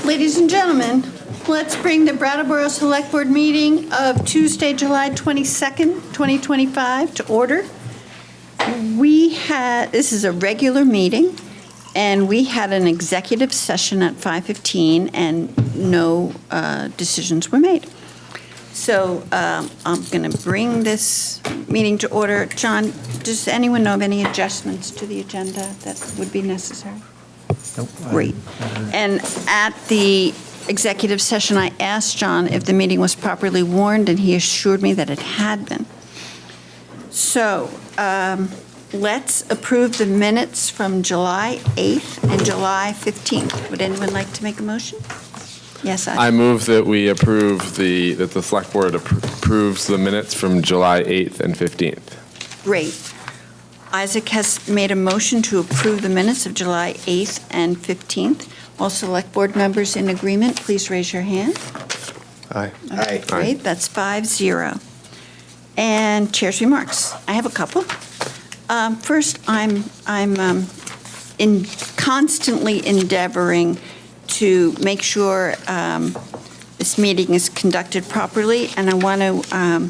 Ladies and gentlemen, let's bring the Brattleboro Selectboard meeting of Tuesday, July 22nd, 2025 to order. This is a regular meeting, and we had an executive session at 5:15 and no decisions were made. So I'm going to bring this meeting to order. John, does anyone know of any adjustments to the agenda that would be necessary? Nope. Great. And at the executive session, I asked John if the meeting was properly warned, and he assured me that it had been. So let's approve the minutes from July 8th and July 15th. Would anyone like to make a motion? Yes, I move that we approve that the select board approves the minutes from July 8th and 15th. Great. Isaac has made a motion to approve the minutes of July 8th and 15th. All select board members in agreement, please raise your hand. Aye. Aye. Great, that's 5-0. And chair's remarks. I have a couple. First, I'm constantly endeavoring to make sure this meeting is conducted properly, and I want to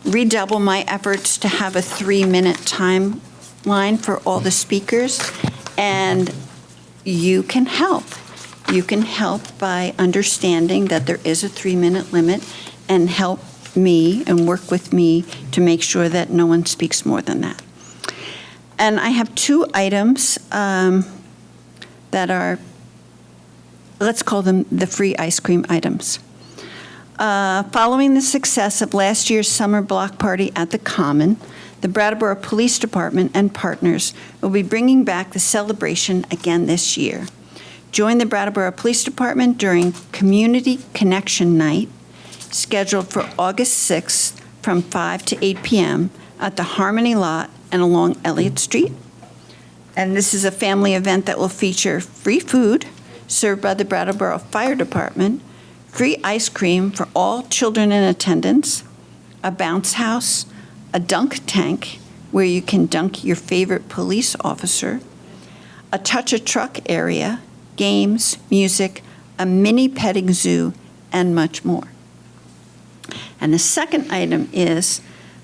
redouble my efforts to have a 3-minute timeline for all the speakers, and you can help. You can help by understanding that there is a 3-minute limit and help me and work with me to make sure that no one speaks more than that. And I have 2 items that are, let's call them the free ice cream items. Following the success of last year's summer block party at the Common, the Brattleboro Police Department and partners will be bringing back the celebration again this year. Join the Brattleboro Police Department during Community Connection Night, scheduled for August 6th from 5 to 8 p.m. at the Harmony Lot and along Elliott Street. And this is a family event that will feature free food served by the Brattleboro Fire Department, free ice cream for all children in attendance, a bounce house, a dunk tank where you can dunk your favorite police officer, a touch-a-truck area, games, music, a mini petting zoo, and much more. And the second item is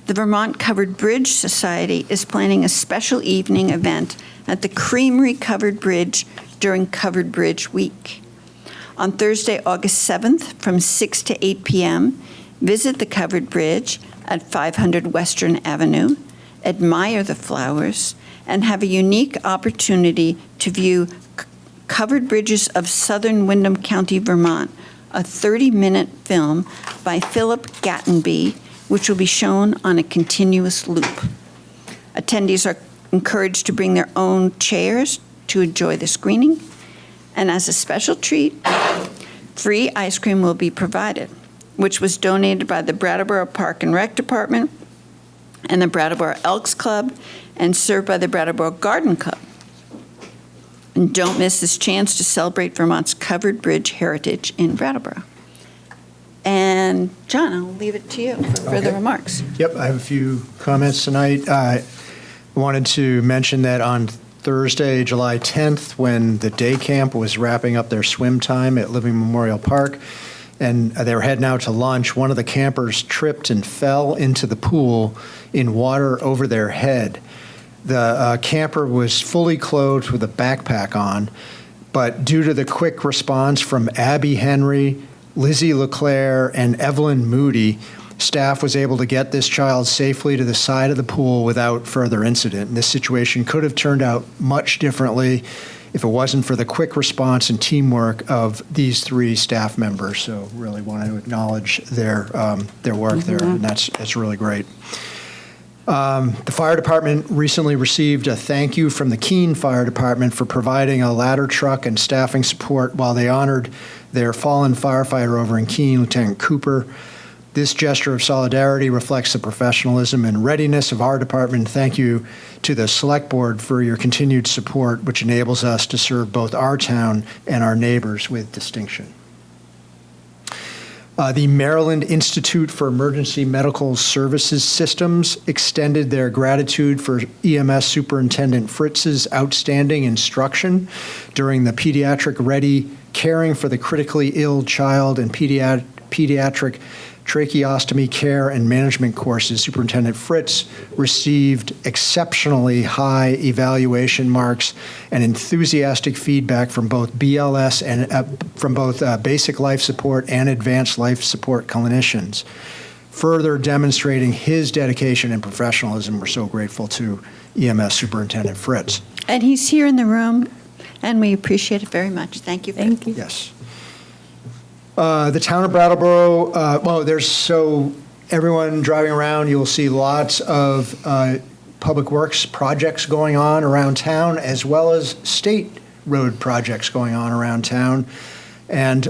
the Vermont Covered Bridge Society is planning a special evening event at the Creamery Covered Bridge during Covered Bridge Week. On Thursday, August 7th, from 6 to 8 p.m., visit the Covered Bridge at 500 Western Avenue, admire the flowers, and have a unique opportunity to view Covered Bridges of Southern Windham County, Vermont, a 30-minute film by Philip Gattenby, which will be shown on a continuous loop. Attendees are encouraged to bring their own chairs to enjoy the screening. And as a special treat, free ice cream will be provided, which was donated by the Brattleboro Park and Rec Department and the Brattleboro Elks Club and served by the Brattleboro Garden Club. And don't miss this chance to celebrate Vermont's Covered Bridge heritage in Brattleboro. And John, I'll leave it to you for further remarks. Yep, I have a few comments tonight. I wanted to mention that on Thursday, July 10th, when the day camp was wrapping up their swim time at Living Memorial Park, and they were heading out to lunch, one of the campers tripped and fell into the pool in water over their head. The camper was fully clothed with a backpack on, but due to the quick response from Abby Henry, Lizzie LeClaire, and Evelyn Moody, staff was able to get this child safely to the side of the pool without further incident. And this situation could have turned out much differently if it wasn't for the quick response and teamwork of these 3 staff members. So really want to acknowledge their work there, and that's really great. The fire department recently received a thank you from the Keene Fire Department for providing a ladder truck and staffing support while they honored their fallen firefighter over in Keene, Lieutenant Cooper. This gesture of solidarity reflects the professionalism and readiness of our department. Thank you to the Select Board for your continued support, which enables us to serve both our town and our neighbors with distinction. The Maryland Institute for Emergency Medical Services Systems extended their gratitude for EMS Superintendent Fritz's outstanding instruction during the Pediatric Ready caring for the critically ill child and pediatric tracheostomy care and management courses, Superintendent Fritz received exceptionally high evaluation marks and enthusiastic feedback from both BLS and from both basic life support and advanced life support clinicians, further demonstrating his dedication and professionalism. We're so grateful to EMS Superintendent Fritz. And he's here in the room, and we appreciate it very much. Thank you. Thank you. Yes. The town of Brattleboro, everyone driving around, you'll see lots of public works projects going on around town, as well as state road projects going on around town. And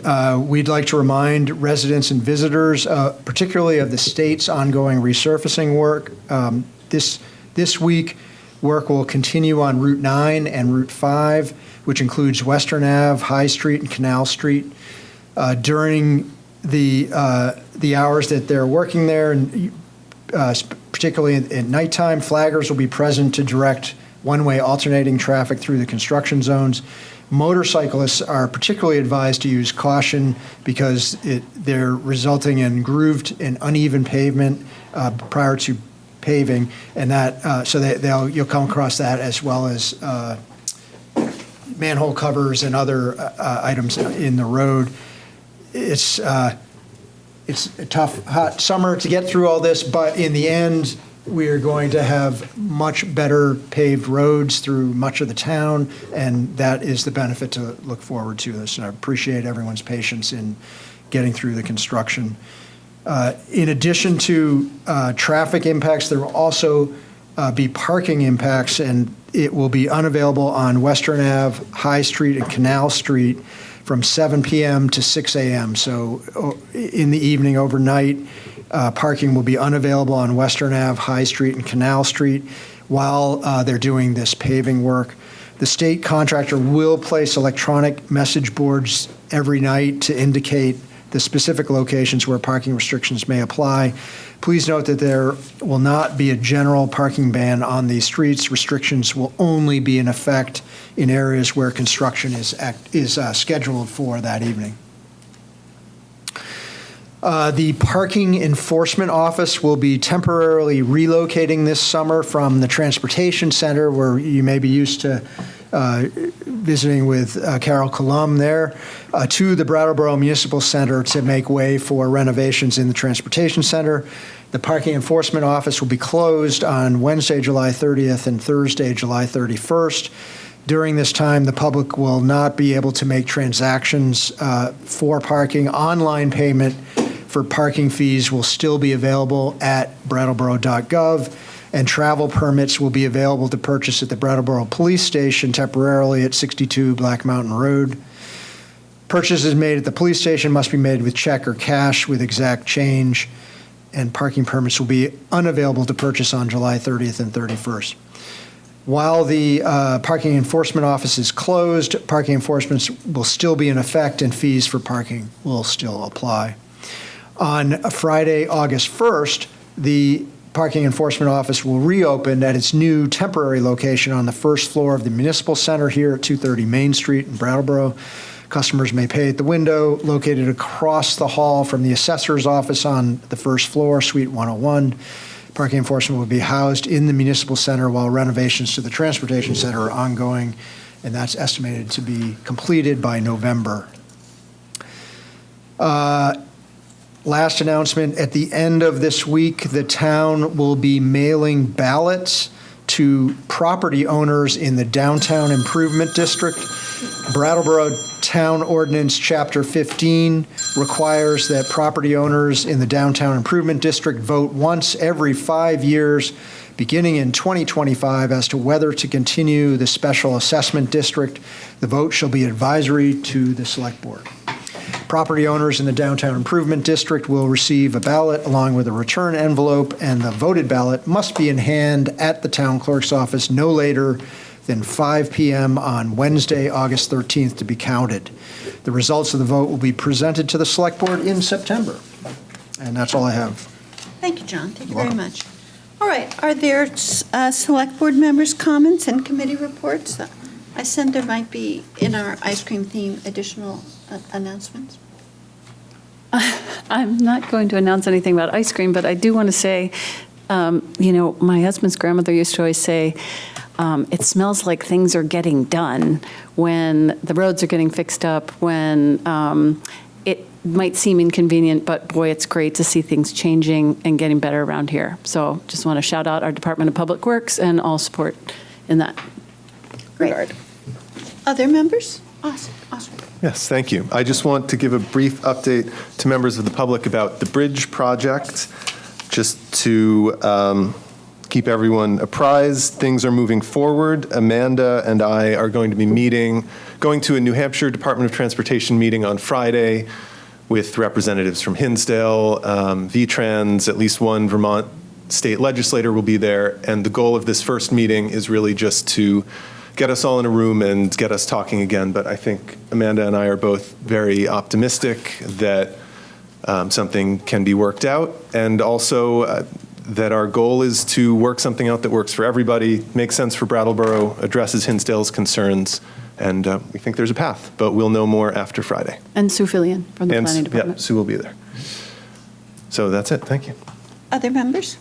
we'd like to remind residents and visitors, particularly of the state's ongoing resurfacing work. This week, work will continue on Route 9 and Route 5, which includes Western Ave, High Street, and Canal Street. During the hours that they're working there, and particularly at nighttime, flaggers will be present to direct one-way alternating traffic through the construction zones. Motorcyclists are particularly advised to use caution because they're resulting in grooved and uneven pavement prior to paving, and that you'll come across that, as well as manhole covers and other items in the road. It's a tough, hot summer to get through all this, but in the end, we are going to have much better paved roads through much of the town, and that is the benefit to look forward to this. And I appreciate everyone's patience in getting through the construction. In addition to traffic impacts, there will also be parking impacts, and it will be unavailable on Western Ave, High Street, and Canal Street from 7 p.m. to 6 a.m. So in the evening, overnight, parking will be unavailable on Western Ave, High Street, and Canal Street while they're doing this paving work. The state contractor will place electronic message boards every night to indicate the specific locations where parking restrictions may apply. Please note that there will not be a general parking ban on these streets. Restrictions will only be in effect in areas where construction is scheduled for that evening. The Parking Enforcement Office will be temporarily relocating this summer from the Transportation Center, where you may be used to visiting with Carol Colum there, to the Brattleboro Municipal Center to make way for renovations in the Transportation Center. The Parking Enforcement Office will be closed on Wednesday, July 30th and Thursday, July 31st. During this time, the public will not be able to make transactions for parking. Online payment for parking fees will still be available at brattleboro.gov, and travel permits will be available to purchase at the Brattleboro Police Station temporarily at 62 Black Mountain Road. Purchases made at the police station must be made with check or cash with exact change, and parking permits will be unavailable to purchase on July 30th and 31st. While the Parking Enforcement Office is closed, parking enforcement will still be in effect, and fees for parking will still apply. On Friday, August 1st, the Parking Enforcement Office will reopen at its new temporary location on the first floor of the Municipal Center here at 230 Main Street in Brattleboro. Customers may pay at the window located across the hall from the assessor's office on the first floor, Suite 101. Parking enforcement will be housed in the Municipal Center while renovations to the Transportation Center are ongoing, and that's estimated to be completed by November. Last announcement, at the end of this week, the town will be mailing ballots to property owners in the Downtown Improvement District. Brattleboro Town Ordinance Chapter 15 requires that property owners in the Downtown Improvement District vote once every 5 years, beginning in 2025, as to whether to continue the Special Assessment District. The vote shall be advisory to the Select Board. Property owners in the Downtown Improvement District will receive a ballot along with a return envelope, and the voted ballot must be in hand at the town clerk's office no later than 5 p.m. on Wednesday, August 13th to be counted. The results of the vote will be presented to the Select Board in September. And that's all I have. Thank you, John. Thank you very much. All right. Are there Select Board members' comments and committee reports? I said there might be, in our ice cream theme, additional Announcements? I'm not going to announce anything about ice cream, but I do want to say, my husband's grandmother used to always say, it smells like things are getting done when the roads are getting fixed up, when it might seem inconvenient, but boy, it's great to see things changing and getting better around here. So just want to shout out our Department of Public Works and all support in that regard. Other members? Awesome. Yes, thank you. I just want to give a brief update to members of the public about the bridge project, just to keep everyone apprised. Things are moving forward. Amanda and I are going to be going to a New Hampshire Department of Transportation meeting on Friday with representatives from Hinsdale, VTrans, at least one Vermont state legislator will be there. And the goal of this first meeting is really just to get us all in a room and get us talking again. But I think Amanda and I are both very optimistic that something can be worked out, and also that our goal is to work something out that works for everybody, makes sense for Brattleboro, addresses Hinsdale's concerns, and we think there's a path, but we'll know more after Friday. And Sue Fillion from the Planning Department. Yeah, Sue will be there. So that's it. Thank you. Other members?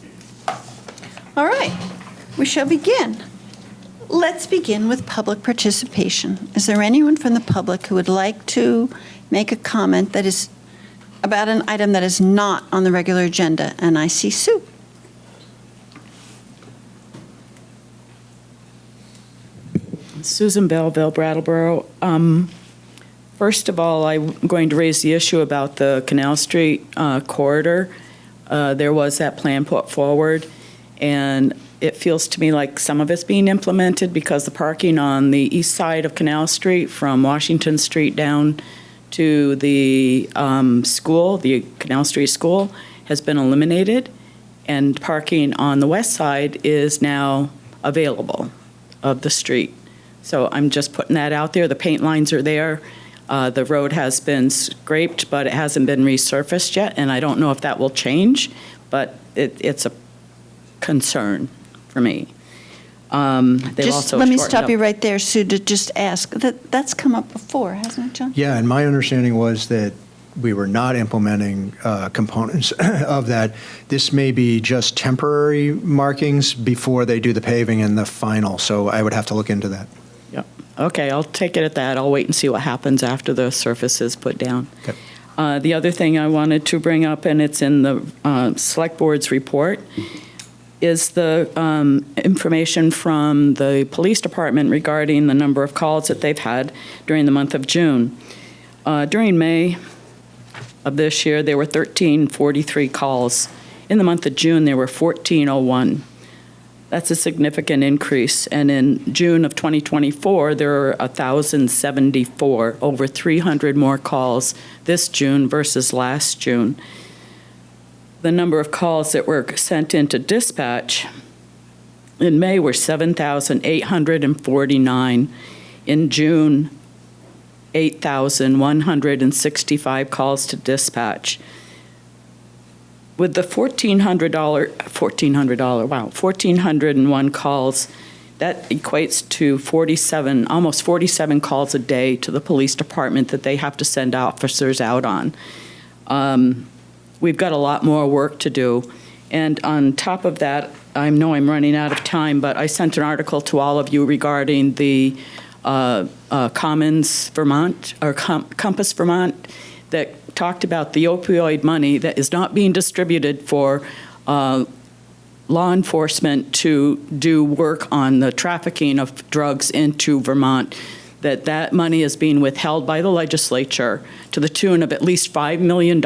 All right, we shall begin. Let's begin with public participation. Is there anyone from the public who would like to make a comment that is about an item that is not on the regular agenda? And I see Sue. Susan Belleville, Brattleboro. First of all, I'm going to raise the issue about the Canal Street corridor. There was that plan put forward, and it feels to me like some of it's being implemented because the parking on the east side of Canal Street from Washington Street down to the school, the Canal Street School, has been eliminated, and parking on the west side is now available of the street. So I'm just putting that out there. The paint lines are there. The road has been scraped, but it hasn't been resurfaced yet, and I don't know if that will change, but it's a concern for me. Let me stop you right there, Sue, to just ask. That's come up before, hasn't it, John? Yeah, and my understanding was that we were not implementing components of that. This may be just temporary markings before they do the paving and the final, so I would have to look into that. Yep. Okay, I'll take it at that. I'll wait and see what happens after the surface is put down. Okay. The other thing I wanted to bring up, and it's in the Select Board's report, is the information from the police department regarding the number of calls that they've had during the month of June. During May of this year, there were 1,343 calls. In the month of June, there were 1,401. That's a significant increase. And in June of 2024, there were 1,074, over 300 more calls this June versus last June. The number of calls that were sent into dispatch in May were 7,849. In June, 8,165 calls to dispatch. With the $1,401 calls, that equates to almost 47 calls a day to the police department that they have to send officers out on. We've got a lot more work to do. And on top of that, I know I'm running out of time, but I sent an article to all of you regarding the Commons Vermont, or Compass Vermont, that talked about the opioid money that is not being distributed for law enforcement to do work on the trafficking of drugs into Vermont, that money is being withheld by the legislature to the tune of at least $5 million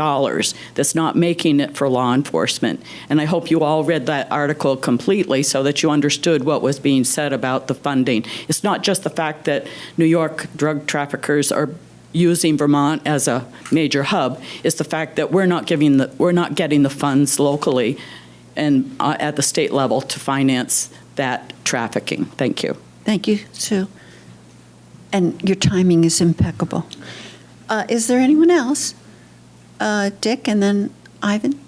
that's not making it for law enforcement. And I hope you all read that article completely so that you understood what was being said about the funding. It's not just the fact that New York drug traffickers are using Vermont as a major hub. It's the fact that we're not getting the funds locally and at the state level to finance that trafficking. Thank you. Thank you, Sue. And your timing is impeccable. Is there anyone else? Dick, and then Ivan?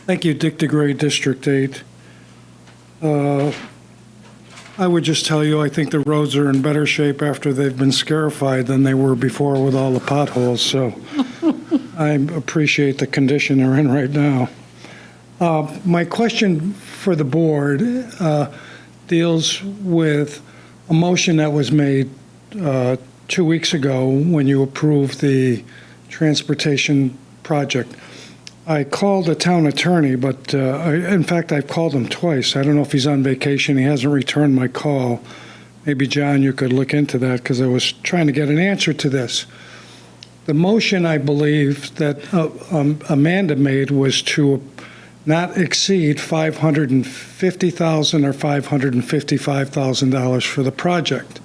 Thank you, Dick DeGray, District 8. I would just tell you, I think the roads are in better shape after they've been scarified than they were before with all the potholes, so I appreciate the condition they're in right now. My question for the board deals with a motion that was made 2 weeks ago when you approved the transportation project. I called the town attorney, but in fact, I've called him twice. I don't know if he's on vacation. He hasn't returned my call. Maybe, John, you could look into that because I was trying to get an answer to this. The motion, I believe, that Amanda made was to not exceed $550,000 or $555,000 for the project.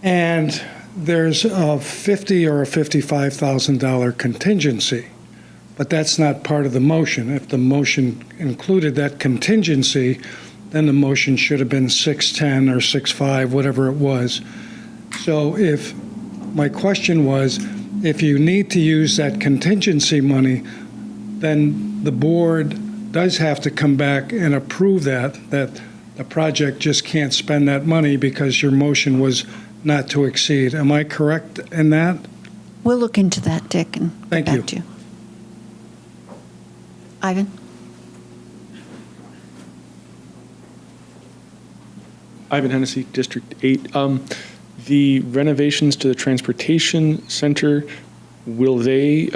And there's a $50,000 or a $55,000 contingency. But that's not part of the motion. If the motion included that contingency, then the motion should have been 610 or 65, whatever it was. So my question was, if you need to use that contingency money, then the board does have to come back and approve that the project just can't spend that money because your motion was not to exceed. Am I correct in that? We'll look into that, Dick, and get Thank back you. to you. Ivan? Ivan Hennessy, District 8. The renovations to the transportation center, will they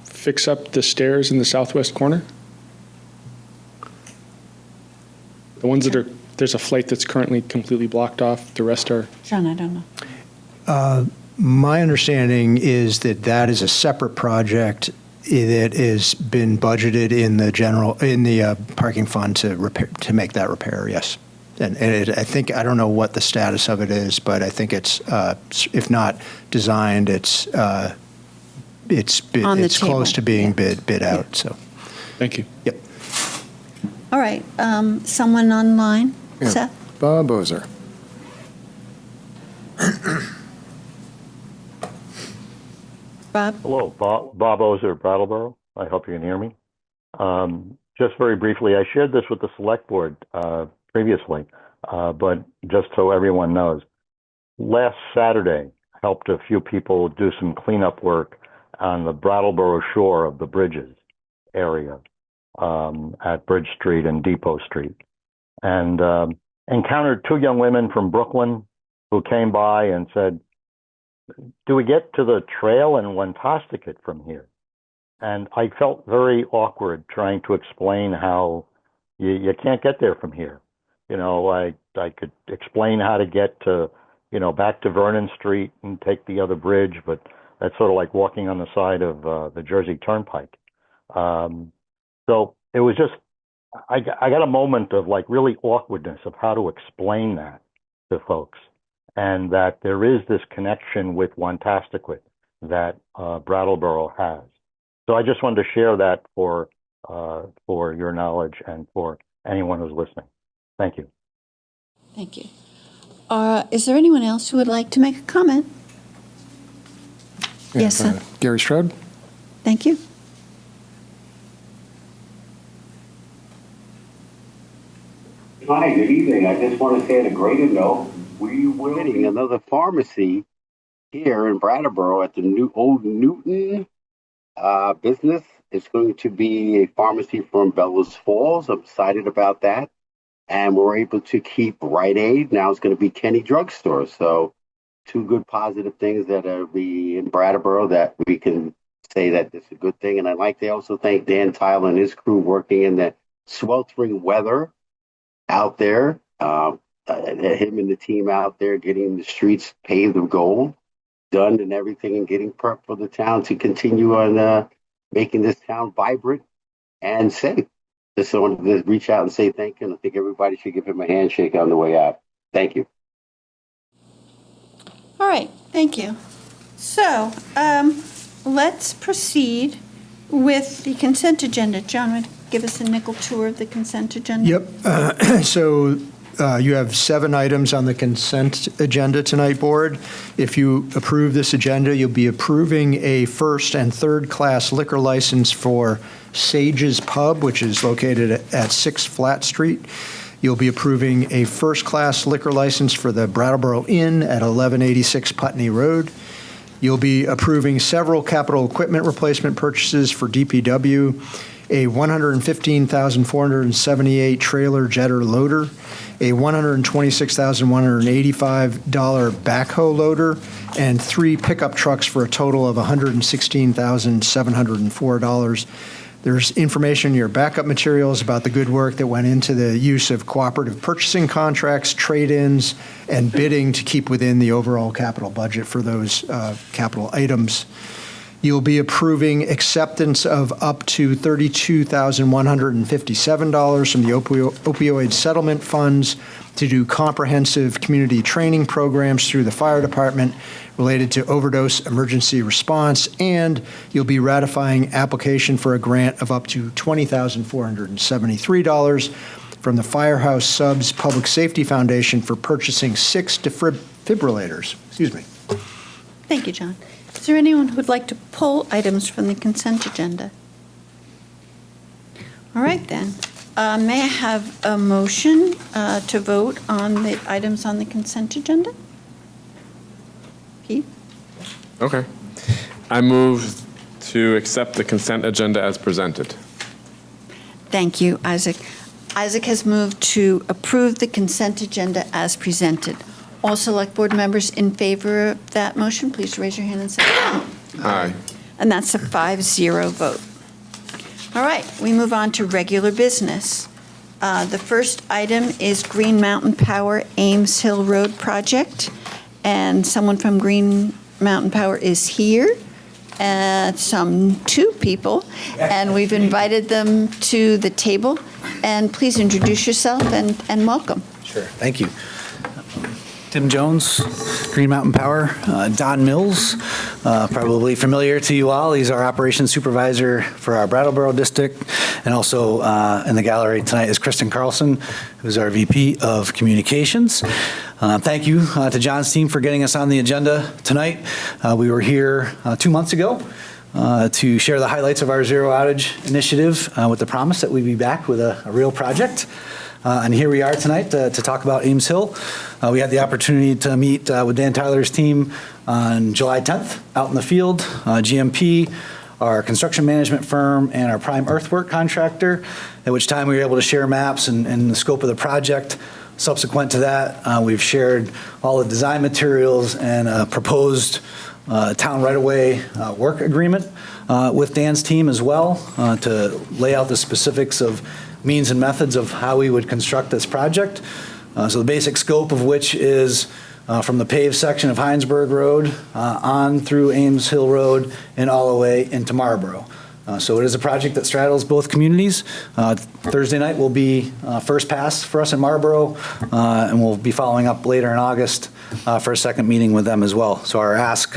fix up the stairs in the southwest corner? The ones that are, there's a flight that's currently completely blocked off, the rest are? John, I don't know. My understanding is that is a separate project that has been budgeted in the parking fund to make that repair. Yes, and I think I don't know what the status of it is, but I think it's if not designed, it's On the close to table. being bid out. So, Thank you. yep. All right, someone online? Yeah. Seth? Bob Ozer. Bob? Hello, Bob Ozer, Brattleboro. I hope you can hear me. Just very briefly, I shared this with the select board previously, but just so everyone knows, last Saturday, I helped a few people do some cleanup work on the Brattleboro shore of the Bridges area at Bridge Street and Depot Street, and encountered two young women from Brooklyn who came by and said, "Do we get to the trail in Wentosticket from here?" And I felt very awkward trying to explain how you can't get there from here. You know, I could explain how to get to, back to Vernon Street and take the other bridge, but that's sort of like walking on the side of the Jersey Turnpike. So it was just, I got a moment of like really awkwardness of how to explain that to folks. And that there is this connection with Wentosticket that Brattleboro has. So I just wanted to share that for your knowledge and for anyone who's listening. Thank you. Thank you. Is there anyone else who would like to make a comment? Yes, sir. Gary Stroud. Thank you. Hi, good evening. I just want to say on a greater note, we will be another pharmacy here in Brattleboro at the new Old Newton business. It's going to be a pharmacy from Bellows Falls. I'm excited about that. And we're able to keep Rite Aid. Now it's going to be Kenny Drugstore. So two good positive things that are be in Brattleboro that we can say that it's a good thing. And I'd like to also thank Dan Tyler and his crew working in the sweltering weather out there. Him and the team out there getting the streets paved with gold, done and everything, and getting prep for the town to continue on making this town vibrant and safe. Just wanted to reach out and say thank you, and I think everybody should give him a handshake on the way out. Thank you. All right, thank you. So let's proceed with the consent agenda. John, would you give us a nickel tour of the consent agenda? Yep. So you have 7 items on the consent agenda tonight, Board. If you approve this agenda, you'll be approving a first and third class liquor license for Sage's Pub, which is located at 6 Flat Street. You'll be approving a first-class liquor license for the Brattleboro Inn at 1186 Putney Road. You'll be approving several capital equipment replacement purchases for DPW, a 115,478 trailer jetter loader, a $126,185 backhoe loader, and 3 pickup trucks for a total of $116,704. There's information in your backup materials about the good work that went into the use of cooperative purchasing contracts, trade-ins, and bidding to keep within the overall capital budget for those capital items. You'll be approving acceptance of up to $32,157 from the opioid settlement funds to do comprehensive community training programs through the fire department related to overdose emergency response, and you'll be ratifying application for a grant of up to $20,473 from the Firehouse Subs Public Safety Foundation for purchasing 6 defibrillators. Excuse me. Thank you, John. Is there anyone who would like to pull items from the consent agenda? All right, then. May I have a motion to vote on the items on the consent agenda? Pete? Okay. I move to accept the consent agenda as presented. Thank you, Isaac. Isaac has moved to approve the consent agenda as presented. All Select Board members in favor of that motion, please raise your hand and say aye. Aye. And that's a 5-0 vote. All right, we move on to regular business. The first item is Green Mountain Power Ames Hill Road project, and someone from Green Mountain Power is here, two people, and we've invited them to the table. And please introduce yourself and welcome. Sure, thank you. Tim Jones, Green Mountain Power. Don Mills, probably familiar to you all. He's our operations supervisor for our Brattleboro district. And also in the gallery tonight is Kristen Carlson, who's our VP of Communications. Thank you to John's team for getting us on the agenda tonight. We were here 2 months ago to share the highlights of our Zero Outage initiative with the promise that we'd be back with a real project. And here we are tonight to talk about Ames Hill. We had the opportunity to meet with Dan Tyler's team on July 10th out in the field. GMP, our construction management firm, and our prime earthwork contractor, at which time we were able to share maps and the scope of the project. Subsequent to that, we've shared all the design materials and proposed town right-of-way work agreement with Dan's team as well to lay out the specifics of means and methods of how we would construct this project. So the basic scope of which is from the paved section of Heinsberg Road on through Ames Hill Road and all the way into Marlboro. So it is a project that straddles both communities. Thursday night will be first pass for us in Marlboro, and we'll be following up later in August for a second meeting with them as well. So our ask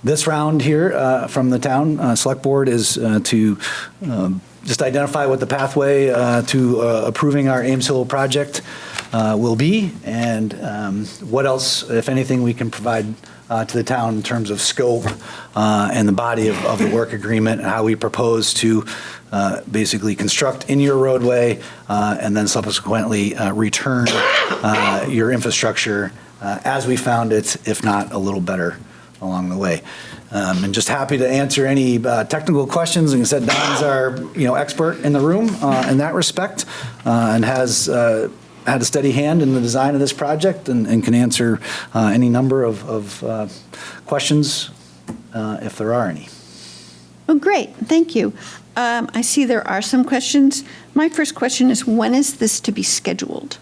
this round here from the town select board is to just identify what the pathway to approving our Ames Hill project will be, and what else, if anything, we can provide to the town in terms of scope and the body of the work agreement, and how we propose to basically construct in your roadway and then subsequently return your infrastructure as we found it, if not a little better along the way. And just happy to answer any technical questions. Like I said, Don's our expert in the room in that respect, and has had a steady hand in the design of this project, and can answer any number of questions if there are any. Well, great, thank you. I see there are some questions. My first question is, when is this to be scheduled?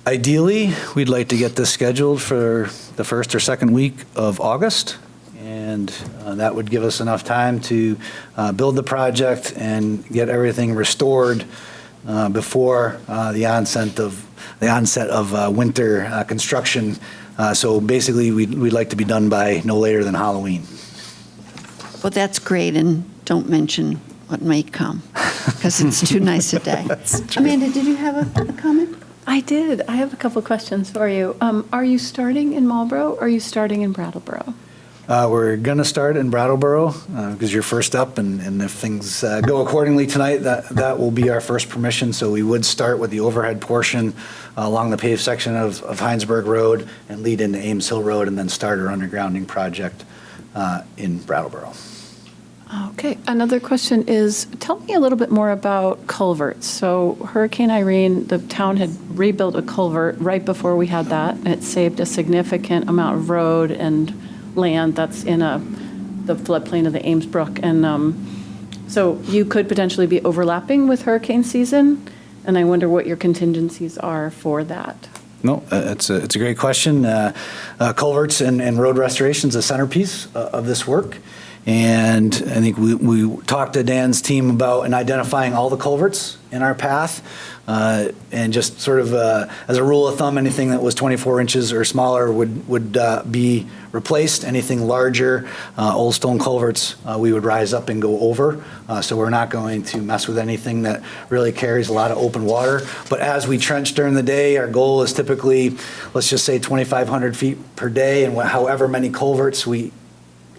Ideally, we'd like to get this scheduled for the first or second week of August, and that would give us enough time to build the project and get everything restored before the onset of winter construction. So basically, we'd like to be done by no later than Halloween. Well, that's great, and don't mention what may come, because it's too nice a day. Amanda, did you have a comment? I did. I have a couple questions for you. Are you starting in Marlboro or are you starting in Brattleboro? We're going to start in Brattleboro because you're first up, and if things go accordingly tonight, that will be our first permission. So we would start with the overhead portion along the paved section of Heinsberg Road and lead into Ames Hill Road, and then start our undergrounding project in Brattleboro. Okay, another question is, tell me a little bit more about culverts. So Hurricane Irene, the town had rebuilt a culvert right before we had that. It saved a significant amount of road and land that's in the floodplain of the Ames Brook. And so you could potentially be overlapping with hurricane season, and I wonder what your contingencies are for that. No, it's a great question. Culverts and road restoration is a centerpiece of this work. And I think we talked to Dan's team about and identifying all the culverts in our path. And just sort of as a rule of thumb, anything that was 24 inches or smaller would be replaced. Anything larger, old stone culverts, we would rise up and go over. So we're not going to mess with anything that really carries a lot of open water. But as we trench during the day, our goal is typically, let's just say 2,500 feet per day. And however many culverts we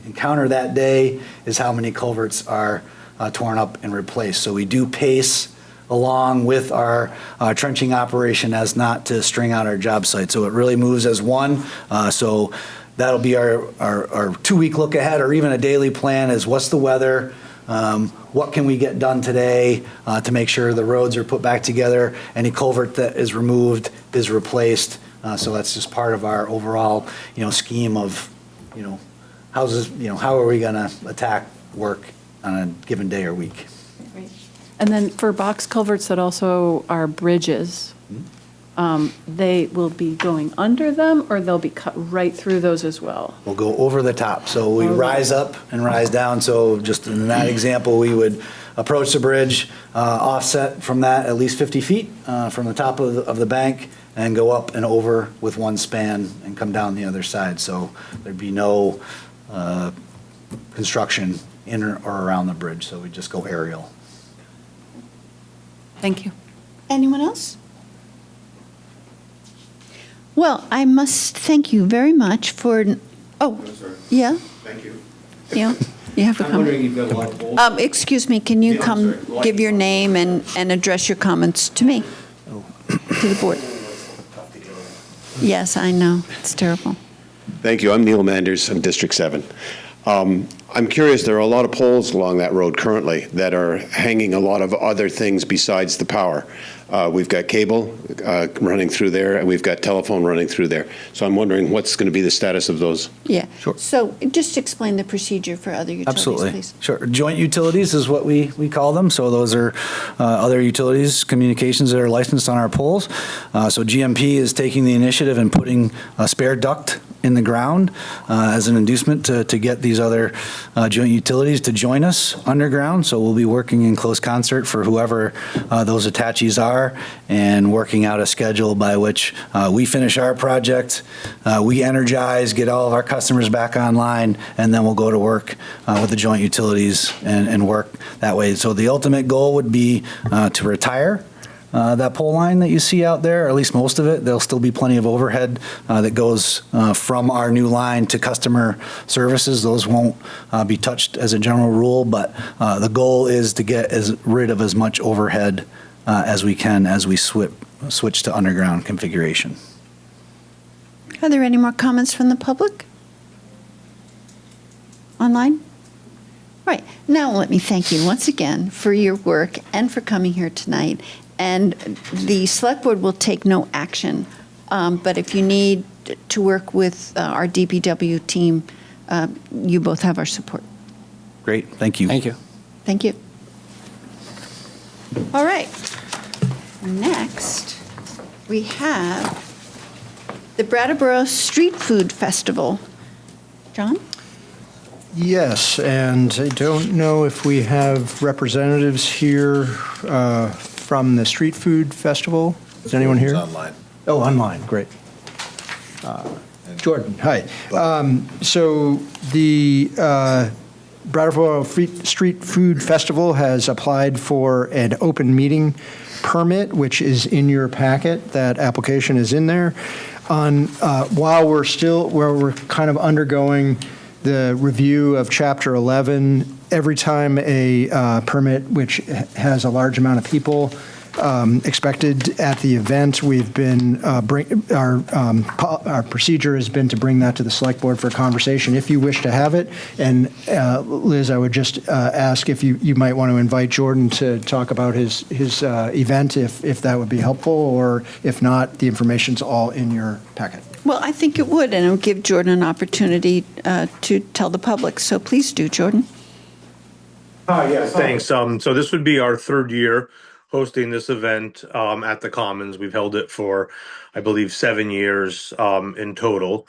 encounter that day is how many culverts are torn up and replaced. So we do pace along with our trenching operation as not to string out our job site. So it really moves as one. So that'll be our 2-week look ahead, or even a daily plan is what's the weather, what can we get done today to make sure the roads are put back together, any culvert that is removed is replaced. So that's just part of our overall, scheme of, how are we going to attack work on a given day or week? Great. And then for box culverts that also are bridges, they will be going under them, or they'll be cut right through those as well? We'll go over the top. So we rise up and rise down. So just in that example, we would approach the bridge, offset from that at least 50 feet from the top of the bank, and go up and over with one span and come down the other side. So there'd be no construction in or around the bridge, so we just go aerial. Thank you. Anyone else? Well, I must thank you very much for, yeah? Thank you. Yeah, you have to I'm come. wondering, you've got a lot of polls. Excuse me, can you Yeah, I'm come sorry. give your name and address your comments to me, to the board? Yes, I know, it's terrible. Thank you. I'm Neil Manders. I'm District 7. I'm curious, there are a lot of poles along that road currently that are hanging a lot of other things besides the power. We've got cable running through there, and we've got telephone running through there. So I'm wondering what's going to be the status of those. Yeah. Sure. So just explain the procedure for other utilities, Absolutely. please. Sure. Joint utilities is what we call them. So those are other utilities, communications that are licensed on our poles. So GMP is taking the initiative and putting a spare duct in the ground as an inducement to get these other joint utilities to join us underground. So we'll be working in close concert for whoever those attachees are, and working out a schedule by which we finish our project, we energize, get all of our customers back online, and then we'll go to work with the joint utilities and work that way. So the ultimate goal would be to retire that pole line that you see out there, or at least most of it. There'll still be plenty of overhead that goes from our new line to customer services. Those won't be touched as a general rule, but the goal is to get rid of as much overhead as we can as we switch to underground configuration. Are there any more comments from the public? Online? Right. Now let me thank you once again for your work and for coming here tonight. And the Select Board will take no action, but if you need to work with our DPW team, you both have our support. Great. Thank you. Thank you. Thank you. All right. Next, we have the Brattleboro Street Food Festival. John? Yes, and I don't know if we have representatives here from the Street Food Festival. Is anyone here? Online. Oh, online, great. Jordan, hi. So the Brattleboro Street Food Festival has applied for an open meeting permit, which is in your packet. That application is in there. While we're kind of undergoing the review of Chapter 11. Every time a permit which has a large amount of people expected at the event, we've been, our procedure has been to bring that to the Select Board for conversation if you wish to have it. And Liz, I would just ask if you might want to invite Jordan to talk about his event, if that would be helpful, or if not, the information's all in your packet. Well, I think it would, and it would give Jordan an opportunity to tell the public. So please do, Jordan. Yes, thanks. So this would be our third year hosting this event at the Commons. We've held it for, I believe, 7 years in total.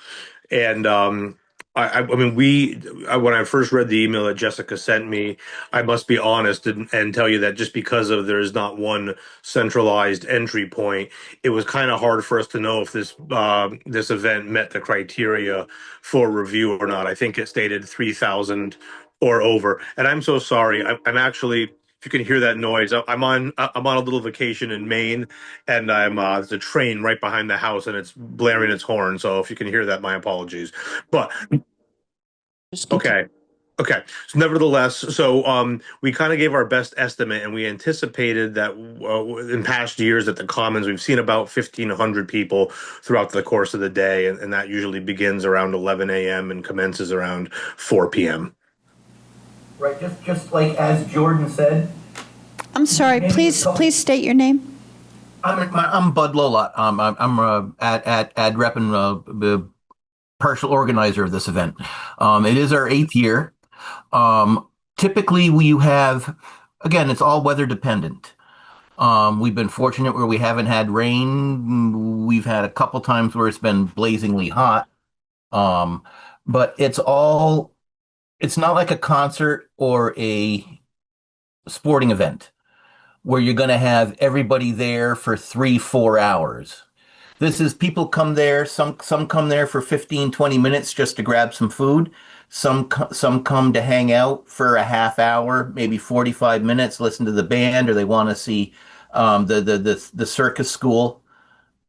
And I mean, when I first read the email that Jessica sent me, I must be honest and tell you that just because of there's not one centralized entry point, it was kind of hard for us to know if this event met the criteria for review or not. I think it stated 3,000 or over, and I'm so sorry. I'm actually, if you can hear that noise, I'm on a little vacation in Maine, and there's a train right behind the house, and it's blaring its horn. So if you can hear that, my apologies. But okay. So nevertheless, so we kind of gave our best estimate, and we anticipated that in past years at the Commons, we've seen about 1,500 people throughout the course of the day, and that usually begins around 11 a.m. and commences around 4 p.m. Right, just like as Jordan said. I'm sorry. Please state your name. I'm Bud Lolot. I'm ad rep and the partial organizer of this event. It is our 8th year. Typically, we have, again, it's all weather dependent. We've been fortunate where we haven't had rain. We've had a couple times where it's been blazingly hot. But it's not like a concert or a sporting event where you're going to have everybody there for 3-4 hours. This is people come there. Some come there for 15-20 minutes just to grab some food. Some come to hang out for a half hour, maybe 45 minutes, listen to the band, or they want to see the circus school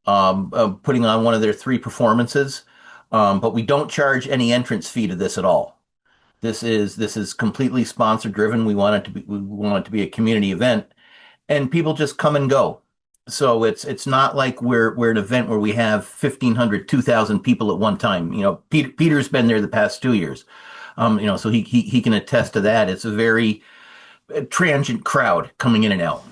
putting on one of their 3 performances. But we don't charge any entrance fee to this at all. This is completely sponsor driven. We want it to be a community event, and people just come and go. So it's not like we're an event where we have 1,500, 2,000 people at one time. You know, Peter's been there the past 2 years. So he can attest to that. It's a very transient crowd coming in and out.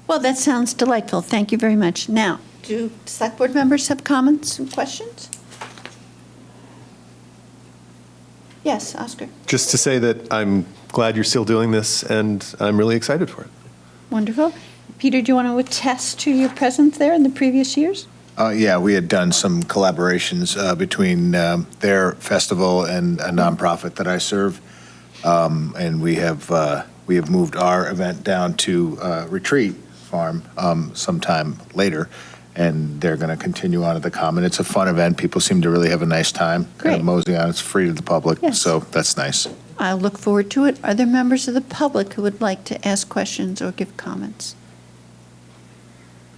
Well, that sounds delightful. Thank you very much. Now, do Select Board members have comments and questions? Yes, Oscar. Just to say that I'm glad you're still doing this, and I'm really excited for it. Wonderful. Peter, do you want to attest to your presence there in the previous years? Yeah, we had done some collaborations between their festival and a nonprofit that I serve, and we have moved our event down to Retreat Farm sometime later, and they're going to continue on at the Common. It's a fun event. People seem to really have a nice time. Great. Mosey on. It's free to the public, Yes. so that's nice. I'll look forward to it. Are there members of the public who would like to ask questions or give comments?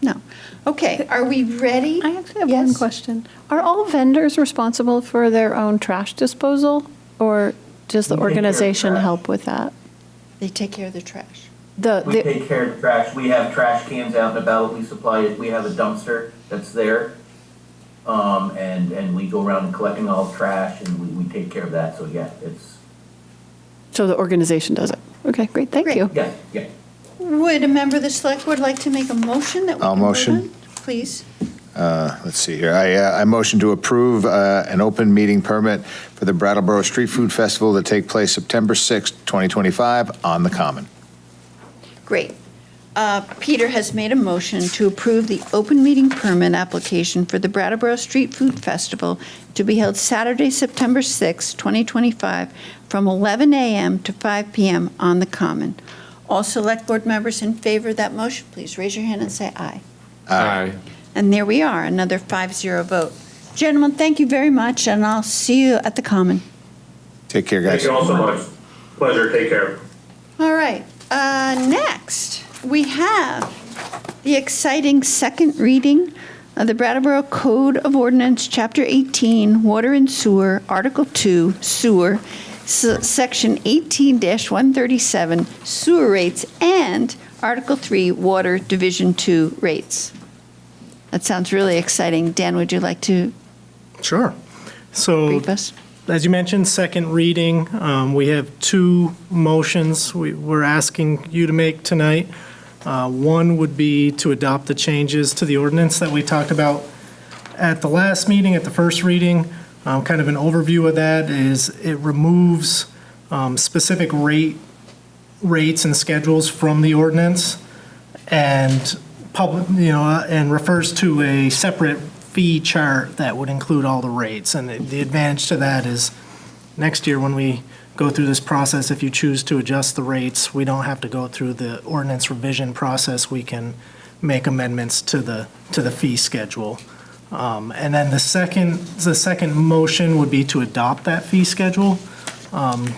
No. Okay, are we ready? I actually have one question. Are all vendors responsible for their own trash disposal, or does the organization help with that? They take care of the trash. We take care of the trash. We have trash cans out and about. We supply it. We have a dumpster that's there. And we go around and collecting all the trash, and we take care of that. So yeah, it's. So the organization does it. Okay, great. Thank you. Yeah. Would a member of the Select Board like to make a motion that we I'll can vote motion. on? Please. Let's see here. I motion to approve an open meeting permit for the Brattleboro Street Food Festival to take place September 6th, 2025 on the Common. Great. Peter has made a motion to approve the open meeting permit application for the Brattleboro Street Food Festival to be held Saturday, September 6, 2025, from 11 a.m. to 5 p.m. on the Common. All Select Board members in favor of that motion, please raise your hand and say aye. Aye. And there we are, another 5-0 vote. Gentlemen, thank you very much, and I'll see you at the Common. Take care, guys. Thank you all so much. Pleasure. Take care. All right, next, we have the exciting second reading of the Brattleboro Code of Ordinance, Chapter 18, Water and Sewer, Article 2, Sewer, Section 18-137, Sewer Rates, and Article 3, Water Division 2 Rates. That sounds really exciting. Dan, would you like to Sure. So, brief us? as you mentioned, second reading, we have two motions we're asking you to make tonight. One would be to adopt the changes to the ordinance that we talked about at the last meeting, at the first reading. Kind of an overview of that is it removes specific rates and schedules from the ordinance and and refers to a separate fee chart that would include all the rates. And the advantage to that is next year when we go through this process, if you choose to adjust the rates, we don't have to go through the ordinance revision process. We can make amendments to the fee schedule. And then the second motion would be to adopt that fee schedule.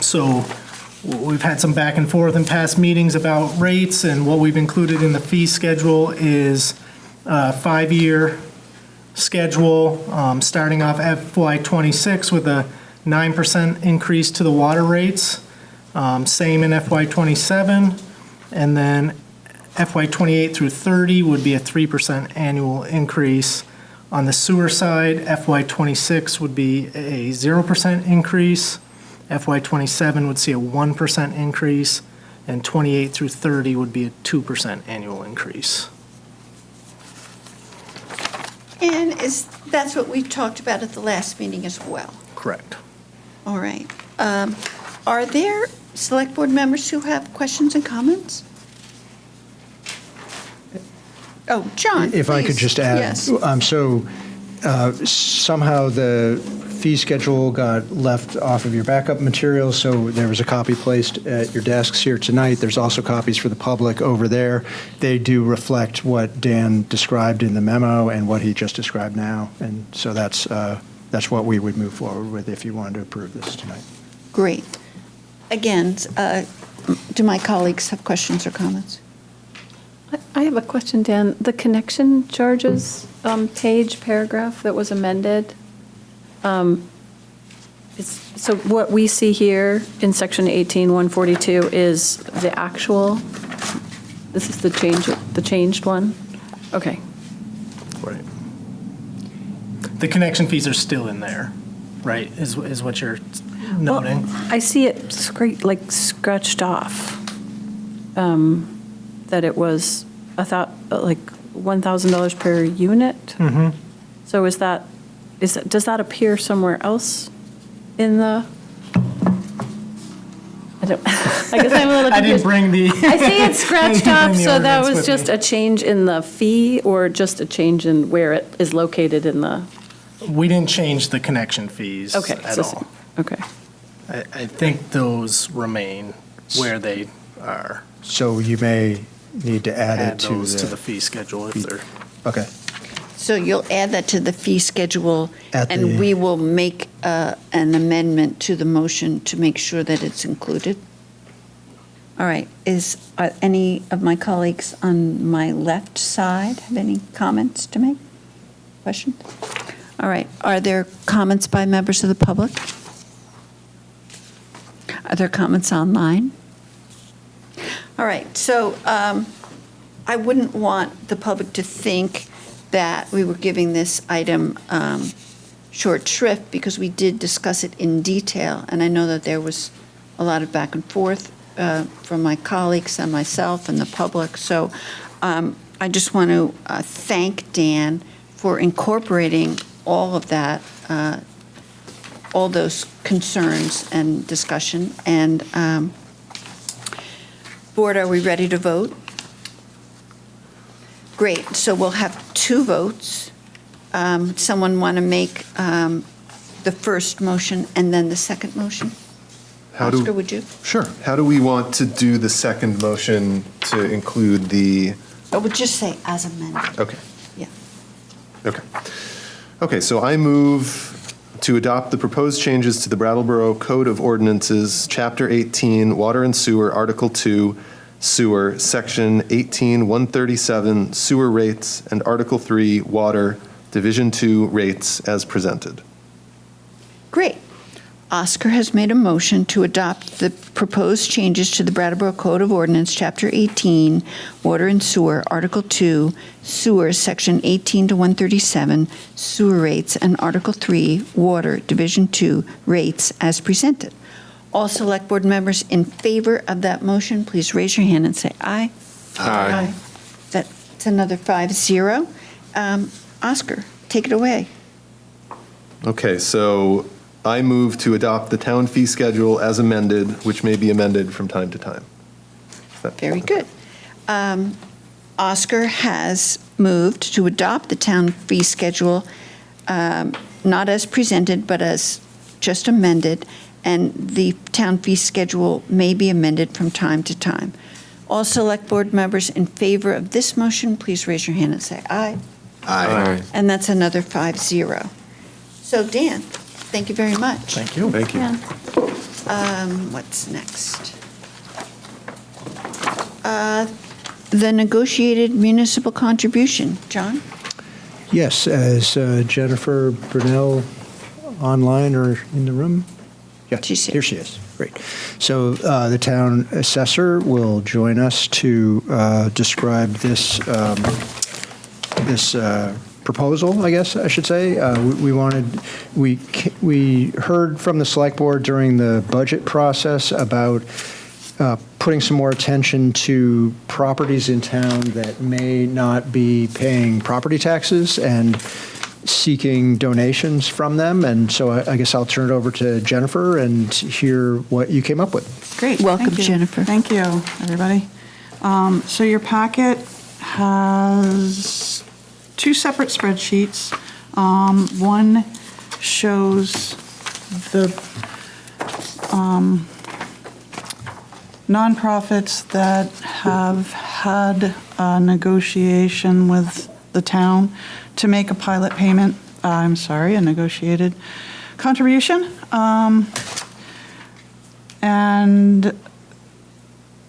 So we've had some back and forth in past meetings about rates, and what we've included in the fee schedule is a 5-year schedule, starting off FY26 with a 9% increase to the water rates, same in FY27, and then FY28 through 30 would be a 3% annual increase. On the sewer side, FY26 would be a 0% increase, FY27 would see a 1% increase, and 28 through 30 would be a 2% annual increase. And that's what we talked about at the last meeting as well. Correct. All right. Are there select board members who have questions and comments? Oh, John, If I could please. just add. Yes. Somehow the fee schedule got left off of your backup materials, so there was a copy placed at your desks here tonight. There's also copies for the public over there. They do reflect what Dan described in the memo and what he just described now, and so that's what we would move forward with if you wanted to approve this tonight. Great. Again, do my colleagues have questions or comments? I have a question, Dan. The connection charges paragraph that was amended, so what we see here in section 18-142 is the actual, this is the changed one? Okay. Right. The connection fees are still in there, right, is what you're noting? Well, I see it scratched off, that it was, I thought, $1,000 per unit? Mm-hmm. So does that appear somewhere else in the, I guess I'm a little confused. I didn't bring the. I see it scratched off, so that ordinance was with just me. a change in the fee or just a change in where it is located in the? We didn't change the connection fees Okay. at all. Okay. I think those remain where they are. So you may need to add it to those to the fee schedule if they're. Okay. So you'll add that to the fee schedule, and the- we will make an amendment to the motion to make sure that it's included? All right. Are any of my colleagues on my left side have any comments to make? Questions? All right. Are there comments by members of the public? Are there comments online? All right. So I wouldn't want the public to think that we were giving this item short shrift because we did discuss it in detail, and I know that there was a lot of back and forth from my colleagues and myself and the public. So I just want to thank Dan for incorporating all of that, all those concerns and discussion. And board, are we ready to vote? Great, so we'll have two votes. Someone want to make the first motion and then the second motion? Oscar, would you? Sure. How do we want to do the second motion to include the? I would just say as amended. Okay. Yeah. Okay. Okay, so I move to adopt the proposed changes to the Brattleboro Code of Ordinances, Chapter 18, Water and Sewer, Article 2, Sewer, Section 18137, Sewer Rates, and Article 3, Water, Division 2 Rates as presented. Great. Oscar has made a motion to adopt the proposed changes to the Brattleboro Code of Ordinance, Chapter 18, Water and Sewer, Article 2, Sewer, Section 18 to 137, Sewer Rates, and Article 3, Water, Division 2, Rates, as presented. All Select Board members in favor of that motion, please raise your hand and say aye. Aye. That's another 5-0. Oscar, take it away. Okay, so I move to adopt the town fee schedule as amended, which may be amended from time to time. Very good. Oscar has moved to adopt the town fee schedule, not as presented, but as just amended, and the town fee schedule may be amended from time to time. All Select Board members in favor of this motion, please raise your hand and say aye. Aye. And that's another 5-0. So Dan, thank you very much. Thank you. Thank you. What's next? The negotiated municipal contribution. John? Yes, as Jennifer Brunel online or in the room? Yeah, She's here. here she is. Great. So the town assessor will join us to describe this proposal, I guess I should say. We heard from the select board during the budget process about putting some more attention to properties in town that may not be paying property taxes and seeking donations from them. And so I guess I'll turn it over to Jennifer and hear what you came up with. Great. Welcome, Thank you. Jennifer. Thank you, everybody. So your packet has two separate spreadsheets. One shows the nonprofits that have had a negotiation with the town to make a pilot payment, a negotiated contribution. And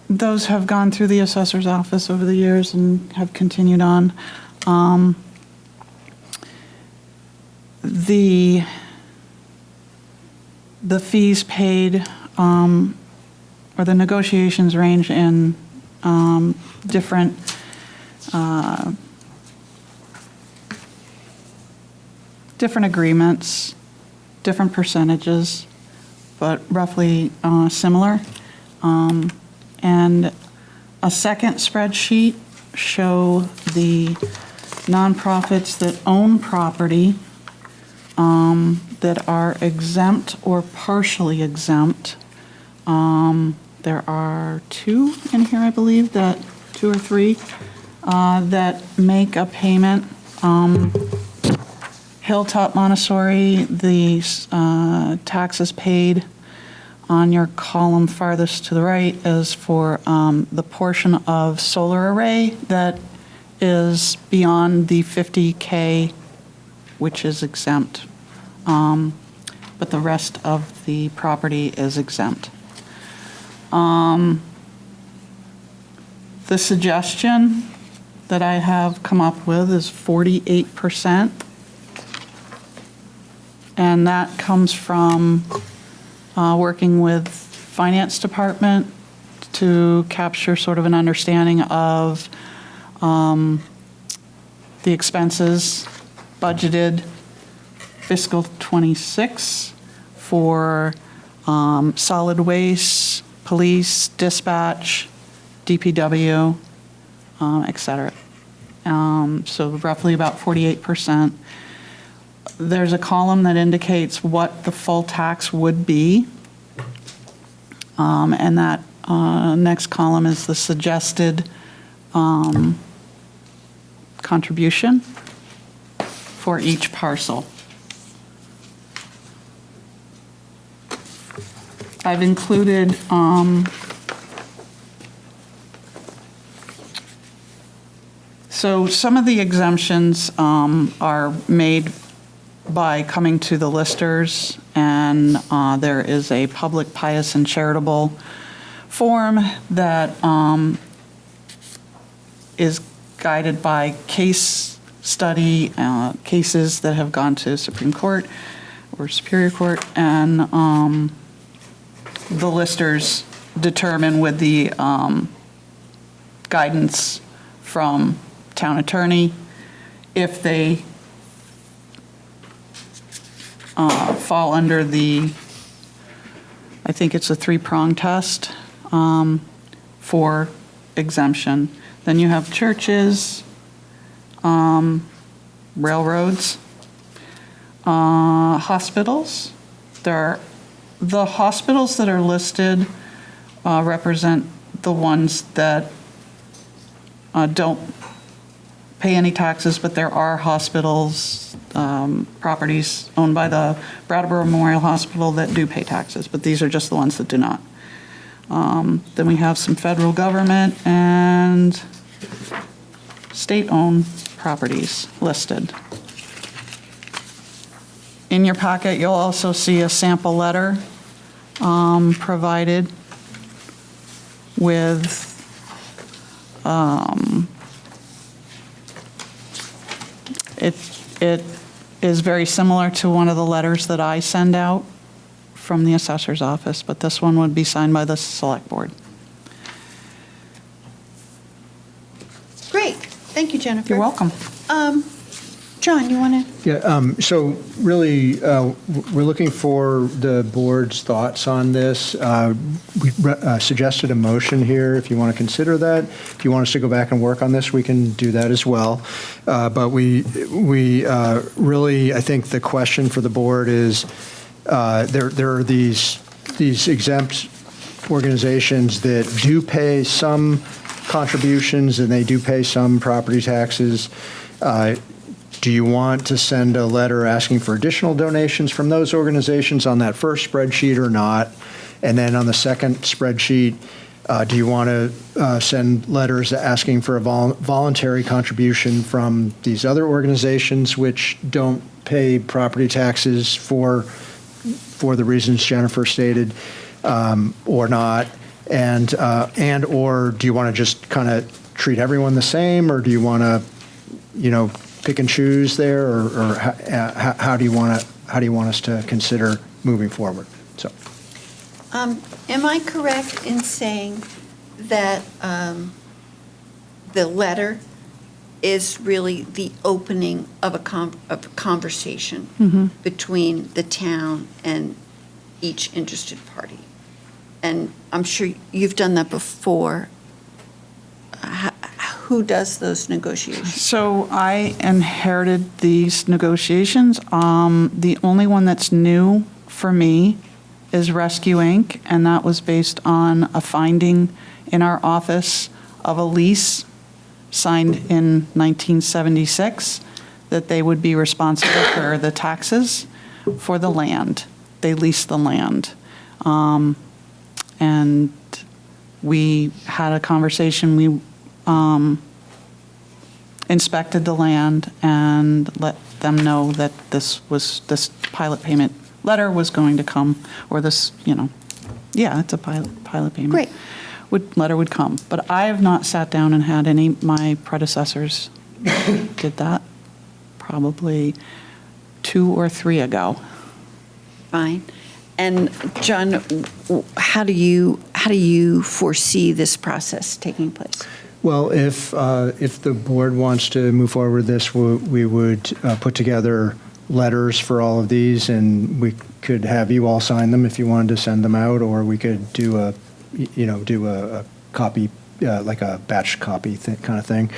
those have gone through the assessor's office over the years and have continued on. The fees paid, or the negotiations range in different agreements, different percentages, but roughly similar. And a second spreadsheet show the nonprofits that own property that are exempt or partially exempt. There are two in here, I believe, two or three, that make a payment. Hilltop Montessori, the taxes paid on your column farthest to the right is for the portion of solar array that is beyond the 50K, which is exempt. But the rest of the property is exempt. The suggestion that I have come up with is 48%. And that comes from working with Finance Department to capture sort of an understanding of the expenses budgeted fiscal '26 for solid waste, police, dispatch, DPW, et cetera. So roughly about 48%. There's a column that indicates what the full tax would be. And that next column is the suggested contribution for each parcel. I've included so some of the exemptions are made by coming to the listers, and there is a public, pious, and charitable form that is guided by case study, cases that have gone to Supreme Court or Superior Court, and the listers determine with the guidance from town attorney if they fall under the, I think it's a 3-prong test for exemption. Then you have churches, railroads, hospitals. The hospitals that are listed represent the ones that don't pay any taxes, but there are hospitals, properties owned by the Brattleboro Memorial Hospital that do pay taxes, but these are just the ones that do not. Then we have some federal government and state-owned properties listed. In your packet, you'll also see a sample letter provided with it is very similar to one of the letters that I send out from the assessor's office, but this one would be signed by the select board. Great. Thank you, Jennifer. You're welcome. John, you want to? Yeah, so really, we're looking for the board's thoughts on this. We suggested a motion here, if you want to consider that. If you want us to go back and work on this, we can do that as well. But we really, I think the question for the board is, there are these exempt organizations that do pay some contributions and they do pay some property taxes. Do you want to send a letter asking for additional donations from those organizations on that first spreadsheet or not? And then on the second spreadsheet, do you want to send letters asking for a voluntary contribution from these other organizations which don't pay property taxes for the reasons Jennifer stated, or not? And or do you want to just kind of treat everyone the same, or do you want to, pick and choose there, or how do you want us to consider moving forward? So, Am I correct in saying that the letter is really the opening of a conversation between the town and each interested party? And I'm sure you've done that before. Who does those negotiations? So I inherited these negotiations. The only one that's new for me is Rescue Inc., and that was based on a finding in our office of a lease signed in 1976 that they would be responsible for the taxes for the land. They leased the land. And we had a conversation. We inspected the land and let them know that this pilot payment letter was going to come, or this, it's a pilot payment. Great. Letter would come. But I have not sat down and had any, my predecessors did that probably 2 or 3 ago. Fine. And John, how do you foresee this process taking place? well, if the board wants to move forward with this, we would put together letters for all of these, and we could have you all sign them if you wanted to send them out, or we could do a copy, like a batch copy kind of thing.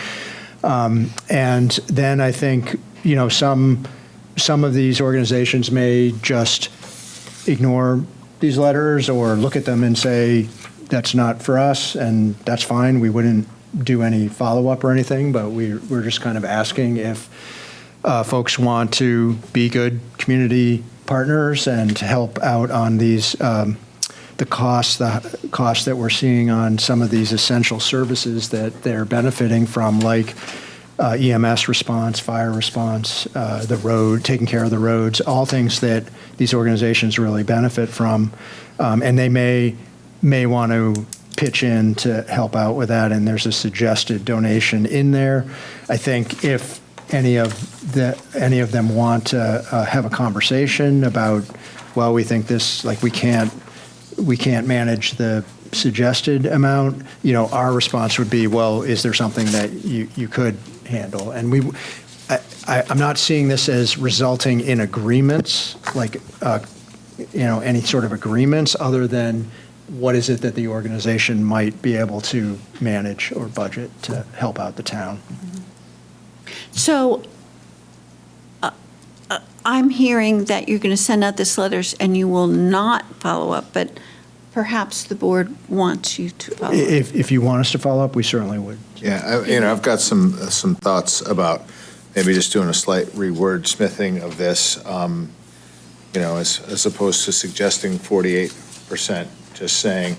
And then I think, some of these organizations may just ignore these letters or look at them and say, that's not for us, and that's fine. We wouldn't do any follow-up or anything, but we're just kind of asking if folks want to be good community partners and to help out on these the costs that we're seeing on some of these essential services that they're benefiting from, like EMS response, fire response, the road, taking care of the roads, all things that these organizations really benefit from. And they may want to pitch in to help out with that, and there's a suggested donation in there. I think if any of them want to have a conversation about, well, we think this, like, we can't manage the suggested amount, our response would be, well, is there something that you could handle? And I'm not seeing this as resulting in agreements, like, any sort of agreements, other than what is it that the organization might be able to manage or budget to help out the town. So I'm hearing that you're going to send out this letters and you will not follow up, but perhaps the board wants you to follow up. If you want us to follow up, we certainly would. Yeah, I've got some thoughts about maybe just doing a slight reword-smithing of this, as opposed to suggesting 48%, just saying,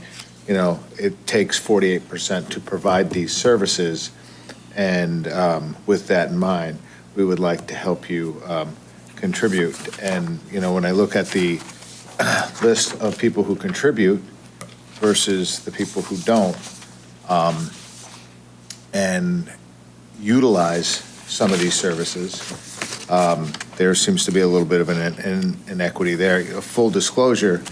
it takes 48% to provide these services, and with that in mind, we would like to help you contribute. And, when I look at the list of people who contribute versus the people who don't, and utilize some of these services, there seems to be a little bit of an inequity there. Full disclosure,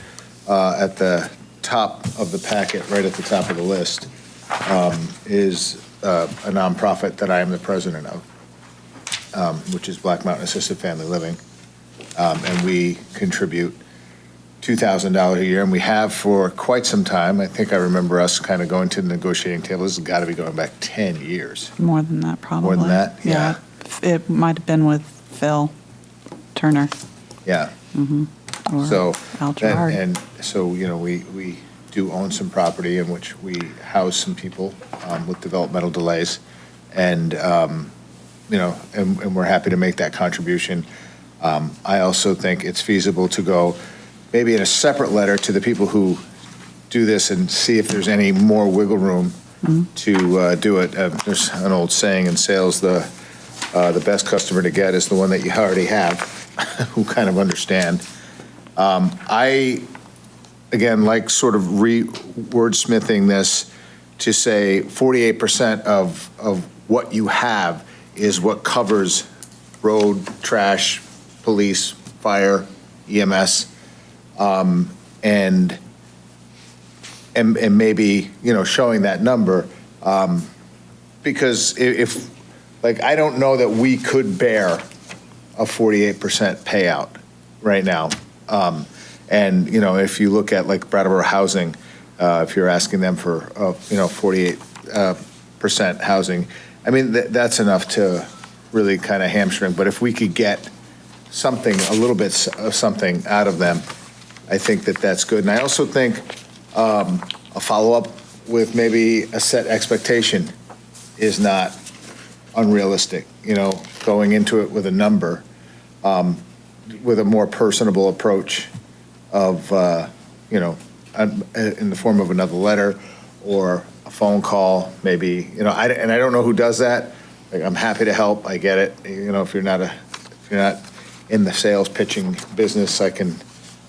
at the top of the packet, right at the top of the list, is a nonprofit that I am the president of, which is Black Mountain Assisted Family Living. And we contribute $2,000 a year, and we have for quite some time. I think I remember us kind of going to the negotiating table. This has got to be going back 10 years. More than that, probably. More than that? Yeah. It might have been with Phil Turner. Yeah. Mm-hmm. Or So, Al Gerard. and so, we do own some property in which we house some people with developmental delays. And, and we're happy to make that contribution. I also think it's feasible to go maybe in a separate letter to the people who do this and see if there's any more wiggle room to do it. There's an old saying in sales, the best customer to get is the one that you already have, who kind of understand. I, again, like sort of wordsmithing this to say 48% of what you have is what covers road, trash, police, fire, EMS, and maybe, showing that number, because if I don't know that we could bear a 48% payout right now. And, if you look at like Brattleboro Housing, if you're asking them for, 48% housing, I mean, that's enough to really kind of hamstring. But if we could get something, a little bit of something out of them, I think that that's good. And I also think a follow-up with maybe a set expectation is not unrealistic. Going into it with a number, with a more personable approach of, in the form of another letter or a phone call, maybe. And I don't know who does that. Like, I'm happy to help. I get it. If you're not in the sales pitching business, I can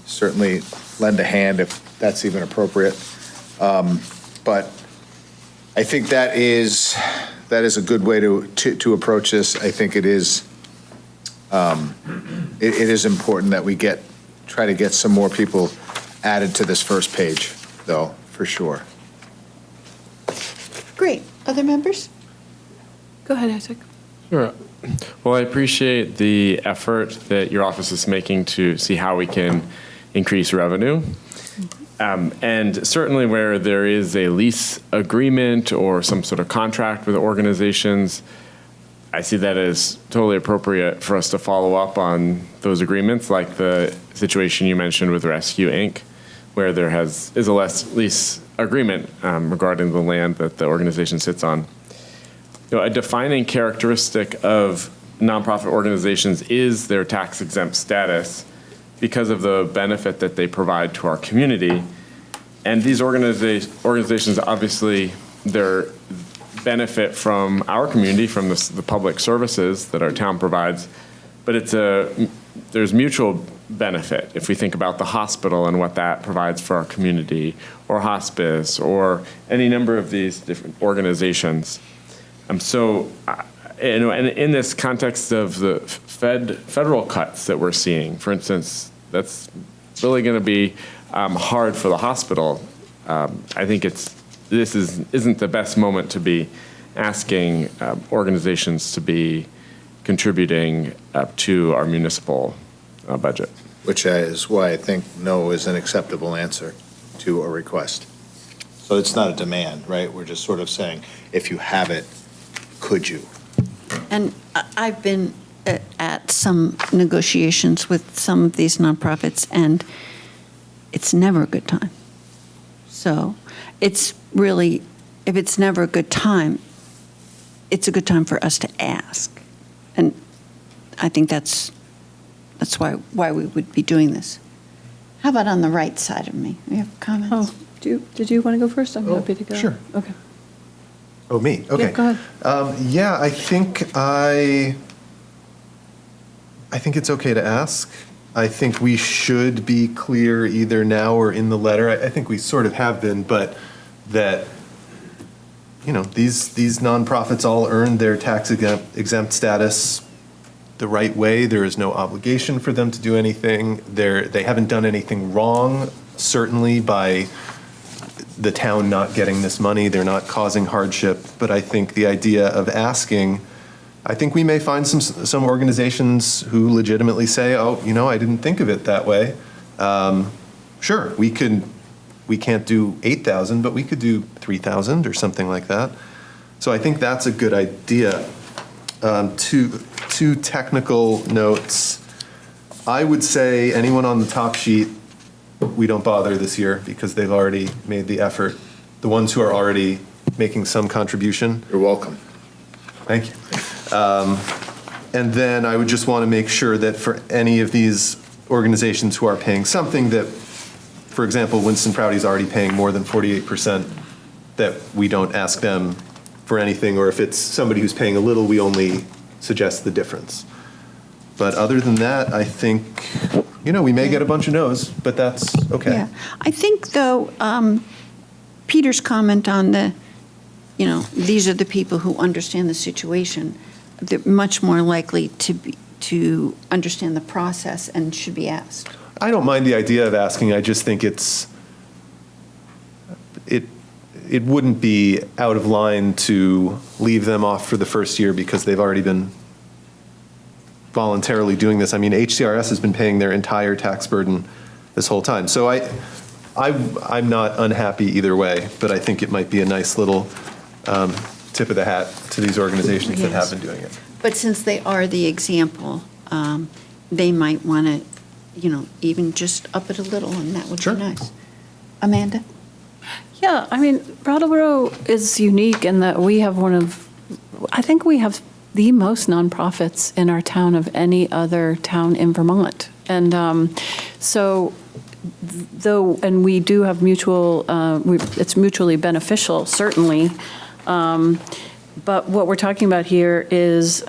certainly lend a hand if that's even appropriate. But I think that is a good way to approach this. I think it is important that we try to get some more people added to this first page, though, for sure. Great. Other members? Go ahead, Isaac. Sure. Well, I appreciate the effort that your office is making to see how we can increase revenue. And certainly where there is a lease agreement or some sort of contract with organizations, I see that as totally appropriate for us to follow up on those agreements, like the situation you mentioned with Rescue Inc., where there is a lease agreement regarding the land that the organization sits on. A defining characteristic of nonprofit organizations is their tax-exempt status because of the benefit that they provide to our community. And these organizations, obviously, they're benefit from our community, from the public services that our town provides, but there's mutual benefit. If we think about the hospital and what that provides for our community, or hospice, or any number of these different organizations. So, and in this context of the federal cuts that we're seeing, for instance, that's really going to be hard for the hospital. I think this isn't the best moment to be asking organizations to be contributing to our municipal budget. Which is why I think no is an acceptable answer to a request. So it's not a demand, right? We're just sort of saying, if you have it, could you? And I've been at some negotiations with some of these nonprofits, and it's never a good time. So it's really, if it's never a good time, it's a good time for us to ask. And I think that's why we would be doing this. How about on the right side of me? We have comments? Oh, did you want to go first? I'm happy to go. Sure. Okay. Oh, me? Okay. Yeah, go ahead. Yeah, I think it's okay to ask. I think we should be clear either now or in the letter. I think we sort of have been, but that, these nonprofits all earned their tax exempt status the right way. There is no obligation for them to do anything. They haven't done anything wrong, certainly by the town not getting this money. They're not causing hardship. But I think the idea of asking, I think we may find some organizations who legitimately say, oh, I didn't think of it that way. Sure, we can't do 8,000, but we could do 3,000 or something like that. So I think that's a good idea. Two technical notes. I would say anyone on the top sheet, we don't bother this year because they've already made the effort. The ones who are already making some contribution. You're welcome. Thank you. And then I would just want to make sure that for any of these organizations who are paying something that, for example, Winston Prouty's already paying more than 48%, that we don't ask them for anything, or if it's somebody who's paying a little, we only suggest the difference. But other than that, I think, we may get a bunch of no's, but that's okay. Yeah. I think, though, Peter's comment on these are the people who understand the situation, they're much more likely to understand the process and should be asked. I don't mind the idea of asking. I just think it wouldn't be out of line to leave them off for the first year because they've already been voluntarily doing this. I mean, HCRS has been paying their entire tax burden this whole time. So I'm not unhappy either way, but I think it might be a nice little tip of the hat to these organizations that have been doing it. But since they are the example, they might want to, even just up it a little, and that would be nice. Amanda? Yeah, I mean, Brattleboro is unique in that we have I think we have the most nonprofits in our town of any other town in Vermont. And and we do have it's mutually beneficial, certainly. But what we're talking about here is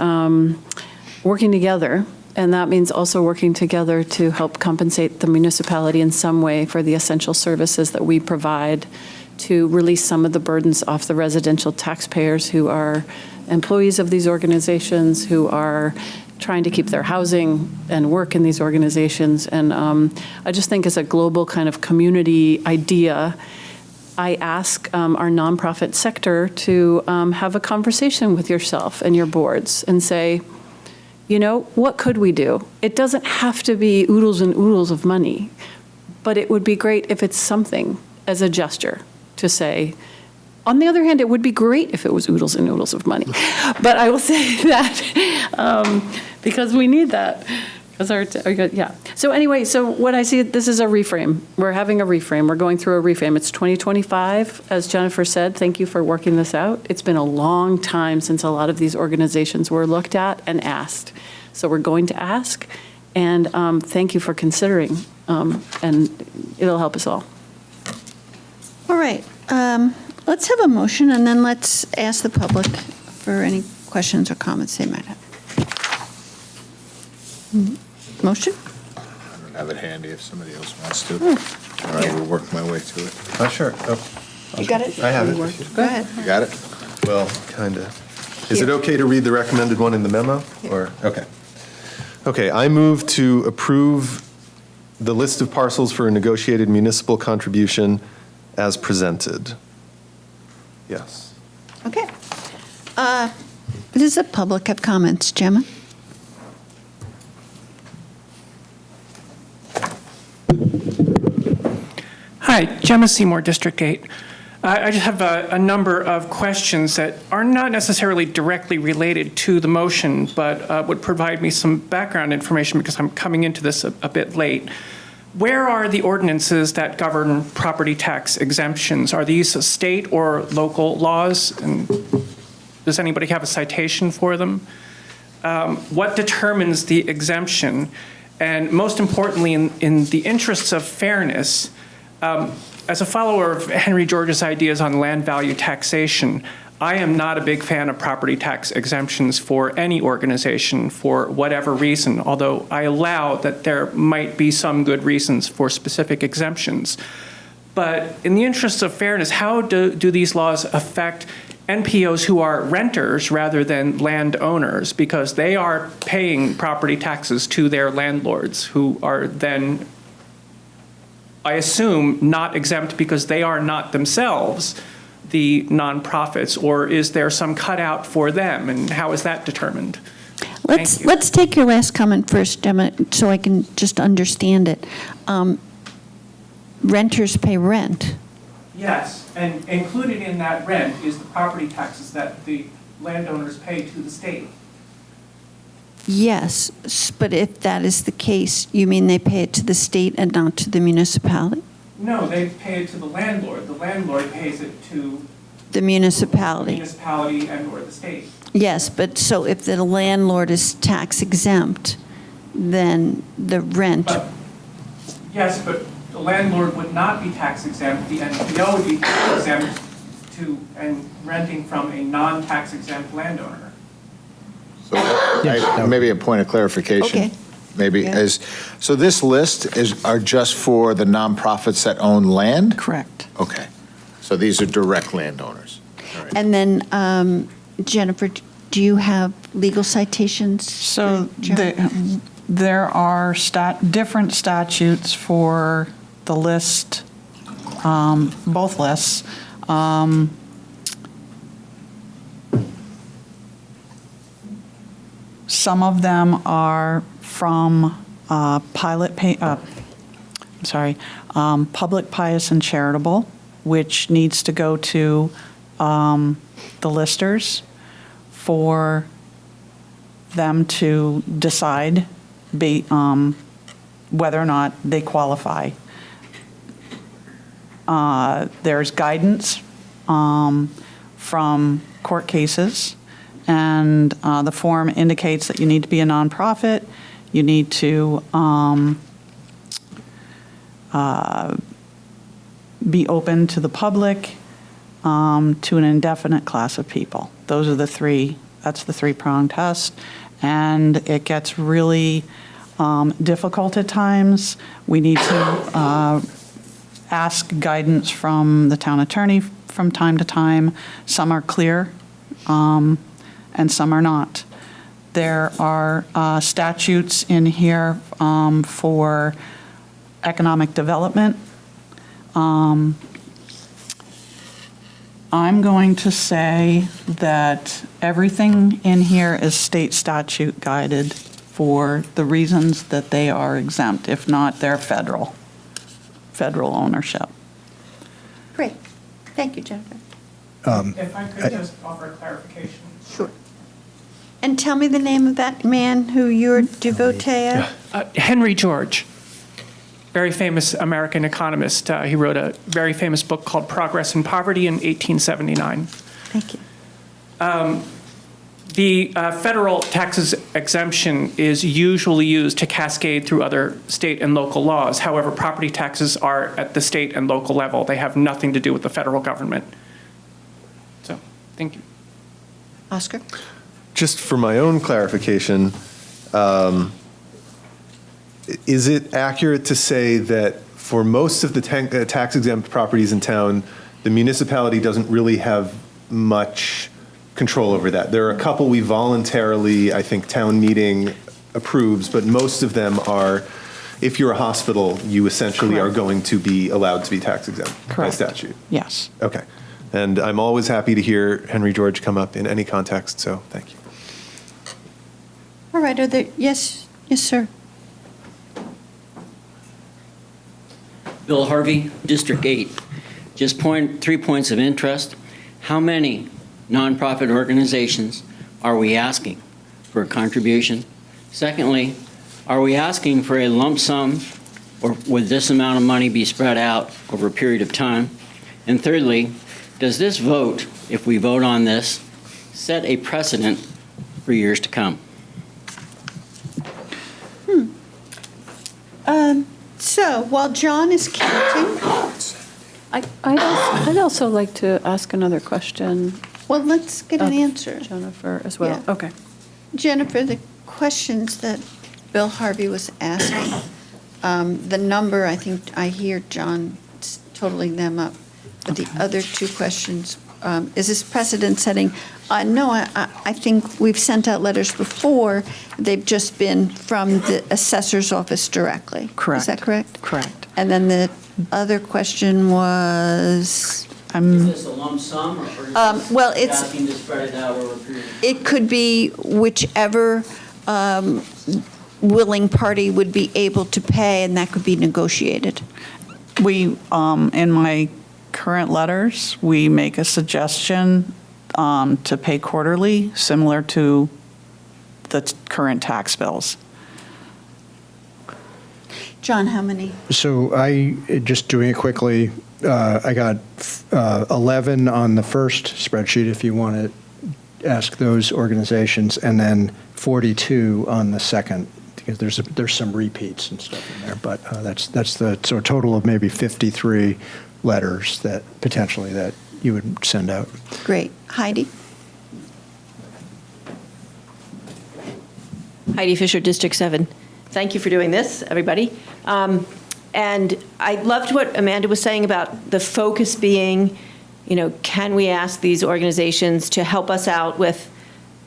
working together. And that means also working together to help compensate the municipality in some way for the essential services that we provide, to release some of the burdens off the residential taxpayers who are employees of these organizations, who are trying to keep their housing and work in these organizations. And I just think as a global kind of community idea, I ask our nonprofit sector to have a conversation with yourself and your boards and say, what could we do? It doesn't have to be oodles and oodles of money, but it would be great if it's something as a gesture to say. On the other hand, it would be great if it was oodles and oodles of money. But I will say that because we need that. Yeah. So anyway, so what I see, this is a reframe. We're having a reframe. We're going through a reframe. It's 2025, as Jennifer said. Thank you for working this out. It's been a long time since a lot of these organizations were looked at and asked. So we're going to ask, and thank you for considering, and it'll help us all. All right. Let's have a motion, and then let's ask the public for any questions or comments they might have. Motion? have it handy if somebody else wants to. All right, we'll work my way to it. Sure. You got it? I have it. Go ahead. You got it? Well, kind of. Is it okay to read the recommended one in the memo? Or, okay. Okay, I move to approve the list of parcels for a negotiated municipal contribution as presented. Yes. Okay. Does the public have comments, Gemma? Hi, Gemma Seymour, District 8. I just have a number of questions that are not necessarily directly related to the motion, but would provide me some background information because I'm coming into this a bit late. Where are the ordinances that govern property tax exemptions? Are these state or local laws? And does anybody have a citation for them? What determines the exemption? And most importantly, in the interests of fairness, as a follower of Henry George's ideas on land value taxation, I am not a big fan of property tax exemptions for any organization for whatever reason, although I allow that there might be some good reasons for specific exemptions. But in the interest of fairness, how do these laws affect NPOs who are renters rather than landowners? Because they are paying property taxes to their landlords, who are then, I assume, not exempt because they are not themselves the nonprofits, or is there some cutout for them, and how is that determined? Let's take your last comment first, Gemma, so I can just understand it. Renters pay rent. Yes, and included in that rent is the property taxes that the landowners pay to the state. Yes, but if that is the case, you mean they pay it to the state and not to the municipality? No, they pay it to the landlord. The landlord pays it to The municipality. the municipality and or the state. Yes, but so if the landlord is tax exempt, then the rent. Yes, but the landlord would not be tax exempt. The NPO would be tax exempt and renting from a non-tax exempt landowner. So maybe a point of clarification. Okay. Maybe Yeah. so this list are just for the nonprofits that own land? Correct. Okay. So these are direct landowners. And then, Jennifer, do you have legal citations? So there are different statutes for the list, both lists. Some of them are from public, pious, and charitable, which needs to go to the listers for them to decide whether or not they qualify. There's guidance from court cases, and the form indicates that you need to be a nonprofit, you need to be open to the public, to an indefinite class of people. That's the three-pronged test, and it gets really difficult at times. We need to ask guidance from the town attorney from time to time. Some are clear, and some are not. There are statutes in here for economic development. I'm going to say that everything in here is state statute guided for the reasons that they are exempt. If not, they're federal ownership. Great. Thank you, Jennifer. If I could just offer a clarification. Sure. And tell me the name of that man who you're devotee of? Henry George, very famous American economist. He wrote a very famous book called Progress and Poverty in 1879. Thank you. The federal taxes exemption is usually used to cascade through other state and local laws. However, property taxes are at the state and local level. They have nothing to do with the federal government. So, thank you. Oscar? Just for my own clarification, is it accurate to say that for most of the tax-exempt properties in town, the municipality doesn't really have much control over that? There are a couple we voluntarily, I think, town meeting approves, but most of them are, if you're a hospital, you essentially are going to be allowed to be tax-exempt by statute. Yes. Okay. And I'm always happy to hear Henry George come up in any context, so thank you. All right, are there, yes, sir. Bill Harvey, District 8. Just 3 points of interest. How many nonprofit organizations are we asking for a contribution? Secondly, are we asking for a lump sum, or would this amount of money be spread out over a period of time? And thirdly, does this vote, if we vote on this, set a precedent for years to come? So while John is counting, I'd also like to ask another question. Well, let's get an answer. Jennifer as well. Yeah. Okay. Jennifer, the questions that Bill Harvey was asking, the number, I think I hear John totaling them up. But the other two questions, is this precedent setting? No, I think we've sent out letters before. They've just been from the assessor's office directly. Correct. Is that correct? Correct. And then the other question was? Is this a lump sum, or is Well, this it's, asking to spread it out over a period of time? it could be whichever willing party would be able to pay, and that could be negotiated. We, in my current letters, we make a suggestion to pay quarterly, similar to the current tax bills. John, how many? So just doing it quickly, I got 11 on the first spreadsheet, if you want to ask those organizations, and then 42 on the second, because there's some repeats and stuff in there, but so a total of maybe 53 letters that potentially that you would send out. Great. Heidi? Heidi Fisher, District 7. Thank you for doing this, everybody. And I loved what Amanda was saying about the focus being, can we ask these organizations to help us out with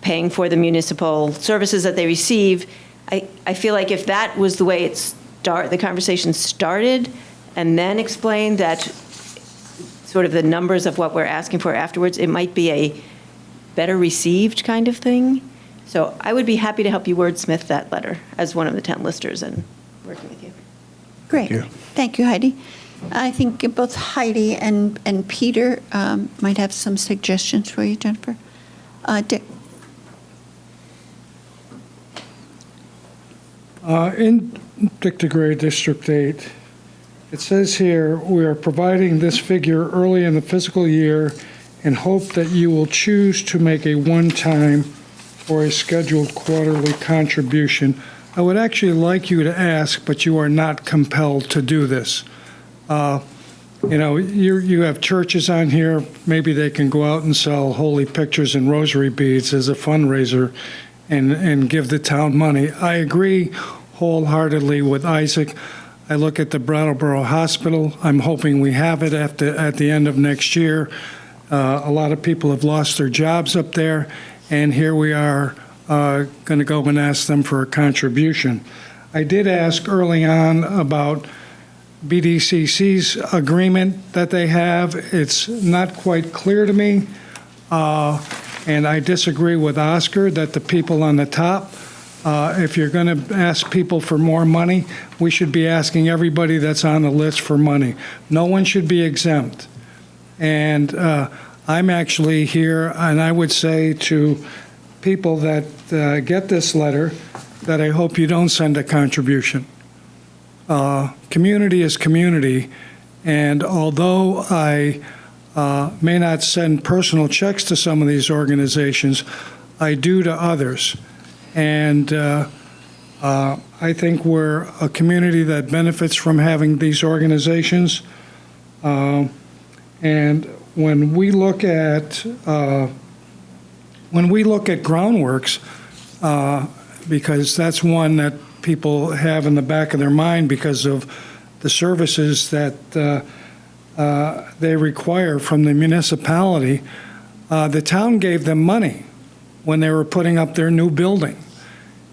paying for the municipal services that they receive? I feel like if that was the way the conversation started, and then explained that sort of the numbers of what we're asking for afterwards, it might be a better received kind of thing. So I would be happy to help you wordsmith that letter as one of the 10 listers and working with you. Great. Thank you, Heidi. I think both Heidi and Peter might have some suggestions for you, Jennifer. Dick? In Dick DeGray, District 8, it says here, we are providing this figure early in the fiscal year and hope that you will choose to make a one-time or a scheduled quarterly contribution. I would actually like you to ask, but you are not compelled to do this. You have churches on here, maybe they can go out and sell holy pictures and rosary beads as a fundraiser and give the town money. I agree wholeheartedly with Isaac. I look at the Brattleboro Hospital. I'm hoping we have it at the end of next year. A lot of people have lost their jobs up there, and here we are going to go and ask them for a contribution. I did ask early on about BDCC's agreement that they have. It's not quite clear to me, and I disagree with Oscar that the people on the top, if you're going to ask people for more money, we should be asking everybody that's on the list for money. No one should be exempt. And I'm actually here, and I would say to people that get this letter that I hope you don't send a contribution. Community is community, and although I may not send personal checks to some of these organizations, I do to others. And I think we're a community that benefits from having these organizations. And when we look at Groundworks, because that's one that people have in the back of their mind because of the services that they require from the municipality. The town gave them money when they were putting up their new building.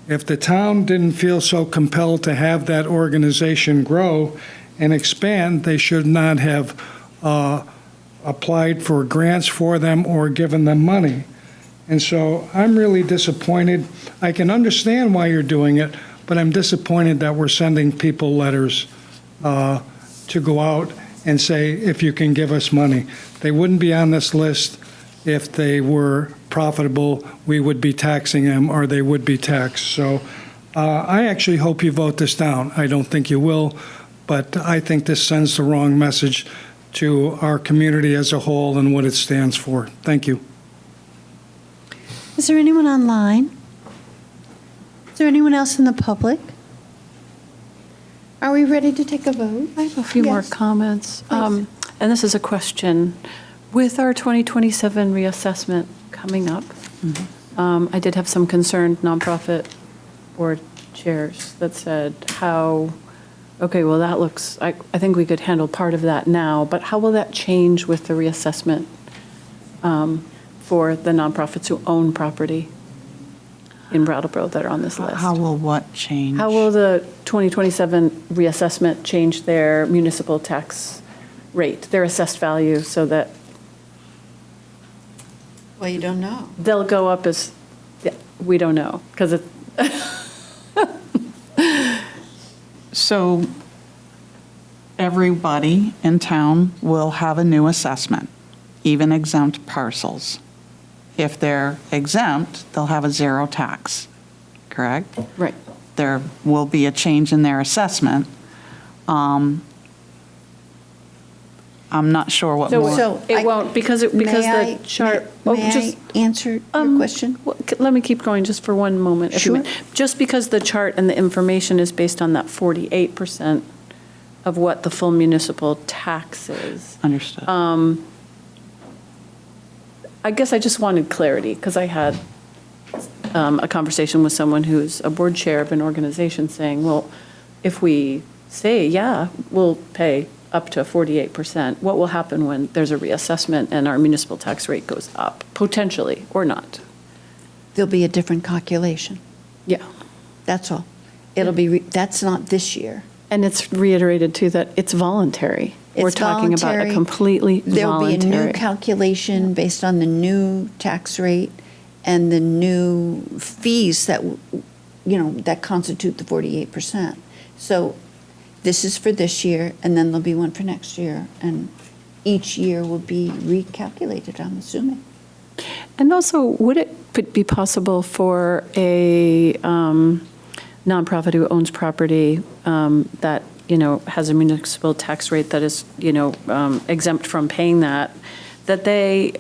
If the town didn't feel so compelled to have that organization grow and expand, they should not have applied for grants for them or given them money. And so I'm really disappointed. I can understand why you're doing it, but I'm disappointed that we're sending people letters to go out and say, if you can give us money. They wouldn't be on this list if they were profitable. We would be taxing them, or they would be taxed. So I actually hope you vote this down. I don't think you will, but I think this sends the wrong message to our community as a whole and what it stands for. Thank you. Is there anyone online? Is there anyone else in the public? Are we ready to take a vote? I have a few more comments. And this is a question. With our 2027 reassessment coming up, I did have some concerned nonprofit board chairs that said how, okay, well, that looks, I think we could handle part of that now, but how will that change with the reassessment for the nonprofits who own property in Brattleboro that are on this list? How will what change? How will the 2027 reassessment change their municipal tax rate, their assessed value, so that Well, you don't know. they'll go up as, yeah, we don't know, because it, So everybody in town will have a new assessment, even exempt parcels. If they're exempt, they'll have a zero tax, correct? Right. There will be a change in their assessment. I'm not sure what more. So it won't, because the chart. May I answer your question? Let me keep going just for one moment. if you Sure. may. Just because the chart and the information is based on that 48% of what the full municipal tax is. Understood. I guess I just wanted clarity, because I had a conversation with someone who's a board chair of an organization saying, well, if we say, yeah, we'll pay up to 48%, what will happen when there's a reassessment and our municipal tax rate goes up, potentially, or not? There'll be a different calculation. Yeah. That's all. It'll be, that's not this year. And it's reiterated, too, that it's voluntary. We're It's talking about a voluntary. completely There'll be a new voluntary. calculation based on the new tax rate and the new fees that, that constitute the 48%. So this is for this year, and then there'll be one for next year, and each year will be recalculated, I'm assuming. And also, would it be possible for a nonprofit who owns property that, has a municipal tax rate that is, exempt from paying that they,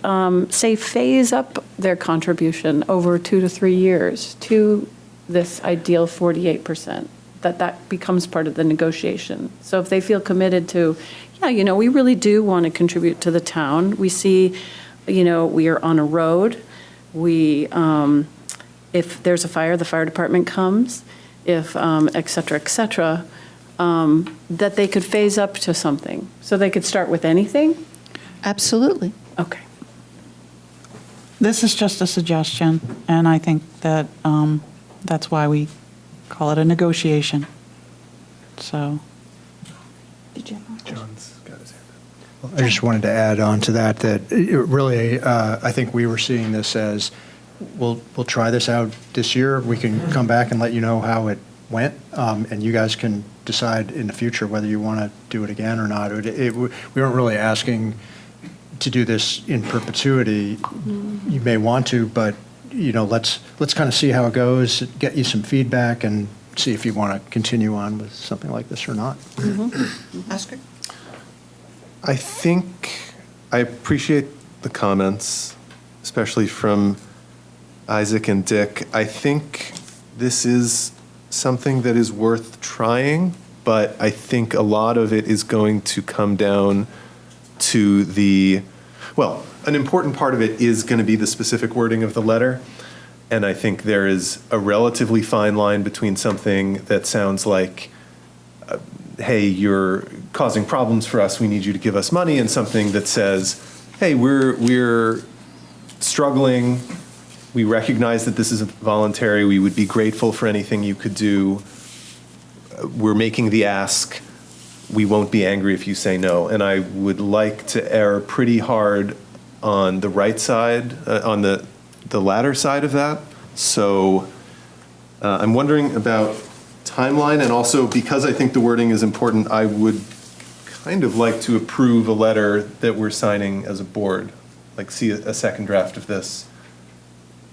say, phase up their contribution over 2 to 3 years to this ideal 48%? That becomes part of the negotiation. So if they feel committed to, we really do want to contribute to the town. We see, we are on a road. We, if there's a fire, the fire department comes, if, et cetera, that they could phase up to something. So they could start with anything? Absolutely. Okay. This is just a suggestion, and I think that that's why we call it a negotiation. So. Did you? John's got his hand up. I just wanted to add on to that really, I think we were seeing this as, we'll try this out this year. We can come back and let you know how it went, and you guys can decide in the future whether you want to do it again or not. We weren't really asking to do this in perpetuity. You may want to, but let's kind of see how it goes, get you some feedback, and see if you want to continue on with something like this or not. Oscar? I think I appreciate the comments, especially from Isaac and Dick. I think this is something that is worth trying, but I think a lot of it is going to come down to an important part of it is going to be the specific wording of the letter. And I think there is a relatively fine line between something that sounds like, hey, you're causing problems for us, we need you to give us money, and something that says, hey, we're struggling, we recognize that this isn't voluntary, we would be grateful for anything you could do, we're making the ask, we won't be angry if you say no. And I would like to err pretty hard on the right side, on the latter side of that. So I'm wondering about timeline, and also because I think the wording is important, I would kind of like to approve a letter that we're signing as a board, like see a second draft of this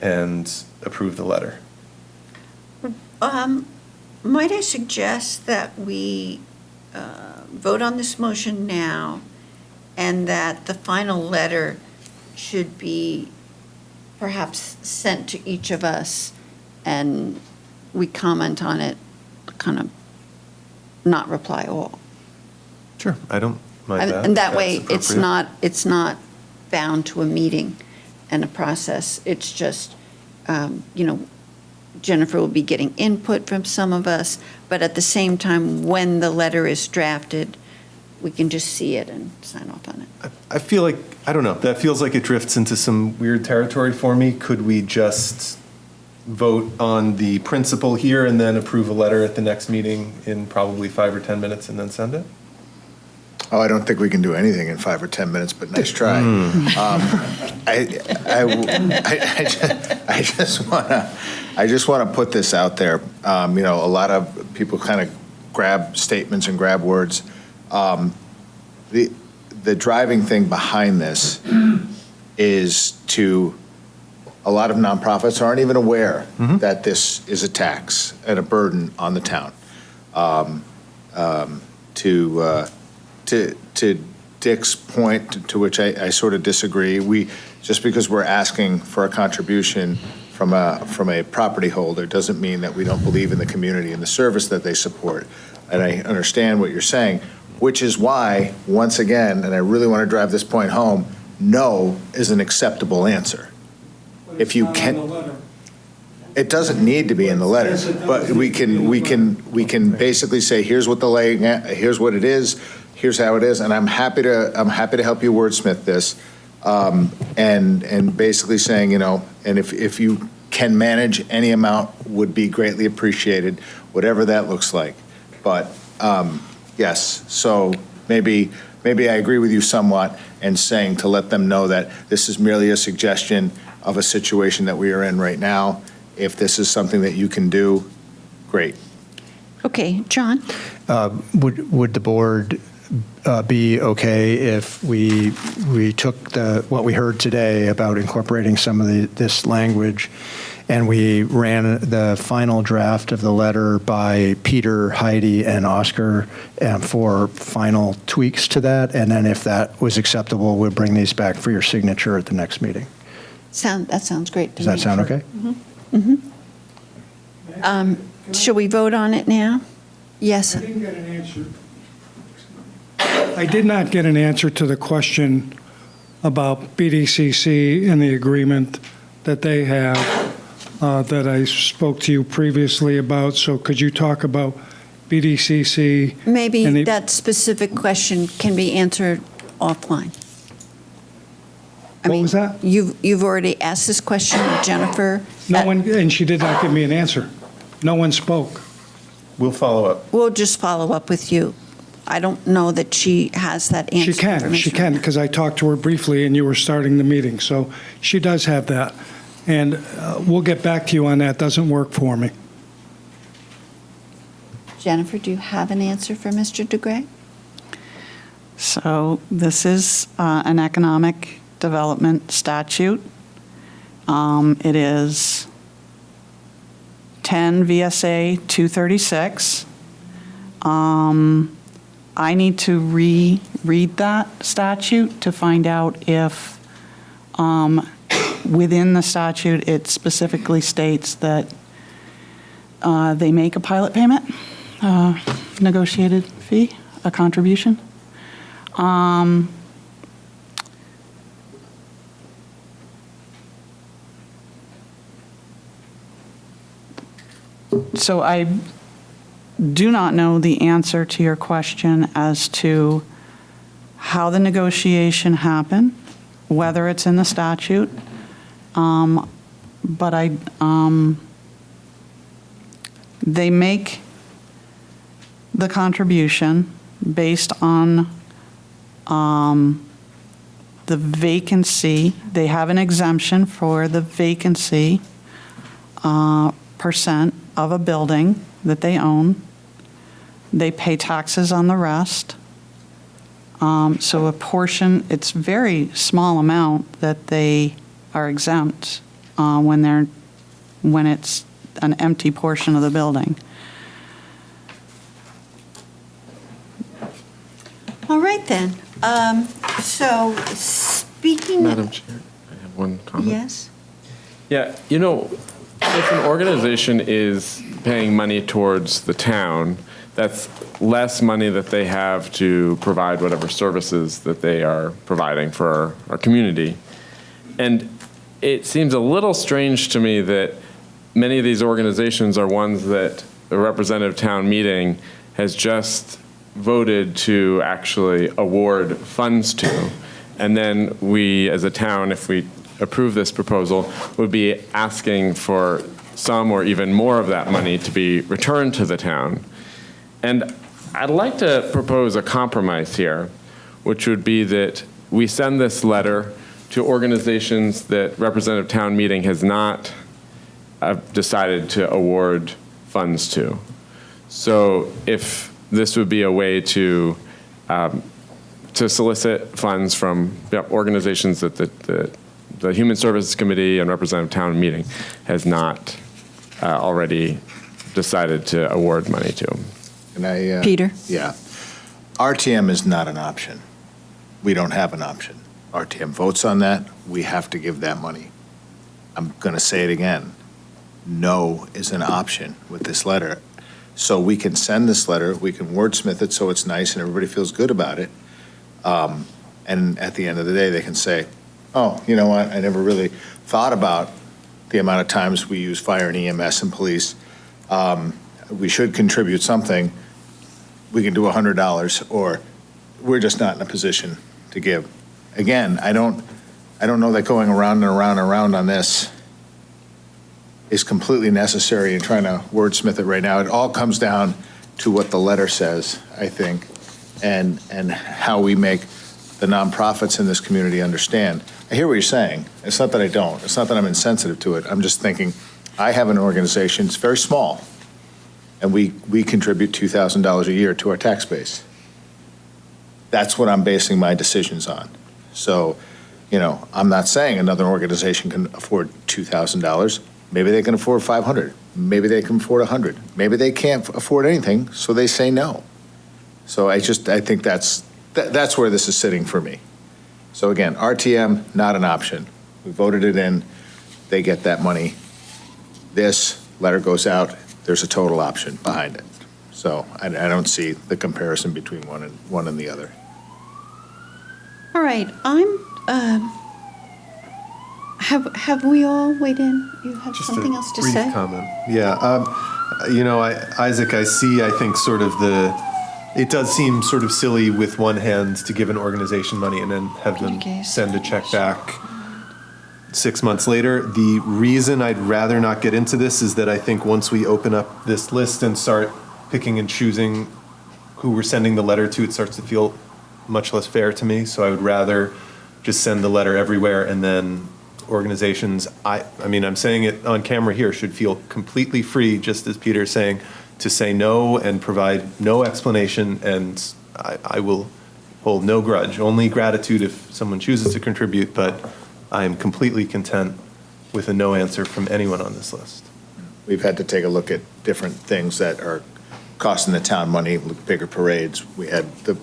and approve the letter. Might I suggest that we vote on this motion now, and that the final letter should be perhaps sent to each of us, and we comment on it, kind of not reply all. Sure, I don't mind that. And that way, That's it's not bound to a meeting and a process. It's just, Jennifer will be getting input from some of us, but at the same time, when the letter is drafted, we can just see it and sign off on it. I feel like, I don't know, that feels like it drifts into some weird territory for me. Could we just vote on the principle here and then approve a letter at the next meeting in probably 5 or 10 minutes and then send it? Oh, I don't think we can do anything in 5 or 10 minutes, but nice try. I just want to put this out there. A lot of people kind of grab statements and grab words. The driving thing behind this is a lot of nonprofits aren't even aware that this is a tax and a burden on the town. To Dick's point, to which I sort of disagree, just because we're asking for a contribution from a property holder doesn't mean that we don't believe in the community and the service that they support. And I understand what you're saying, which is why, once again, and I really want to drive this point home, no is an acceptable answer. If you can, it doesn't need to be in the letter, but we can basically say, here's what here's what it is, here's how it is, and I'm happy to help you wordsmith this, and basically saying, and if you can manage any amount, would be greatly appreciated, whatever that looks like. But yes, so maybe I agree with you somewhat, and saying to let them know that this is merely a suggestion of a situation that we are in right now. If this is something that you can do, great. Okay, John? Would the board be okay if we took what we heard today about incorporating some of this language, and we ran the final draft of the letter by Peter, Heidi, and Oscar for final tweaks to that, and then if that was acceptable, we'll bring these back for your signature at the next meeting? That sounds great to me. Does that sound okay? Shall we vote on it now? Yes. I didn't get an answer. I did not get an answer to the question about BDCC and the agreement that they have that I spoke to you previously about. So could you talk about BDCC? Maybe that specific question can be answered offline. What was that? You've already asked this question to Jennifer. No one, and she did not give me an answer. No one spoke. We'll follow up. We'll just follow up with you. I don't know that she has that answer. She can, because I talked to her briefly and you were starting the meeting. So she does have that. And we'll get back to you on that. Doesn't work for me. Jennifer, do you have an answer for Mr. DeGray? So this is an economic development statute. It is 10 VSA 236. I need to reread that statute to find out if within the statute it specifically states that they make a pilot payment, negotiated fee, a contribution. So I do not know the answer to your question as to how the negotiation happened, whether it's in the statute. But they make the contribution based on the vacancy. They have an exemption for the vacancy percent of a building that they own. They pay taxes on the rest. So a portion, it's very small amount that they are exempt when it's an empty portion of the building. All right, then. So speaking. Madam Chair, I have one comment. Yes? Yeah, you know, if an organization is paying money towards the town, that's less money that they have to provide whatever services that they are providing for our community. And it seems a little strange to me that many of these organizations are ones that the representative town meeting has just voted to actually award funds to. And then we, as a town, if we approve this proposal, would be asking for some or even more of that money to be returned to the town. And I'd like to propose a compromise here, which would be that we send this letter to organizations that representative town meeting has not decided to award funds to. So if this would be a way to solicit funds from organizations that the Human Services Committee and representative town meeting has not already decided to award money to. And I, Peter? Yeah. RTM is not an option. We don't have an option. RTM votes on that. We have to give that money. I'm going to say it again. No is an option with this letter. So we can send this letter, we can wordsmith it so it's nice and everybody feels good about it. And at the end of the day, they can say, oh, you know what, I never really thought about the amount of times we use fire and EMS and police. We should contribute something. We can do $100, or we're just not in a position to give. Again, I don't know that going around and around and around on this is completely necessary in trying to wordsmith it right now. It all comes down to what the letter says, I think, and how we make the nonprofits in this community understand. I hear what you're saying. It's not that I don't. It's not that I'm insensitive to it. I'm just thinking, I have an organization, it's very small, and we contribute $2,000 a year to our tax base. That's what I'm basing my decisions on. So, you know, I'm not saying another organization can afford $2,000. Maybe they can afford $500. Maybe they can afford $100. Maybe they can't afford anything, so they say no. So I think that's where this is sitting for me. So again, RTM, not an option. We voted it in. They get that money. This letter goes out. There's a total option behind it. So I don't see the comparison between one and the other. All right, have we all weighed in? You have Just something a else to brief say? comment. Yeah, you know, Isaac, I think sort of it does seem sort of silly with one hand to give an organization money and then have them send a check back 6 months later. The reason I'd rather not get into this is that I think once we open up this list and start picking and choosing who we're sending the letter to, it starts to feel much less fair to me. So I would rather just send the letter everywhere, and then organizations, I mean, I'm saying it on camera here, should feel completely free, just as Peter's saying, to say no and provide no explanation, and I will hold no grudge, only gratitude if someone chooses to contribute, but I am completely content with a no answer from anyone on this list. We've had to take a look at different things that are costing the town money, bigger parades. We had the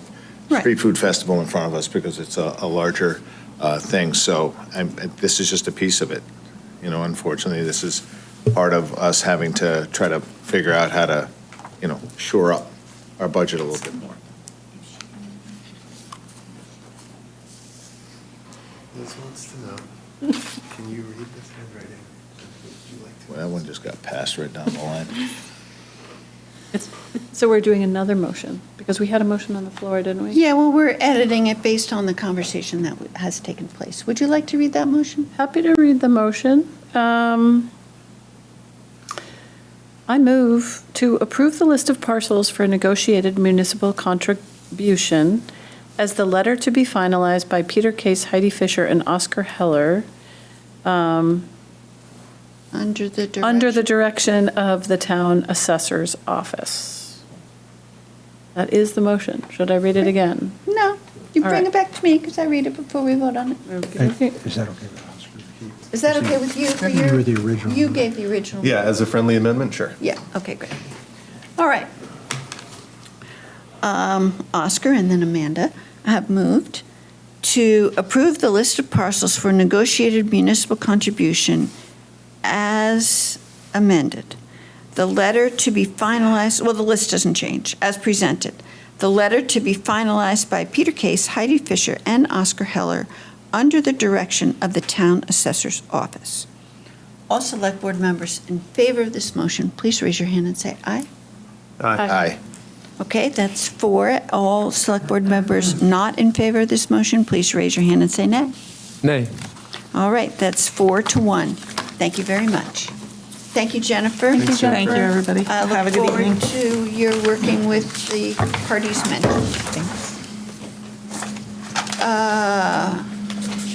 Street Food Festival in front of us because it's a larger thing. So this is just a piece of it. You know, unfortunately, this is part of us having to try to figure out how to, you know, shore up our budget a little bit more. Liz wants to know, can you read this handwriting? Would you like to? Well, one just got passed right down the line. So we're doing another motion, because we had a motion on the floor, didn't we? Yeah, well, we're editing it based on the conversation that has taken place. Would you like to read that motion? Happy to read the motion. I move to approve the list of parcels for negotiated municipal contribution as the letter to be finalized by Peter Case, Heidi Fisher, and Oscar Heller. Under the direction of the town assessor's office. That is the motion. Should I read it again? No, you All bring right. it back to me because I read it before we vote on it. Okay. Is that okay with us? Is that okay with you? For your, You were the original. You gave the original. Yeah, as a friendly amendment, sure. Yeah, okay, great. All right. Oscar and then Amanda have moved to approve the list of parcels for negotiated municipal contribution as amended. The letter to be finalized, well, the list doesn't change, as presented. The letter to be finalized by Peter Case, Heidi Fisher, and Oscar Heller under the direction of the town assessor's office. All select board members in favor of this motion, please raise your hand and say aye. Aye. Okay, that's 4. All select board members not in favor of this motion, please raise your hand and say nay. Nay. All right, that's 4-1. Thank you very much. Thank you, Jennifer. Thank you, Jennifer. Thank you, everybody. I Have a look good forward evening. to your working with the parties mentioned.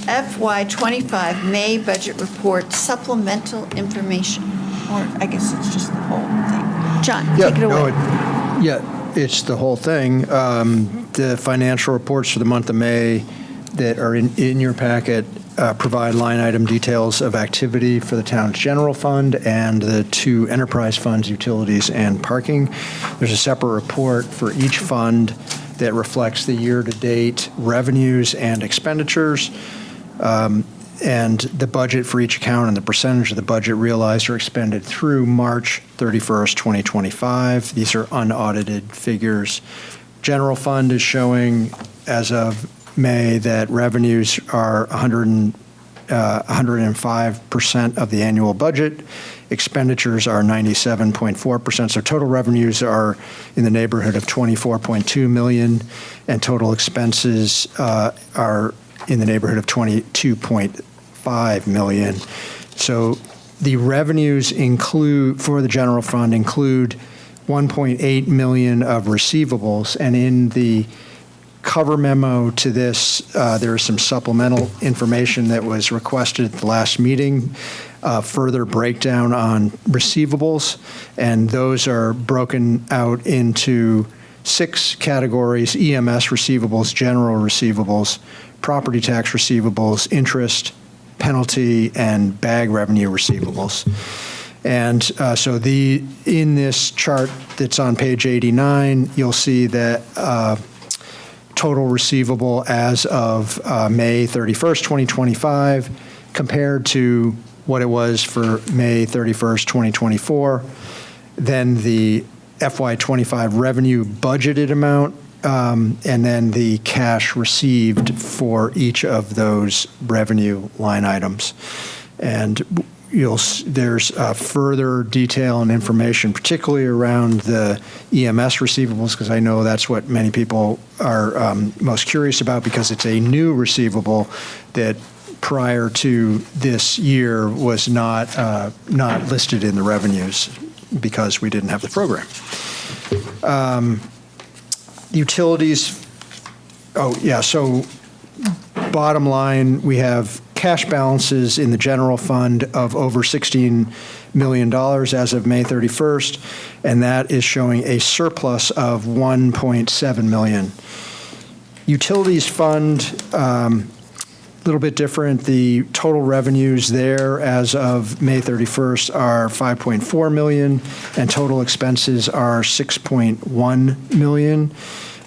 FY25 May Budget Report Supplemental Information, or I guess it's just the whole thing. John, take it away. It's the whole thing. The financial reports for the month of May that are in your packet provide line item details of activity for the town's general fund and the 2 enterprise funds, utilities and parking. There's a separate report for each fund that reflects the year-to-date revenues and expenditures, and the budget for each account and the percentage of the budget realized or expended through March 31st, 2025. These are unaudited figures. General fund is showing, as of May, that revenues are 105% of the annual budget. Expenditures are 97.4%. So total revenues are in the neighborhood of 24.2 million, and total expenses are in the neighborhood of 22.5 million. So the revenues for the general fund include 1.8 million of receivables, and in the cover memo to this, there is some supplemental information that was requested at the last meeting, further breakdown on receivables, and those are broken out into 6 categories: EMS receivables, general receivables, property tax receivables, interest, penalty, and bag revenue receivables. And so in this chart that's on page 89, you'll see that total receivable as of May 31st, 2025, compared to what it was for May 31st, 2024. Then the FY25 revenue budgeted amount, and then the cash received for each of those revenue line items. And there's further detail and information, particularly around the EMS receivables, because I know that's what many people are most curious about, because it's a new receivable that prior to this year was not listed in the revenues because we didn't have the program. Utilities, so bottom line, we have cash balances in the general fund of over $16 million as of May 31st, and that is showing a surplus of $1.7 million. Utilities fund, a little bit different. The total revenues there as of May 31st are $5.4 million, and total expenses are $6.1 million.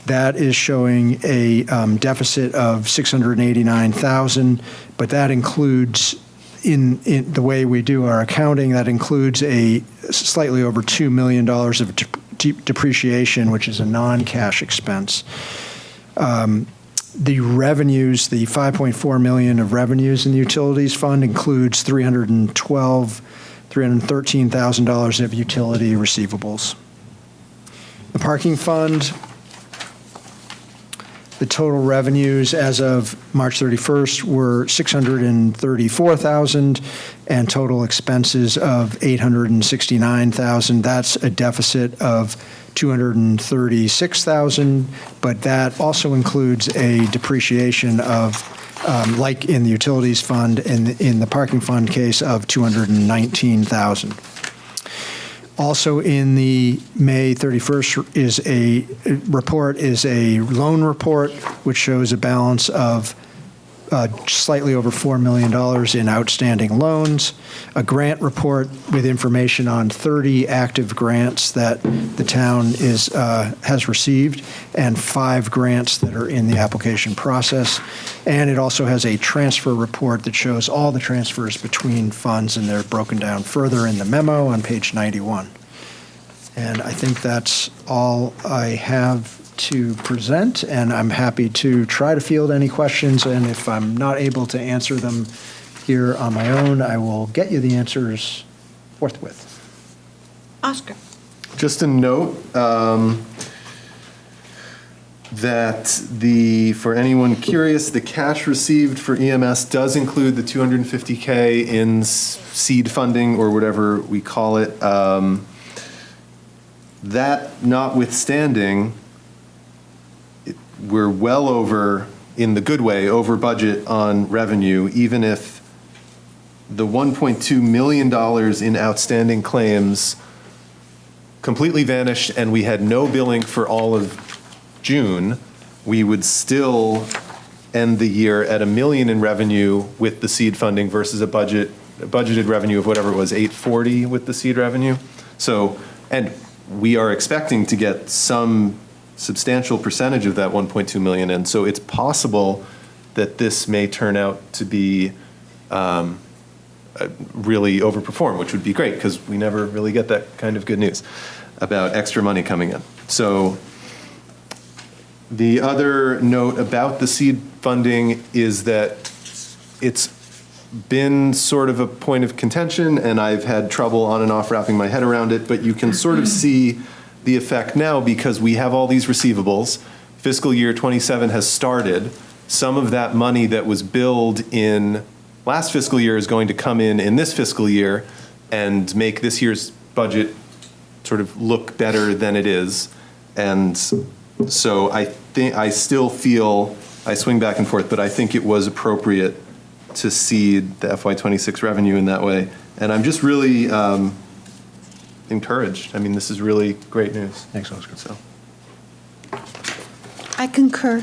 That is showing a deficit of $689,000, but that includes, in the way we do our accounting, that includes a slightly over $2 million of depreciation, which is a non-cash expense. The revenues, the $5.4 million of revenues in the utilities fund includes $312,000 $313,000 of utility receivables. The parking fund, the total revenues as of March 31st were $634,000 and total expenses of $869,000. That's a deficit of $236,000, but that also includes a depreciation of, like in the utilities fund and in the parking fund case, of $219,000. Also in the May 31st is a loan report, which shows a balance of slightly over $4 million in outstanding loans, a grant report with information on 30 active grants that the town has received, and 5 grants that are in the application process. And it also has a transfer report that shows all the transfers between funds, and they're broken down further in the memo on page 91. And I think that's all I have to present, and I'm happy to try to field any questions, and if I'm not able to answer them here on my own, I will get you the answers forthwith. Oscar. Just a note that for anyone curious, the cash received for EMS does include the $250K in seed funding, or whatever we call it. That notwithstanding, we're well over, in the good way, over budget on revenue, even if the $1.2 million in outstanding claims completely vanished and we had no billing for all of June, we would still end the year at $1 million in revenue with the seed funding versus a budgeted revenue of whatever it was, $840 with the seed revenue. So, and we are expecting to get some substantial percentage of that 1.2 million, and so it's possible that this may turn out to be really overperform, which would be great because we never really get that kind of good news about extra money coming in. So the other note about the seed funding is that it's been sort of a point of contention, and I've had trouble on and off wrapping my head around it, but you can sort of see the effect now because we have all these receivables. Fiscal year 27 has started. Some of that money that was billed in last fiscal year is going to come in this fiscal year and make this year's budget sort of look better than it is. And so I still feel, I swing back and forth, but I think it was appropriate to seed the FY26 revenue in that way. And I'm just really encouraged. I mean, this is really great news. Thanks, Oscar. So. I concur.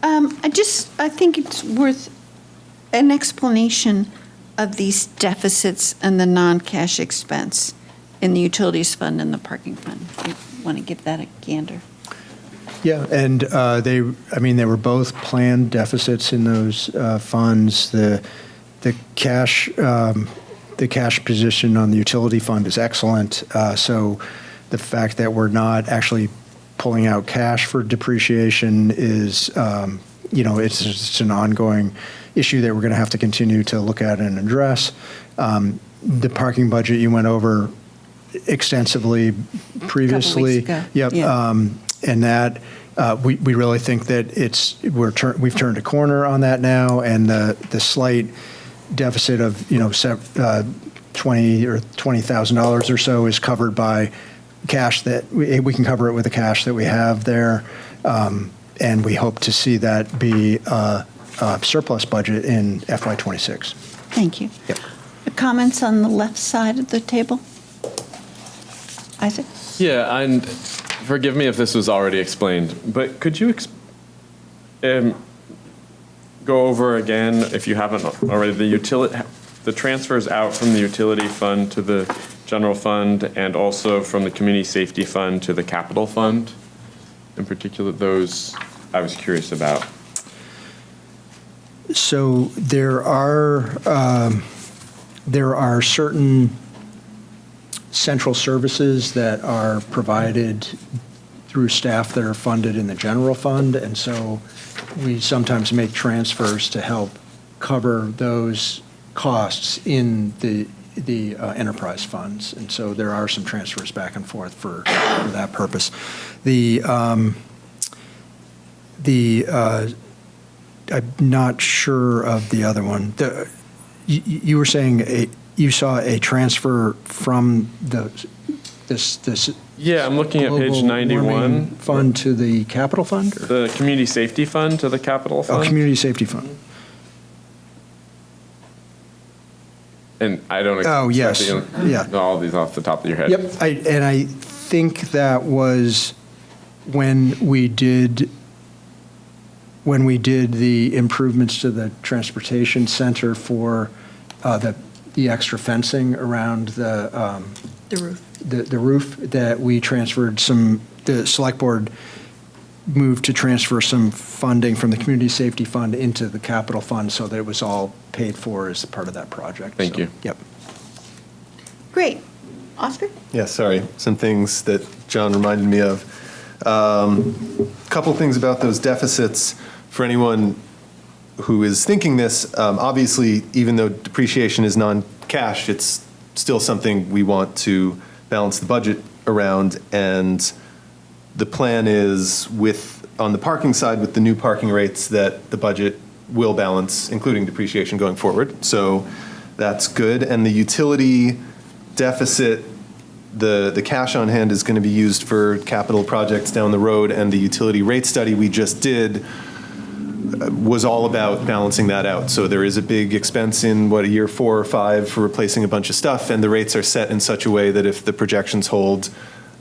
I think it's worth an explanation of these deficits and the non-cash expense in the utilities fund and the parking fund. You want to give that a gander? Yeah, and they were both planned deficits in those funds. The cash position on the utility fund is excellent. So the fact that we're not actually pulling out cash for depreciation is, it's an ongoing issue that we're going to have to continue to look at and address. The parking budget you went over extensively previously. Couple weeks ago. Yep. Yeah. And that we really think that we've turned a corner on that now, and the slight deficit of $20,000 or so is covered by cash that we can cover it with the cash that we have there, and we hope to see that be a surplus budget in FY26. Thank you. Yep. Comments on the left side of the table? Isaac? Yeah, and forgive me if this was already explained, but could you go over again, if you haven't already, the transfers out from the utility fund to the general fund, and also from the community safety fund to the capital fund? In particular, those I was curious about. So there are certain central services that are provided through staff that are funded in the general fund, and so we sometimes make transfers to help cover those costs in the the enterprise funds. And so there are some transfers back and forth for that purpose. I'm not sure of the other one. You were saying you saw a transfer from this. Yeah, I'm looking at page global 91. warming fund to the capital fund? Or? The community safety fund to the capital fund. Oh, community safety fund. And I don't. Oh, yes. Yeah. Know all these off the top of your head. Yep. I think that was when we did the improvements to the transportation center for the extra fencing around the roof. The roof, that we transferred the select board moved to transfer some funding from the community safety fund into the capital fund so that it was all paid for as part of that project. Thank you. Yep. Great. Oscar? Yeah, sorry. Some things that John reminded me of. Couple things about those deficits for anyone who is thinking this. Obviously, even though depreciation is non-cash, it's still something we want to balance the budget around. And the plan is on the parking side, with the new parking rates, that the budget will balance, including depreciation going forward. So that's good. And the utility deficit, the cash on hand is going to be used for capital projects down the road, and the utility rate study we just did was all about balancing that out. So there is a big expense in, year 4 or 5 for replacing a bunch of stuff, and the rates are set in such a way that if the projections hold,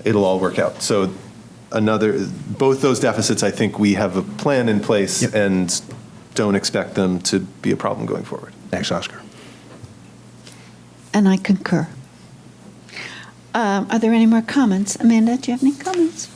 it'll all work out. So both those deficits, I think we have a plan in place. Yep. And don't expect them to be a problem going forward. Thanks, Oscar. And I concur. Are there any more comments? Amanda, do you have any comments?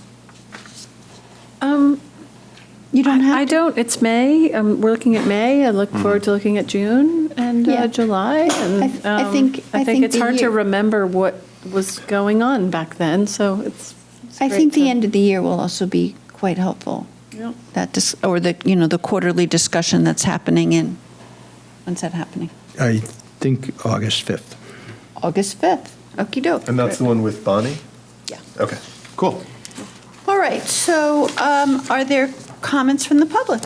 You don't have? I don't. It's May. We're looking at May. I look forward to looking at June and July. And I think it's hard to remember what was going on back then. So it's I think the end of the year will also be quite helpful. Yeah. The quarterly discussion that's happening in. When's that happening? I think August 5th. August 5th. Okie doke. And that's the one with Bonnie? Yeah. Okay, cool. All right, so are there comments from the public?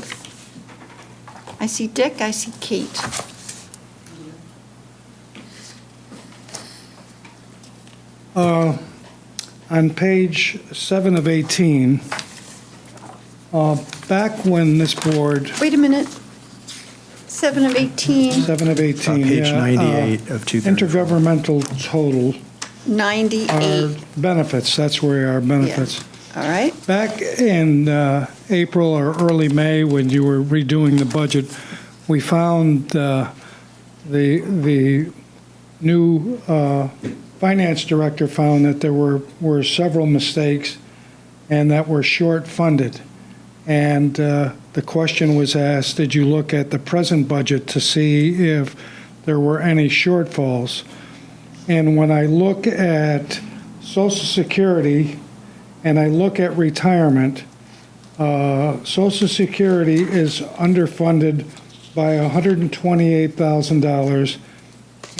I see Dick, I see Kate. On page 7 of 18, back when this board... Wait a minute. 7 of 18. 7 of 18, page 98 of 234. Intergovernmental total. 98. Our benefits, that's where our benefits. Yeah. All right. Back in April or early May, when you were redoing the budget, we found the new finance director found that there were several mistakes and that were short funded. And the question was asked, did you look at the present budget to see if there were any shortfalls? And when I look at Social Security and I look at retirement, Social Security is underfunded by $128,000,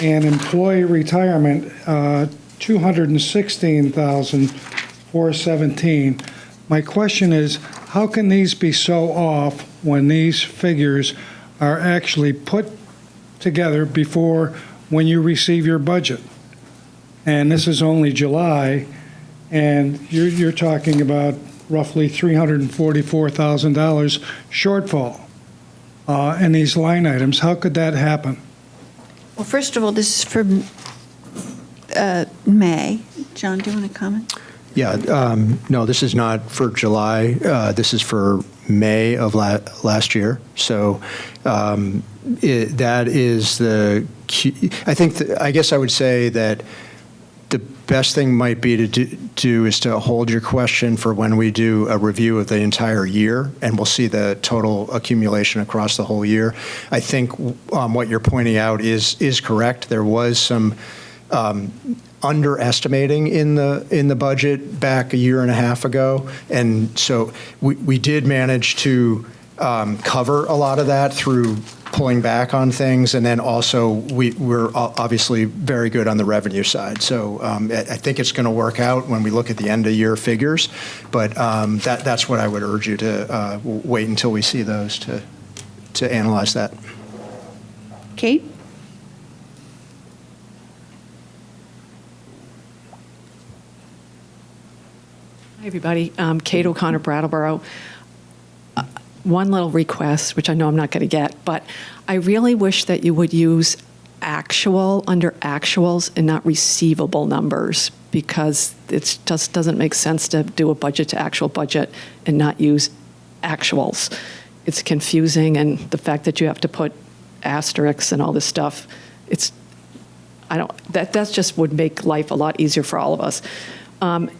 and employee retirement, $216,417. My question is, how can these be so off when these figures are actually put together before when you receive your budget? And this is only July, and you're talking about roughly $344,000 shortfall in these line items. How could that happen? Well, first of all, this is for May. John, do you want to comment? Yeah, no, this is not for July. This is for May of last year. So that is the key. I guess I would say that the best thing might be to do is to hold your question for when we do a review of the entire year, and we'll see the total accumulation across the whole year. I think what you're pointing out is correct. There was some underestimating in the budget back a year and a half ago, and so we did manage to cover a lot of that through pulling back on things, and then also we're obviously very good on the revenue side. So I think it's going to work out when we look at the end of year figures, but that's what I would urge you to wait until we see those to analyze that. Kate? Hi, everybody. Kate O'Connor, Brattleboro. One little request, which I know I'm not going to get, but I really wish that you would use actual under actuals and not receivable numbers, because it just doesn't make sense to do a budget to actual budget and not use actuals. It's confusing, and the fact that you have to put asterisks and all this stuff, that just would make life a lot easier for all of us. And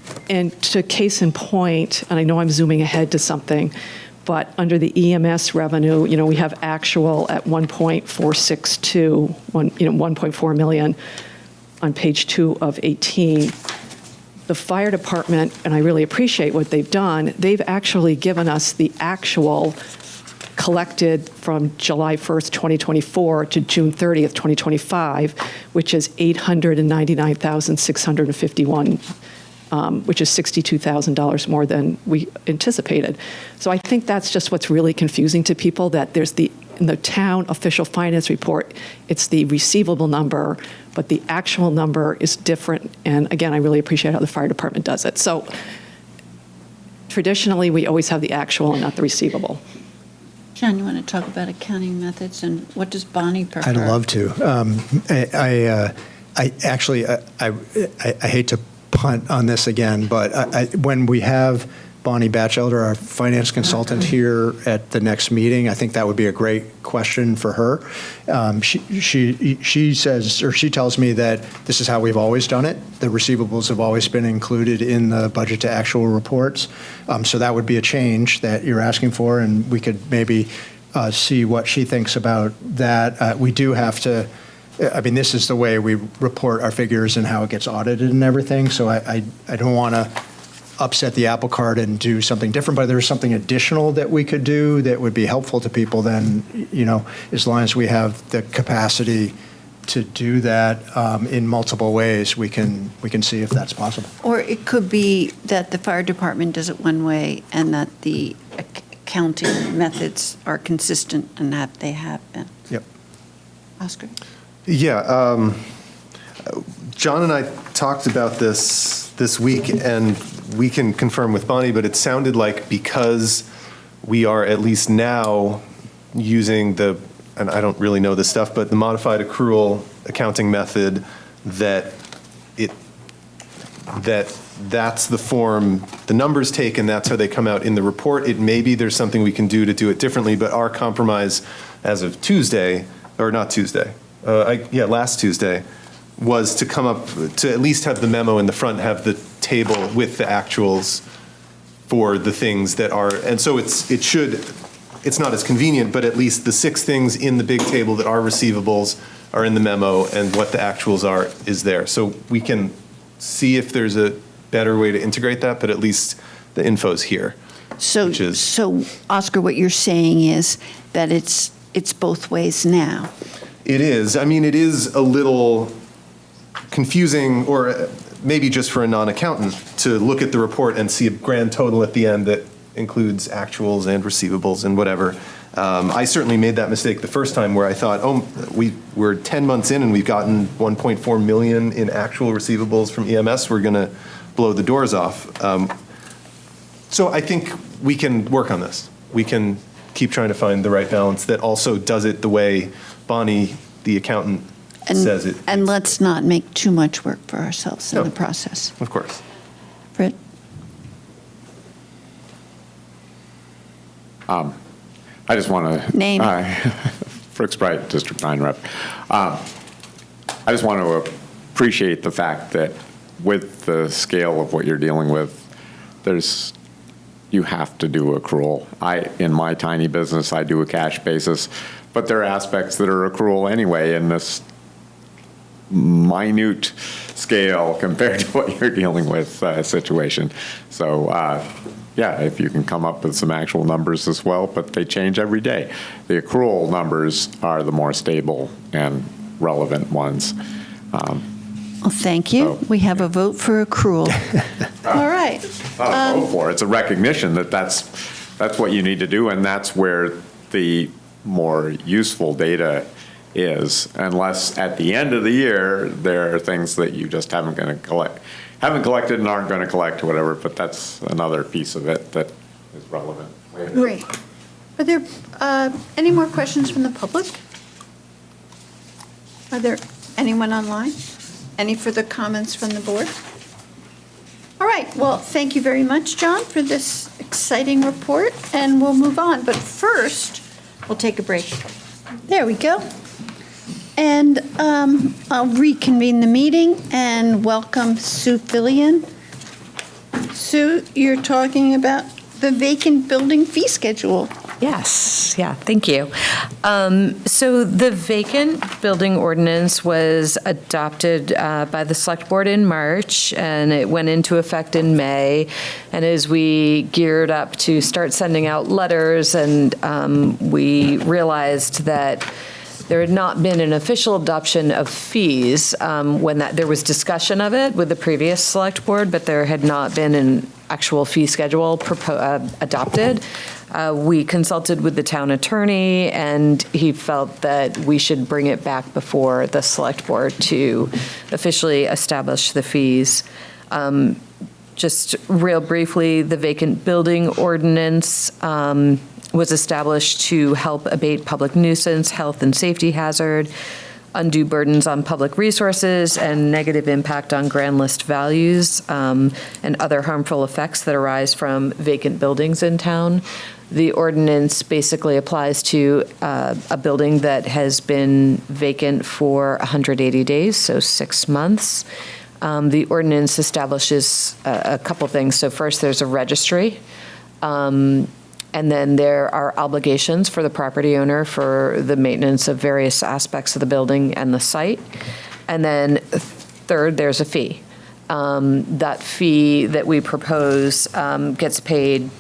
to case in point, and I know I'm zooming ahead to something, but under the EMS revenue, we have actual at 1.462, 1.4 million on page 2 of 18. The fire department, and I really appreciate what they've done, they've actually given us the actual collected from July 1st, 2024 to June 30th, 2025, which is $899,651. Which is $62,000 more than we anticipated. So I think that's just what's really confusing to people, that there's in the town official finance report, it's the receivable number, but the actual number is different. And again, I really appreciate how the fire department does it. So traditionally, we always have the actual and not the receivable. John, you want to talk about accounting methods, and what does Bonnie prefer? I'd love to. I hate to punt on this again, but when we have Bonnie Batchelder, our finance consultant, here at the next meeting, I think that would be a great question for her. She says, or she tells me that this is how we've always done it. The receivables have always been included in the budget to actual reports. So that would be a change that you're asking for, and we could maybe see what she thinks about that. We do have to. I mean, this is the way we report our figures and how it gets audited and everything. So I don't want to upset the apple cart and do something different, but there's something additional that we could do that would be helpful to people then, as long as we have the capacity to do that in multiple ways, we can see if that's possible. Or it could be that the fire department does it one way and that the accounting methods are consistent and that they have been. Yep. Oscar? Yeah, John and I talked about this week, and we can confirm with Bonnie, but it sounded like because we are at least now using and I don't really know this stuff, but the modified accrual accounting method, that's the form the numbers take, and that's how they come out in the report. It may be there's something we can do to do it differently, but our compromise as of Tuesday, or not Tuesday, last Tuesday, was to come up, to at least have the memo in the front, have the table with the actuals for the things that are, and so it's not as convenient, but at least the 6 things in the big table that are receivables are in the memo, and what the actuals are is there. So we can see if there's a better way to integrate that, but at least the info's here. So Oscar, what you're saying is that it's both ways now. It is. I mean, it is a little confusing, or maybe just for a non-accountant, to look at the report and see a grand total at the end that includes actuals and receivables and whatever. I certainly made that mistake the first time, where I thought, we're 10 months in and we've gotten 1.4 million in actual receivables from EMS. We're going to blow the doors off. So I think we can work on this. We can keep trying to find the right balance that also does it the way Bonnie, the accountant, says it. And let's not make too much work for ourselves in the process. Of course. Britt? I just want to... Name. Frick Sprite, District 9 Rep. I just want to appreciate the fact that with the scale of what you're dealing with, you have to do accrual. In my tiny business, I do a cash basis, but there are aspects that are accrual anyway in this minute scale compared to what you're dealing with situation. So, yeah, if you can come up with some actual numbers as well, but they change every day. The accrual numbers are the more stable and relevant ones. Well, thank you. We have a vote for accrual. All right. Not a vote for it. It's a recognition that that's what you need to do, and that's where the more useful data is, unless at the end of the year there are things that you just haven't collected and aren't going to collect or whatever, but that's another piece of it that is relevant later. Great. Are there any more questions from the public? Are there anyone online? Any further comments from the board? All right, well, thank you very much, John, for this exciting report, and we'll move on. But first, we'll take a break. There we go. And I'll reconvene the meeting and welcome Sue Fillion. Sue, you're talking about the vacant building fee schedule. Yes, yeah, thank you. So the vacant building ordinance was adopted by the Select Board in March, and it went into effect in May. And as we geared up to start sending out letters, and we realized that there had not been an official adoption of fees when there was discussion of it with the previous Select Board, but there had not been an actual fee schedule adopted. We consulted with the town attorney, and he felt that we should bring it back before the Select Board to officially establish the fees. Just real briefly, the vacant building ordinance was established to help abate public nuisance, health and safety hazard, undue burdens on public resources, and negative impact on grand list values, and other harmful effects that arise from vacant buildings in town. The ordinance basically applies to a building that has been vacant for 180 days, so 6 months. The ordinance establishes a couple things. So first, there's a registry. And then there are obligations for the property owner for the maintenance of various aspects of the building and the site. And then third, there's a fee. That fee that we propose gets paid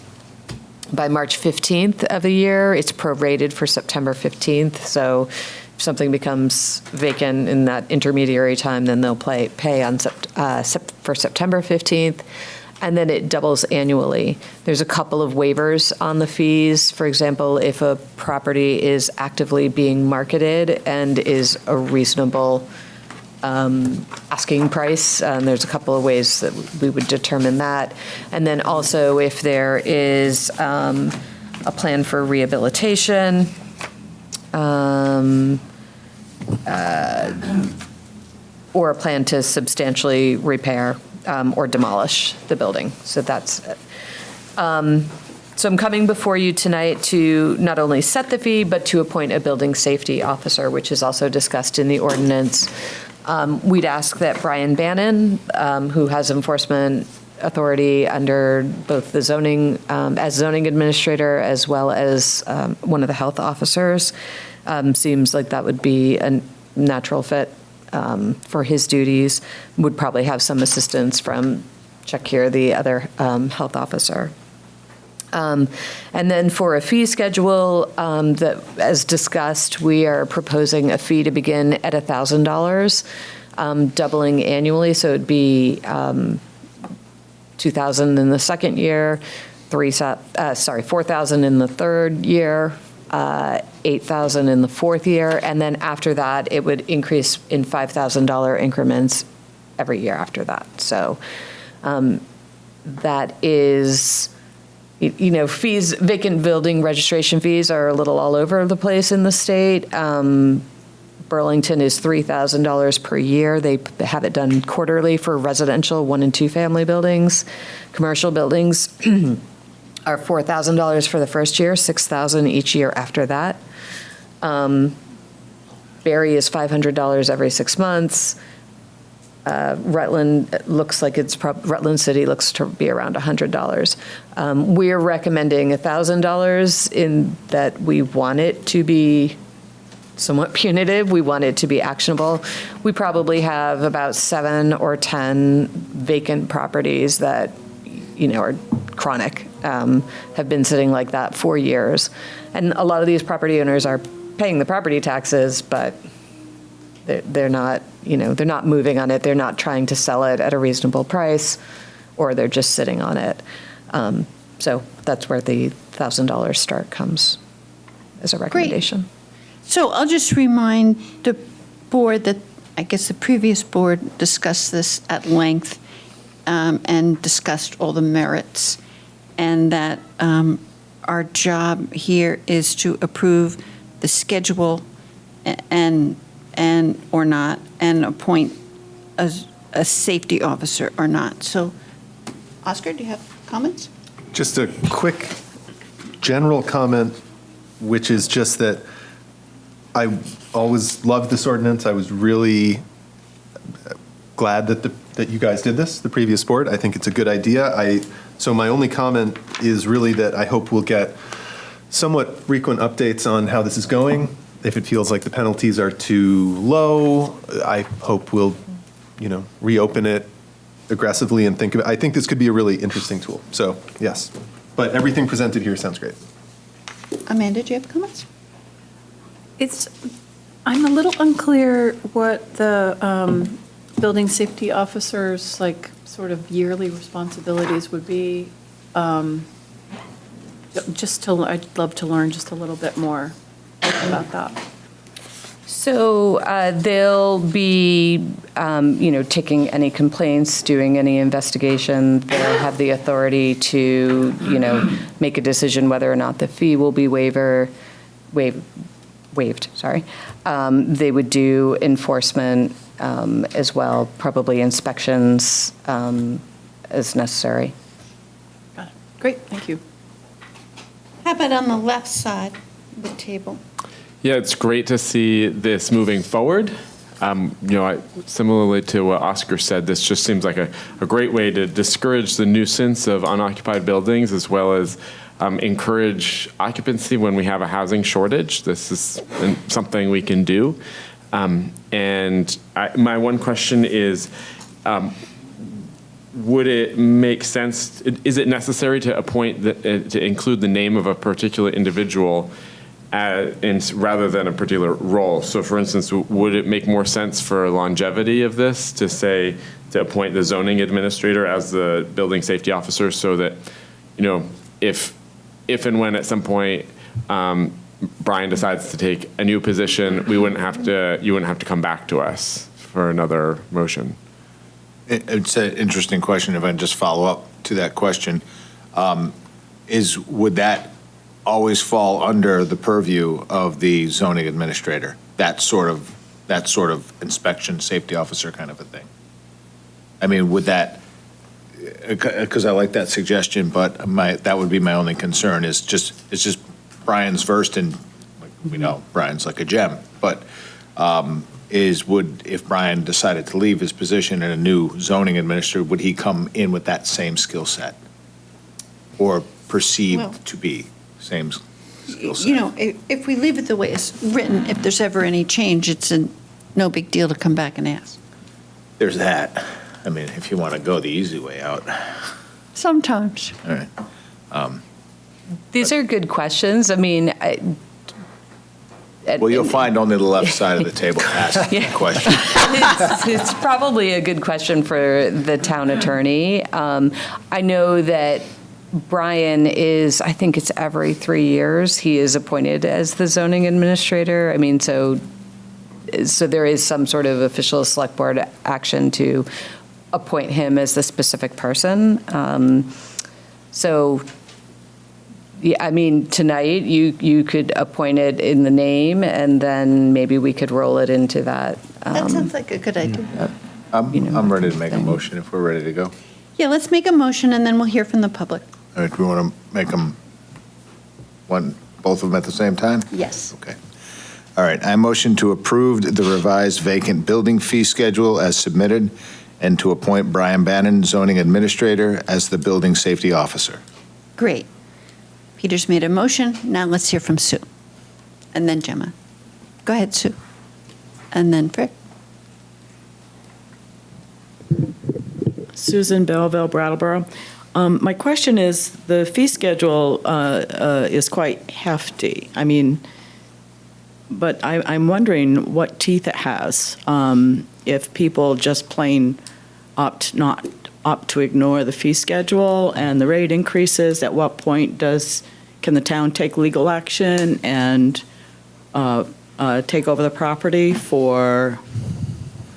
by March 15th of the year. It's prorated for September 15th. So if something becomes vacant in that intermediary time, then they'll pay on for September 15th. And then it doubles annually. There's a couple of waivers on the fees. For example, if a property is actively being marketed and is a reasonable asking price, there's a couple of ways that we would determine that. And then also if there is a plan for rehabilitation, or a plan to substantially repair or demolish the building. So that's it. So I'm coming before you tonight to not only set the fee, but to appoint a building safety officer, which is also discussed in the ordinance. We'd ask that Brian Bannon, who has enforcement authority under both the zoning, as zoning administrator, as well as one of the health officers, seems like that would be a natural fit for his duties. Would probably have some assistance from Chuck here, the other health officer. And then for a fee schedule, that, as discussed, we are proposing a fee to begin at $1,000, doubling annually. So it'd be $2,000 in the second year, $4,000 in the third year, $8,000 in the fourth year, and then after that, it would increase in $5,000 increments every year after that. So that is, fees, vacant building registration fees are a little all over the place in the state. Burlington is $3,000 per year. They have it done quarterly for residential 1- and 2-family buildings. Commercial buildings are $4,000 for the first year, $6,000 each year after that. Berry is $500 every 6 months. Rutland looks like Rutland City looks to be around $100. We're recommending $1,000 in that we want it to be somewhat punitive. We want it to be actionable. We probably have about 7 or 10 vacant properties that, are chronic, have been sitting like that for years. And a lot of these property owners are paying the property taxes, but they're not, they're not moving on it. They're not trying to sell it at a reasonable price, or they're just sitting on it. So that's where the $1,000 start comes as a recommendation. So I'll just remind the board that I guess the previous board discussed this at length and discussed all the merits, and that our job here is to approve the schedule and or not, and appoint a safety officer or not. So, Oscar, do you have comments? Just a quick general comment, which is just that I always loved this ordinance. I was really glad that you guys did this, the previous board. I think it's a good idea. So my only comment is really that I hope we'll get somewhat frequent updates on how this is going. If it feels like the penalties are too low, I hope we'll, reopen it aggressively and think of it. I think this could be a really interesting tool. So, yes. But everything presented here sounds great. Amanda, do you have comments? I'm a little unclear what the building safety officer's sort of yearly responsibilities would be. I'd love to learn just a little bit more about that. So they'll be, taking any complaints, doing any investigation. They'll have the authority to, make a decision whether or not the fee will be waived. They would do enforcement as well, probably inspections as necessary. Got it. Great, thank you. How about on the left side of the table? Yeah, it's great to see this moving forward. Similarly to what Oscar said, this just seems like a great way to discourage the nuisance of unoccupied buildings, as well as encourage occupancy when we have a housing shortage. This is something we can do. My one question is, would it make sense, is it necessary to appoint, to include the name of a particular individual rather than a particular role? So for instance, would it make more sense for longevity of this to appoint the zoning administrator as the building safety officer, so that, if and when at some point Brian decides to take a new position, you wouldn't have to come back to us for another motion? It's an interesting question. If I can just follow up to that question, would that always fall under the purview of the zoning administrator? That sort of inspection safety officer kind of a thing. I mean, would that? Because I like that suggestion, but that would be my only concern. It's just Brian's versed in, we know Brian's like a gem, but if Brian decided to leave his position in a new zoning administrator, would he come in with that same skill set, or perceived to be same skill set? If we leave it the way it's written, if there's ever any change, it's no big deal to come back and ask. There's that. I mean, if you want to go the easy way out. Sometimes. All right. These are good questions. I mean, well, you'll find only the left side of the table asking the question. It's probably a good question for the town attorney. I know that Brian is, I think it's every 3 years, he is appointed as the zoning administrator. I mean, so there is some sort of official select board action to appoint him as the specific person. Yeah, I mean, tonight you could appoint it in the name, and then maybe we could roll it into that. That sounds like a good idea. I'm ready to make a motion if we're ready to go. Yeah, let's make a motion, and then we'll hear from the public. All right, do we want to make them both of them at the same time? Yes. Okay. All right, I motion to approve the revised vacant building fee schedule as submitted, and to appoint Brian Bannon, zoning administrator, as the building safety officer. Great. Peter's made a motion. Now let's hear from Sue. And then Gemma. Go ahead, Sue. And then Frick. Susan Belleville, Brattleboro. My question is, the fee schedule is quite hefty. I mean, but I'm wondering what teeth it has. If people just plain opt to ignore the fee schedule and the rate increases, at what point can the town take legal action and take over the property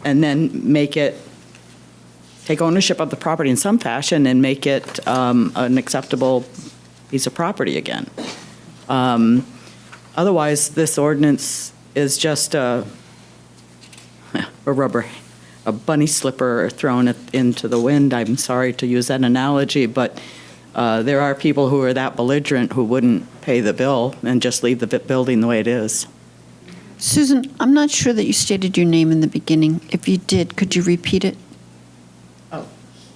and then take ownership of the property in some fashion and make it an acceptable piece of property again. Otherwise, this ordinance is just a bunny slipper thrown into the wind. I'm sorry to use that analogy, but there are people who are that belligerent who wouldn't pay the bill and just leave the building the way it is. Susan, I'm not sure that you stated your name in the beginning. If you did, could you repeat it?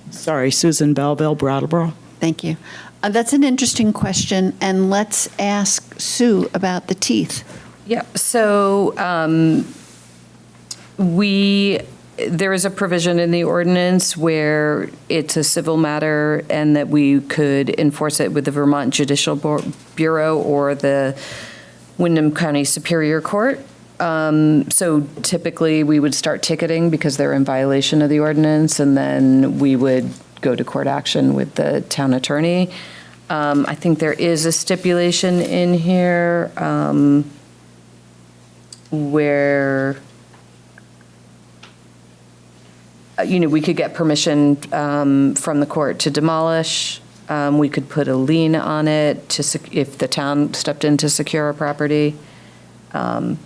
Sorry, Susan Belleville, Brattleboro. Thank you. That's an interesting question, and let's ask Sue about the teeth. Yeah, so there is a provision in the ordinance where it's a civil matter and that we could enforce it with the Vermont Judicial Bureau or the Windham County Superior Court. So typically, we would start ticketing because they're in violation of the ordinance, and then we would go to court action with the town attorney. I think there is a stipulation in here where, we could get permission from the court to demolish. We could put a lien on it if the town stepped in to secure our property.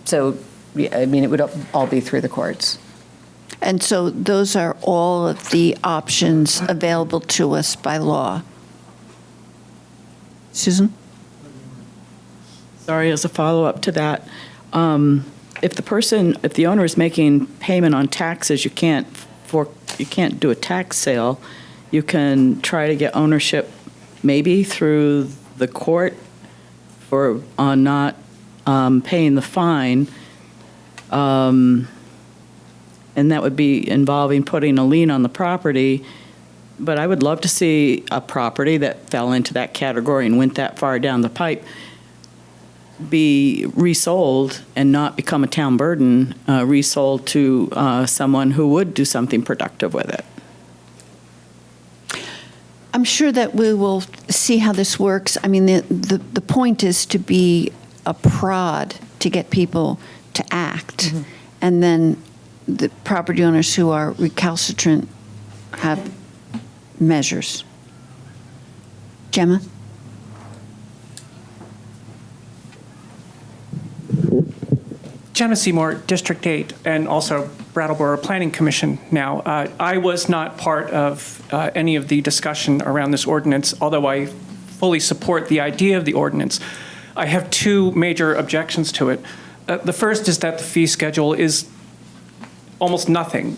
So, it would all be through the courts. And so those are all of the options available to us by law. Susan? Sorry, as a follow-up to that, if the owner is making payment on taxes, you can't do a tax sale. You can try to get ownership maybe through the court on not paying the fine, and that would be involving putting a lien on the property. But I would love to see a property that fell into that category and went that far down the pipe be resold and not become a town burden, resold to someone who would do something productive with it. I'm sure that we will see how this works. I mean, the point is to be a prod to get people to act. Mm-hmm. And then the property owners who are recalcitrant have measures. Gemma? Gemma Seymour, District 8, and also Brattleboro Planning Commission now. I was not part of any of the discussion around this ordinance, although I fully support the idea of the ordinance. I have two major objections to it. The first is that the fee schedule is almost nothing.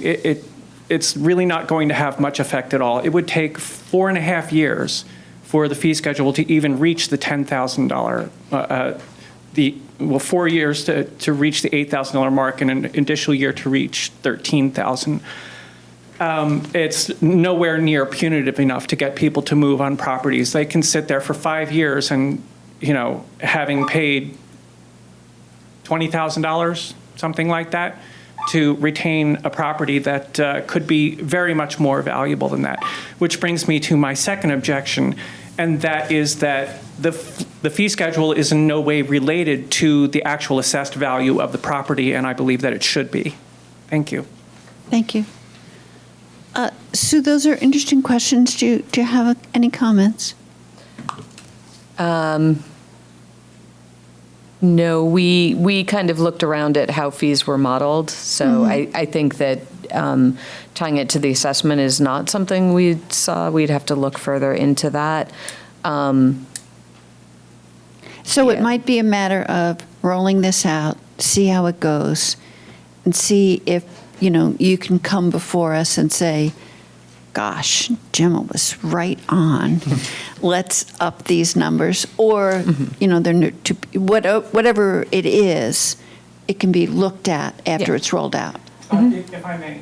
It's really not going to have much effect at all. It would take 4.5 years for the fee schedule to even reach the $10,000, 4 years to reach the $8,000 mark and an additional year to reach $13,000. It's nowhere near punitive enough to get people to move on properties. They can sit there for 5 years and, having paid $20,000, something like that, to retain a property that could be very much more valuable than that. Which brings me to my second objection, and that is that the fee schedule is in no way related to the actual assessed value of the property, and I believe that it should be. Thank you. Thank you. Sue, those are interesting questions. Do you have any comments? No, we kind of looked around at how fees were modeled, so I think that tying it to the assessment is not something we saw. We'd have to look further into that. So it might be a matter of rolling this out, see how it goes, and see if, you can come before us and say, gosh, Gemma was right on. Let's up these numbers. Or, whatever it is, it can be looked at after it's rolled out. If I may.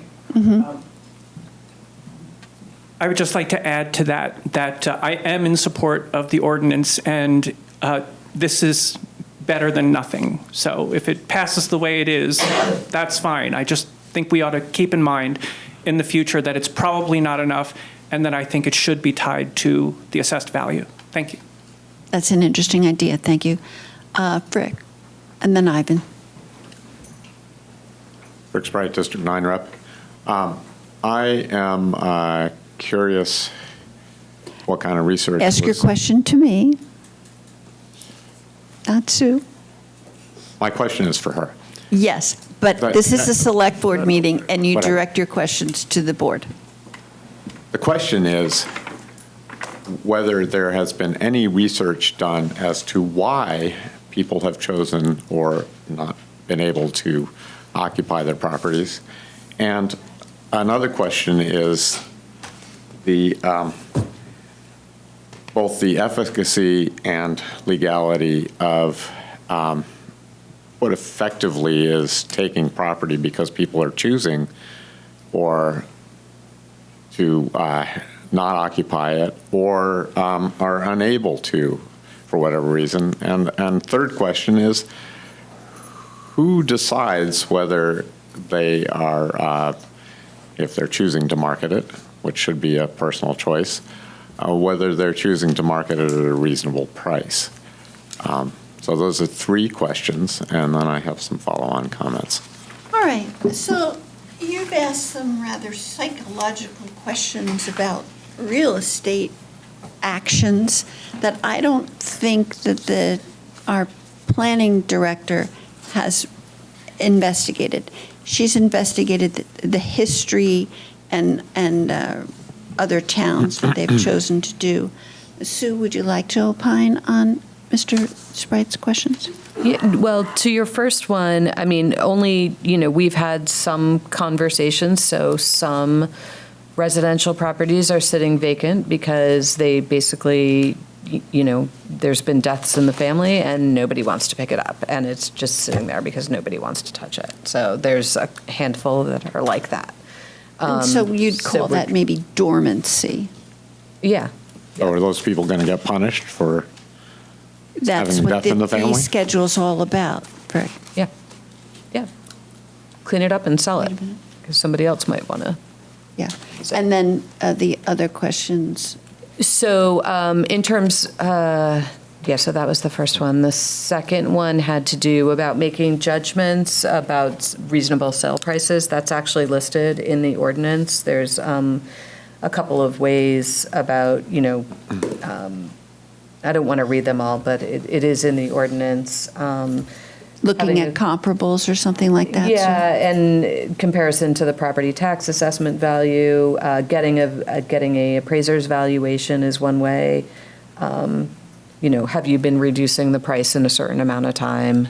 I would just like to add to that I am in support of the ordinance, and this is better than nothing. So if it passes the way it is, that's fine. I just think we ought to keep in mind in the future that it's probably not enough, and that I think it should be tied to the assessed value. Thank you. That's an interesting idea. Thank you. Frick, and then Ivan. Rick Sprite, District 9 Rep. I am curious what kind of research. Ask your question to me, not Sue. My question is for her. Yes, but this is a select board meeting, and you Whatever. direct your questions to the board. The question is whether there has been any research done as to why people have chosen or not been able to occupy their properties. And another question is both the efficacy and legality of what effectively is taking property because people are choosing or to not occupy it or are unable to for whatever reason. And third question is, who decides whether they are, if they're choosing to market it, which should be a personal choice, whether they're choosing to market it at a reasonable price? So those are three questions, and then I have some follow-on comments. All right, so you've asked some rather psychological questions about real estate actions that I don't think that our planning director has investigated. She's investigated the history and other towns that they've chosen to do. Sue, would you like to opine on Mr. Sprite's questions? Yeah, well, to your first one, I mean, only, we've had some conversations, so some residential properties are sitting vacant because they basically, there's been deaths in the family and nobody wants to pick it up, and it's just sitting there because nobody wants to touch it. So there's a handful that are like that. And so you'd call that maybe dormancy. Yeah. So are those people going to get punished for That's having what death in the the family? fee schedule's all about, Rick. Yeah. Yeah. Clean it up and sell it because somebody else might want to. Yeah. And then the other questions. So in terms, so that was the first one. The second one had to do about making judgments about reasonable sale prices. That's actually listed in the ordinance. There's a couple of ways about, I don't want to read them all, but it is in the ordinance. Looking at comparables or something like that? Yeah, and comparison to the property tax assessment value, getting a appraiser's valuation is one way. Have you been reducing the price in a certain amount of time?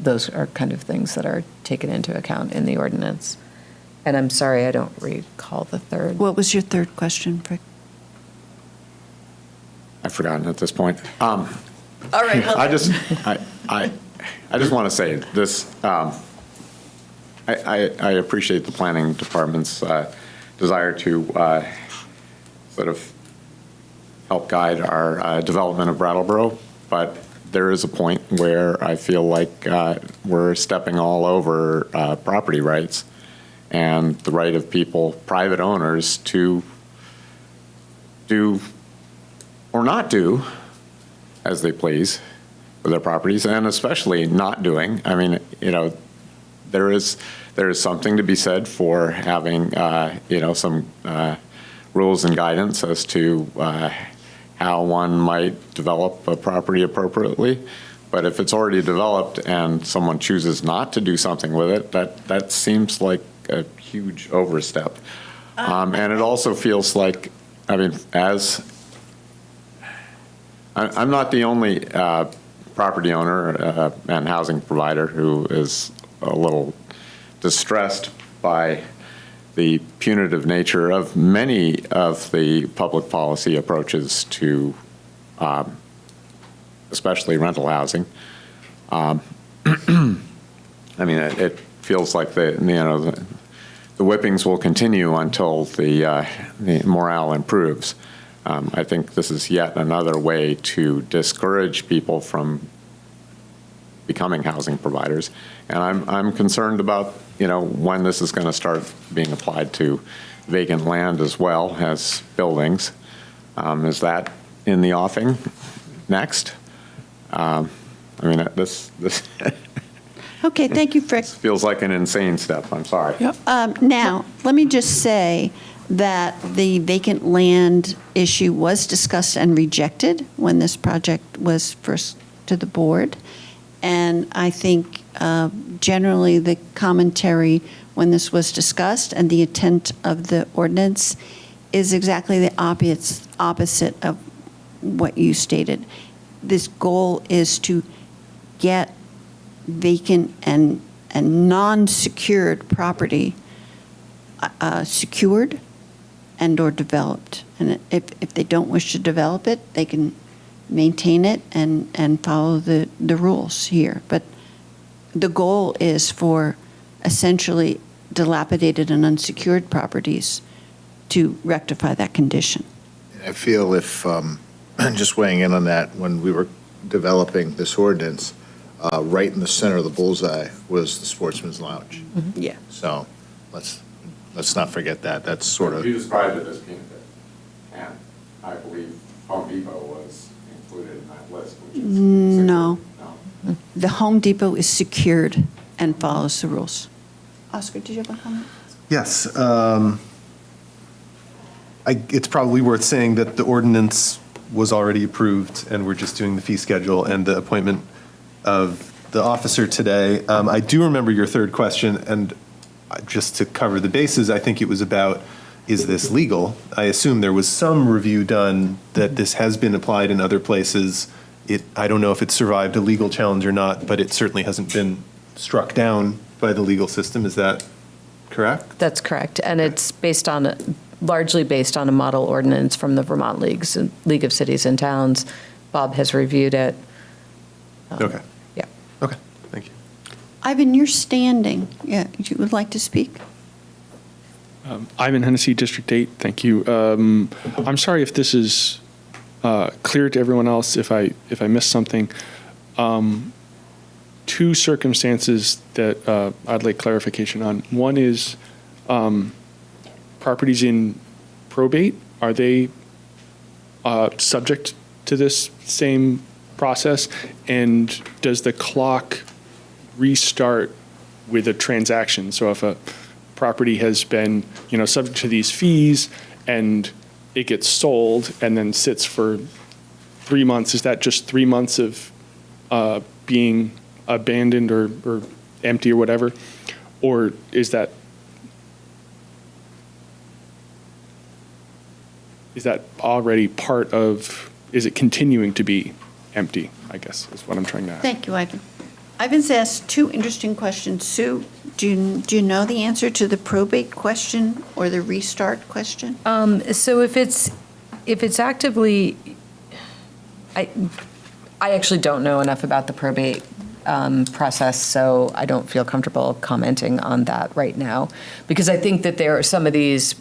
Those are kind of things that are taken into account in the ordinance. And I'm sorry, I don't recall the third. What was your third question, Rick? I've forgotten at this point. All right. Well, I just want to say this. I appreciate the planning department's desire to sort of help guide our development of Brattleboro, but there is a point where I feel like we're stepping all over property rights and the right of people, private owners, to do or not do as they please with their properties, and especially not doing. I mean, there is something to be said for having, some rules and guidance as to how one might develop a property appropriately. But if it's already developed and someone chooses not to do something with it, that seems like a huge overstep. And it also feels like, I'm not the only property owner and housing provider who is a little distressed by the punitive nature of many of the public policy approaches to especially rental housing. I mean, it feels like the whippings will continue until the morale improves. I think this is yet another way to discourage people from becoming housing providers, and I'm concerned about when this is going to start being applied to vacant land as well as buildings. Is that in the offing next? I mean, this Okay, thank you, Frick. feels like an insane step. I'm sorry. Now, let me just say that the vacant land issue was discussed and rejected when this project was first to the board. And I think generally the commentary when this was discussed and the intent of the ordinance is exactly the opposite of what you stated. This goal is to get vacant and non-secured property secured and/or developed. And if they don't wish to develop it, they can maintain it and follow the rules here. But the goal is for essentially dilapidated and unsecured properties to rectify that condition. I feel if, just weighing in on that, when we were developing this ordinance, right in the center of the bullseye was the Sportsman's Lounge. Yeah. So let's not forget that. That's sort of. You described it as being good, and I believe Home Depot was included in that list, which is No. The Home Depot is secured and follows the rules. Oscar, did you have a comment? Yes. It's probably worth saying that the ordinance was already approved, and we're just doing the fee schedule and the appointment of the officer today. I do remember your third question, and just to cover the bases, I think it was about, is this legal? I assume there was some review done that this has been applied in other places. I don't know if it survived a legal challenge or not, but it certainly hasn't been struck down by the legal system. Is that correct? That's correct. And it's largely based on a model ordinance from the Vermont League of Cities and Towns. Bob has reviewed it. Okay. Yeah. Okay, thank you. Ivan, you're standing. Yeah, you would like to speak? Ivan Hennessy, District 8. Thank you. I'm sorry if this is clear to everyone else, if I missed something. Two circumstances that I'd like clarification on. One is properties in probate. Are they subject to this same process? And does the clock restart with a transaction? So if a property has been, subject to these fees and it gets sold and then sits for 3 months, is that just 3 months of being abandoned or empty or whatever? Or is that already part of, is it continuing to be empty, I guess, is what I'm trying to ask. Thank you, Ivan. Ivan's asked two interesting questions. Sue, do you know the answer to the probate question or the restart question? So if it's actively, I actually don't know enough about the probate process, so I don't feel comfortable commenting on that right now, because I think that some of these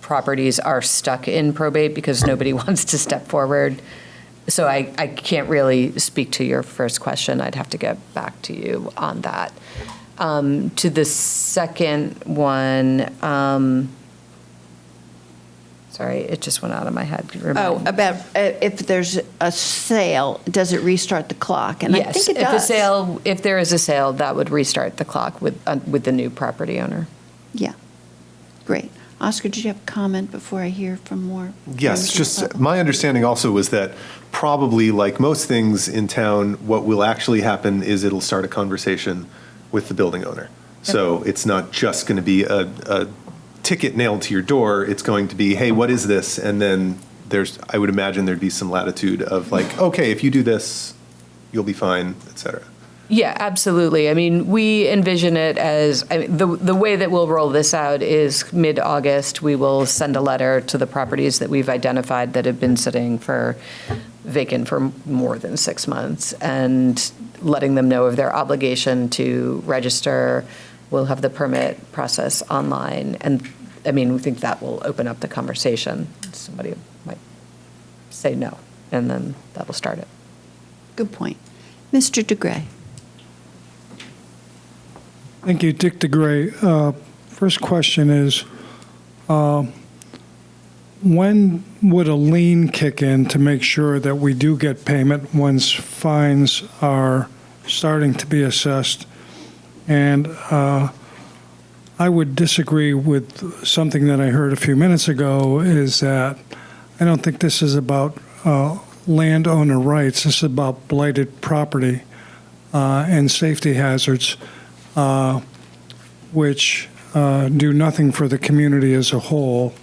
properties are stuck in probate because nobody wants to step forward. So I can't really speak to your first question. I'd have to get back to you on that. To the second one, sorry, it just went out of my head. About if there's a sale, does it restart the clock? And yes, I think it does. If there is a sale, that would restart the clock with the new property owner. Yeah, great. Oscar, did you have a comment before I hear from more? Yes, just my understanding also was that probably like most things in town, what will actually happen is it'll start a conversation with the building owner. So it's not just going to be a ticket nailed to your door. It's going to be, hey, what is this? And then I would imagine there'd be some latitude of like, okay, if you do this, you'll be fine, et cetera. Yeah, absolutely. I mean, we envision it as, the way that we'll roll this out is mid-August, we will send a letter to the properties that we've identified that have been sitting vacant for more than 6 months. And letting them know of their obligation to register. We'll have the permit process online. And I mean, we think that will open up the conversation. Somebody might say no, and then that'll start it. Good point. Mr. DeGray. Thank you, Dick DeGray. First question is, when would a lien kick in to make sure that we do get payment once fines are starting to be assessed? And I would disagree with something that I heard a few minutes ago, is that I don't think this is about landowner rights. This is about blighted property and safety hazards, which do nothing for the community as a whole.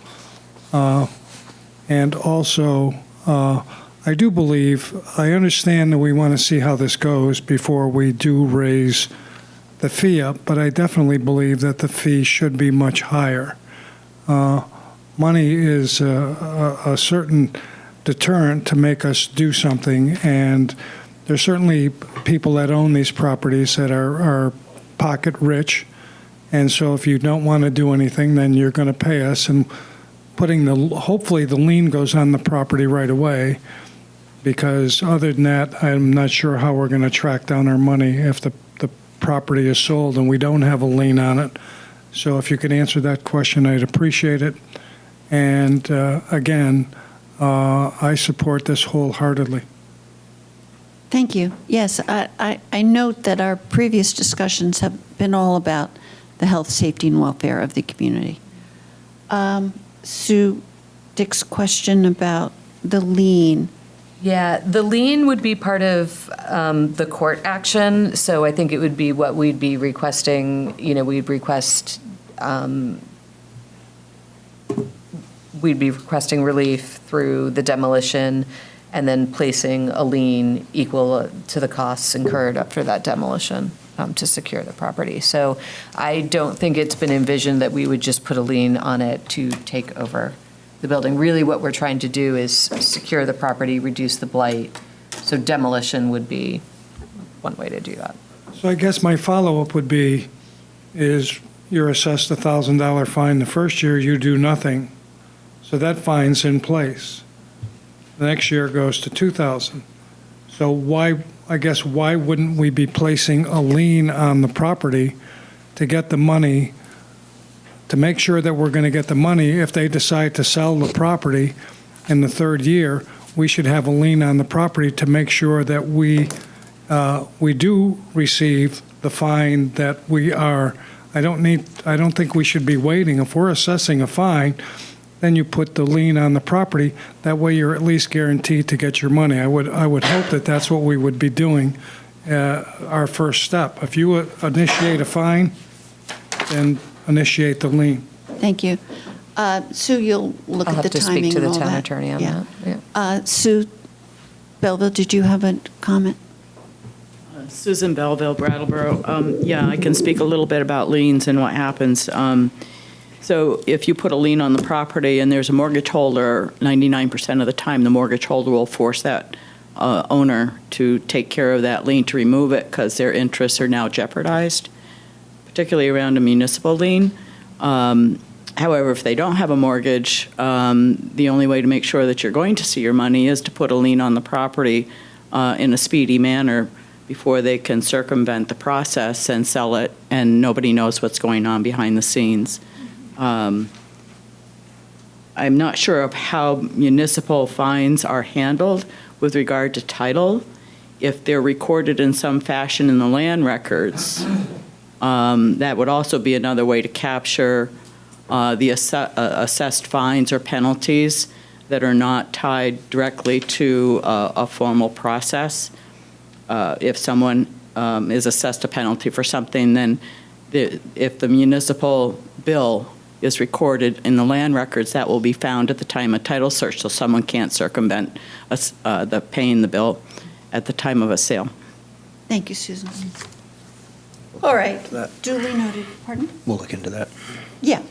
And also, I do believe, I understand that we want to see how this goes before we do raise the fee up, but I definitely believe that the fee should be much higher. Money is a certain deterrent to make us do something, and there's certainly people that own these properties that are pocket rich, and so if you don't want to do anything, then you're going to pay us, and hopefully the lien goes on the property right away, because other than that, I'm not sure how we're going to track down our money if the property is sold and we don't have a lien on it. So if you could answer that question, I'd appreciate it. And again, I support this wholeheartedly. Thank you. Yes, I note that our previous discussions have been all about the health, safety, and welfare of the community. Sue, Dick's question about the lien. Yeah, the lien would be part of the court action, so I think it would be what we'd be requesting, we'd be requesting relief through the demolition and then placing a lien equal to the costs incurred up for that demolition to secure the property. So I don't think it's been envisioned that we would just put a lien on it to take over the building. Really what we're trying to do is secure the property, reduce the blight. So demolition would be one way to do that. So I guess my follow-up would be, is you're assessed a $1,000 fine the first year, you do nothing. So that fine's in place. The next year it goes to $2,000. So why wouldn't we be placing a lien on the property to get the money, to make sure that we're going to get the money? If they decide to sell the property in the third year, we should have a lien on the property to make sure that we do receive the fine that we are. I don't think we should be waiting. If we're assessing a fine, then you put the lien on the property. That way you're at least guaranteed to get your money. I would hope that that's what we would be doing, our first step. If you initiate a fine, then initiate the lien. Thank you. Sue, you'll look I'll at the have to timing speak to and the all town that. attorney on that. Yeah. Sue Belleville, did you have a comment? Susan Belleville, Brattleboro. Yeah, I can speak a little bit about liens and what happens. So if you put a lien on the property and there's a mortgage holder, 99% of the time the mortgage holder will force that owner to take care of that lien, to remove it, because their interests are now jeopardized, particularly around a municipal lien. However, if they don't have a mortgage, the only way to make sure that you're going to see your money is to put a lien on the property in a speedy manner before they can circumvent the process and sell it, and nobody knows what's going on behind the scenes. I'm not sure of how municipal fines are handled with regard to title. If they're recorded in some fashion in the land records, that would also be another way to capture the assessed fines or penalties that are not tied directly to a formal process. If someone is assessed a penalty for something, then if the municipal bill is recorded in the land records, that will be found at the time of title search, so someone can't circumvent the paying the bill at the time of a sale. Thank you, Susan. All right, duly noted. Pardon? We'll look into that. Yeah,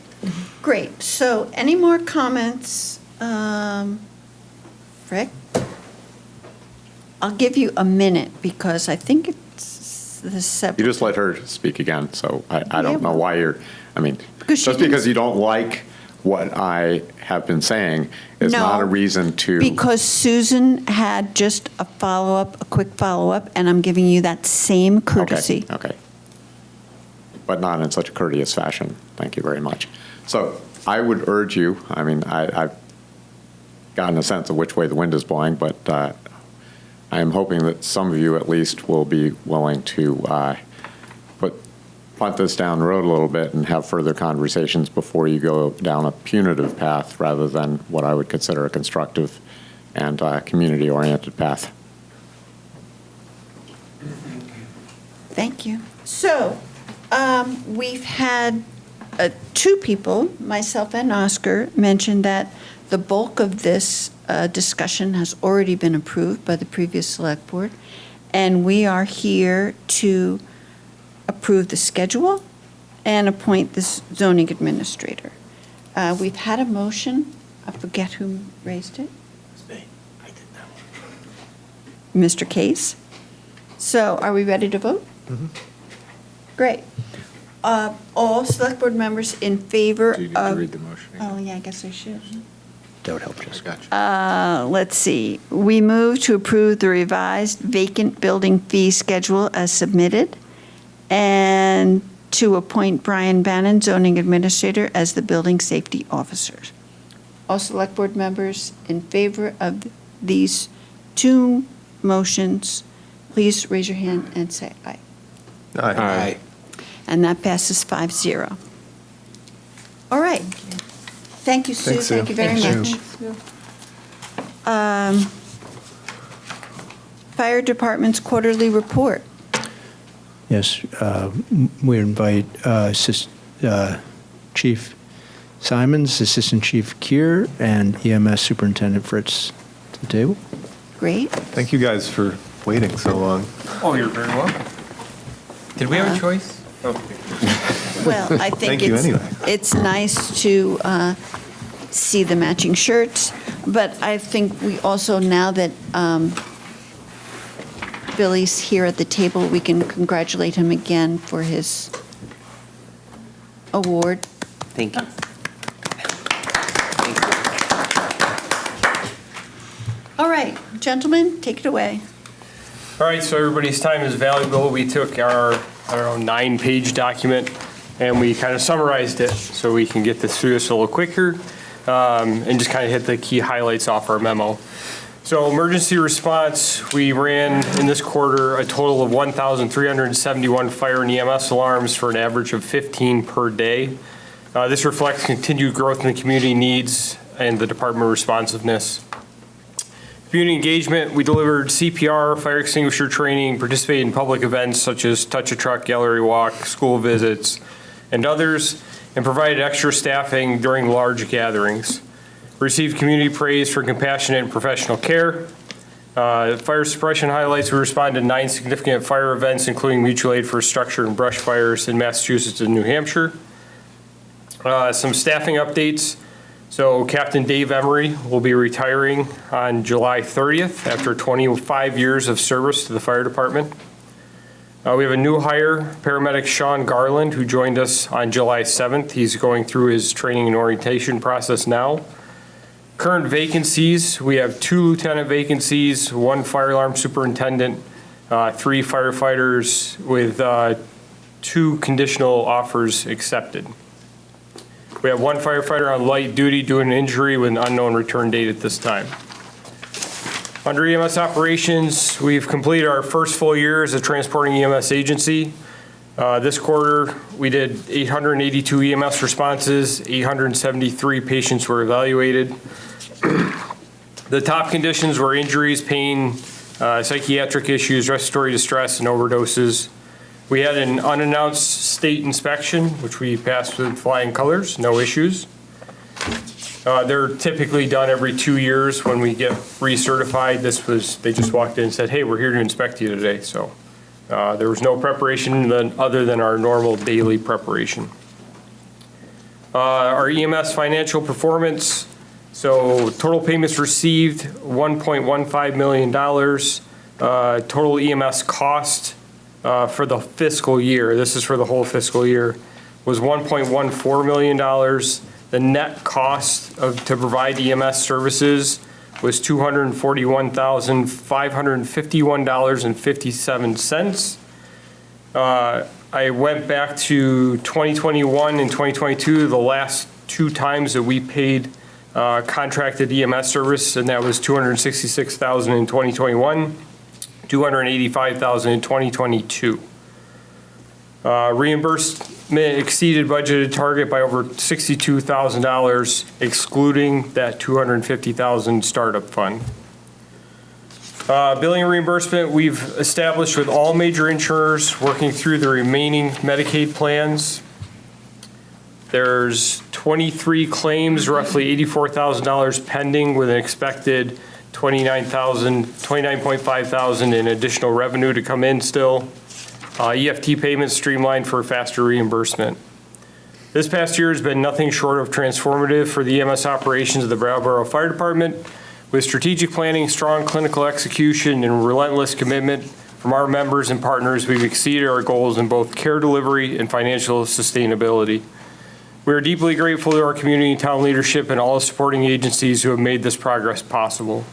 great. So any more comments? Rick? I'll give you a minute because I think it's the separate. You just let her speak again, so I don't know why you're, I mean, Because she just didn't- because you don't like what I have been saying is not No, a reason to. Because Susan had just a follow-up, a quick follow-up, and I'm giving you that same courtesy. Okay. But not in such a courteous fashion. Thank you very much. So I would urge you, I mean, I've gotten a sense of which way the wind is blowing, but I am hoping that some of you at least will be willing to punt this down the road a little bit and have further conversations before you go down a punitive path rather than what I would consider a constructive and community-oriented path. Thank you. So, we've had two people, myself and Oscar, mention that the bulk of this discussion has already been approved by the previous select board, and we are here to approve the schedule and appoint this zoning administrator. We've had a motion. I forget who raised it. Mr. Case. So are we ready to vote? Great. All select board members in favor Do you need of. to read the motion? Oh, yeah, I guess I should. That would help, Jessica. Let's see. We move to approve the revised vacant building fee schedule as submitted and to appoint Brian Bannon, zoning administrator, as the building safety officer. All select board members in favor of these two motions, please raise your hand and say aye. Aye. And that passes 5-0. All right. Thank you, Sue. Thanks, Sue. Thank you very Thanks, much. Fire Department's quarterly report. Yes, we invite Chief Simons, Assistant Chief Kier, and EMS Superintendent Fritz to the table. Great. Thank you guys for waiting so long. Oh, you're very welcome. Did we have a choice? Oh. Well, I think Thank you anyway. it's nice to see the matching shirts, but I think we also, now that Billy's here at the table, we can congratulate him again for his award. Thank you. All right, gentlemen, take it away. All right, so everybody's time is valuable. We took our, 9-page document and we kind of summarized it so we can get this through this a little quicker and just kind of hit the key highlights off our memo. So emergency response, we ran in this quarter a total of 1,371 fire and EMS alarms for an average of 15 per day. This reflects continued growth in the community needs and the department responsiveness. Community engagement, we delivered CPR, fire extinguisher training, participated in public events such as Touch a Truck, Gallery Walk, school visits, and others, and provided extra staffing during large gatherings. Received community praise for compassionate and professional care. Fire suppression highlights, we responded to 9 significant fire events, including mutual aid for structure and brush fires in Massachusetts and New Hampshire. Some staffing updates. So Captain Dave Emery will be retiring on July 30th after 25 years of service to the fire department. We have a new hire, paramedic Sean Garland, who joined us on July 7th. He's going through his training and orientation process now. Current vacancies, we have 2 lieutenant vacancies, 1 fire alarm superintendent, 3 firefighters with 2 conditional offers accepted. We have 1 firefighter on light duty due to an injury with an unknown return date at this time. Under EMS operations, we've completed our first full year as a transporting EMS agency. This quarter, we did 882 EMS responses, 873 patients were evaluated. The top conditions were injuries, pain, psychiatric issues, respiratory distress, and overdoses. We had an unannounced state inspection, which we passed with flying colors, no issues. They're typically done every 2 years when we get recertified. They just walked in and said, hey, we're here to inspect you today. So there was no preparation other than our normal daily preparation. Our EMS financial performance, so total payments received, $1.15 million. Total EMS cost, for the fiscal year, this is for the whole fiscal year, was $1.14 million. The net cost to provide EMS services was $241,551.57. I went back to 2021 and 2022, the last 2 times that we paid contracted EMS service, and that was $266,000 in 2021, $285,000 in 2022. Reimbursement exceeded budgeted target by over $62,000, excluding that $250,000 startup fund. Billing and reimbursement, we've established with all major insurers working through the remaining Medicaid plans. There's 23 claims, roughly $84,000 pending with an expected $29.5 thousand in additional revenue to come in still. EFT payments streamlined for faster reimbursement. This past year has been nothing short of transformative for the EMS operations of the Brattleboro Fire Department. With strategic planning, strong clinical execution, and relentless commitment from our members and partners, we've exceeded our goals in both care delivery and financial sustainability. We are deeply grateful to our community and town leadership and all the supporting agencies who have made this progress possible.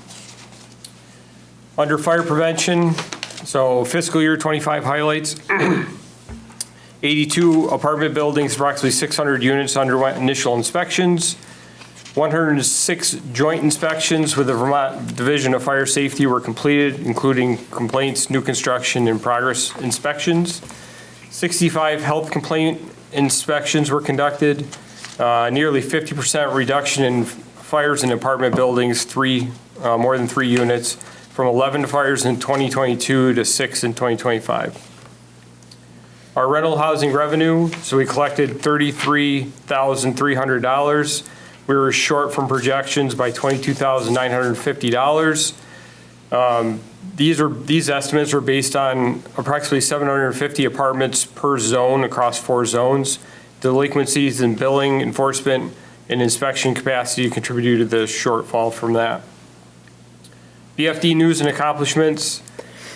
Under fire prevention, so fiscal year 25 highlights, 82 apartment buildings, approximately 600 units underwent initial inspections. 106 joint inspections with the Vermont Division of Fire Safety were completed, including complaints, new construction, and progress inspections. 65 health complaint inspections were conducted. Nearly 50% reduction in fires in apartment buildings, more than 3 units, from 11 fires in 2022 to 6 in 2025. Our rental housing revenue, so we collected $33,300. We were short from projections by $22,950. These estimates are based on approximately 750 apartments per zone across 4 zones. Delinquencies in billing, enforcement, and inspection capacity contributed to the shortfall from that. BFD news and accomplishments.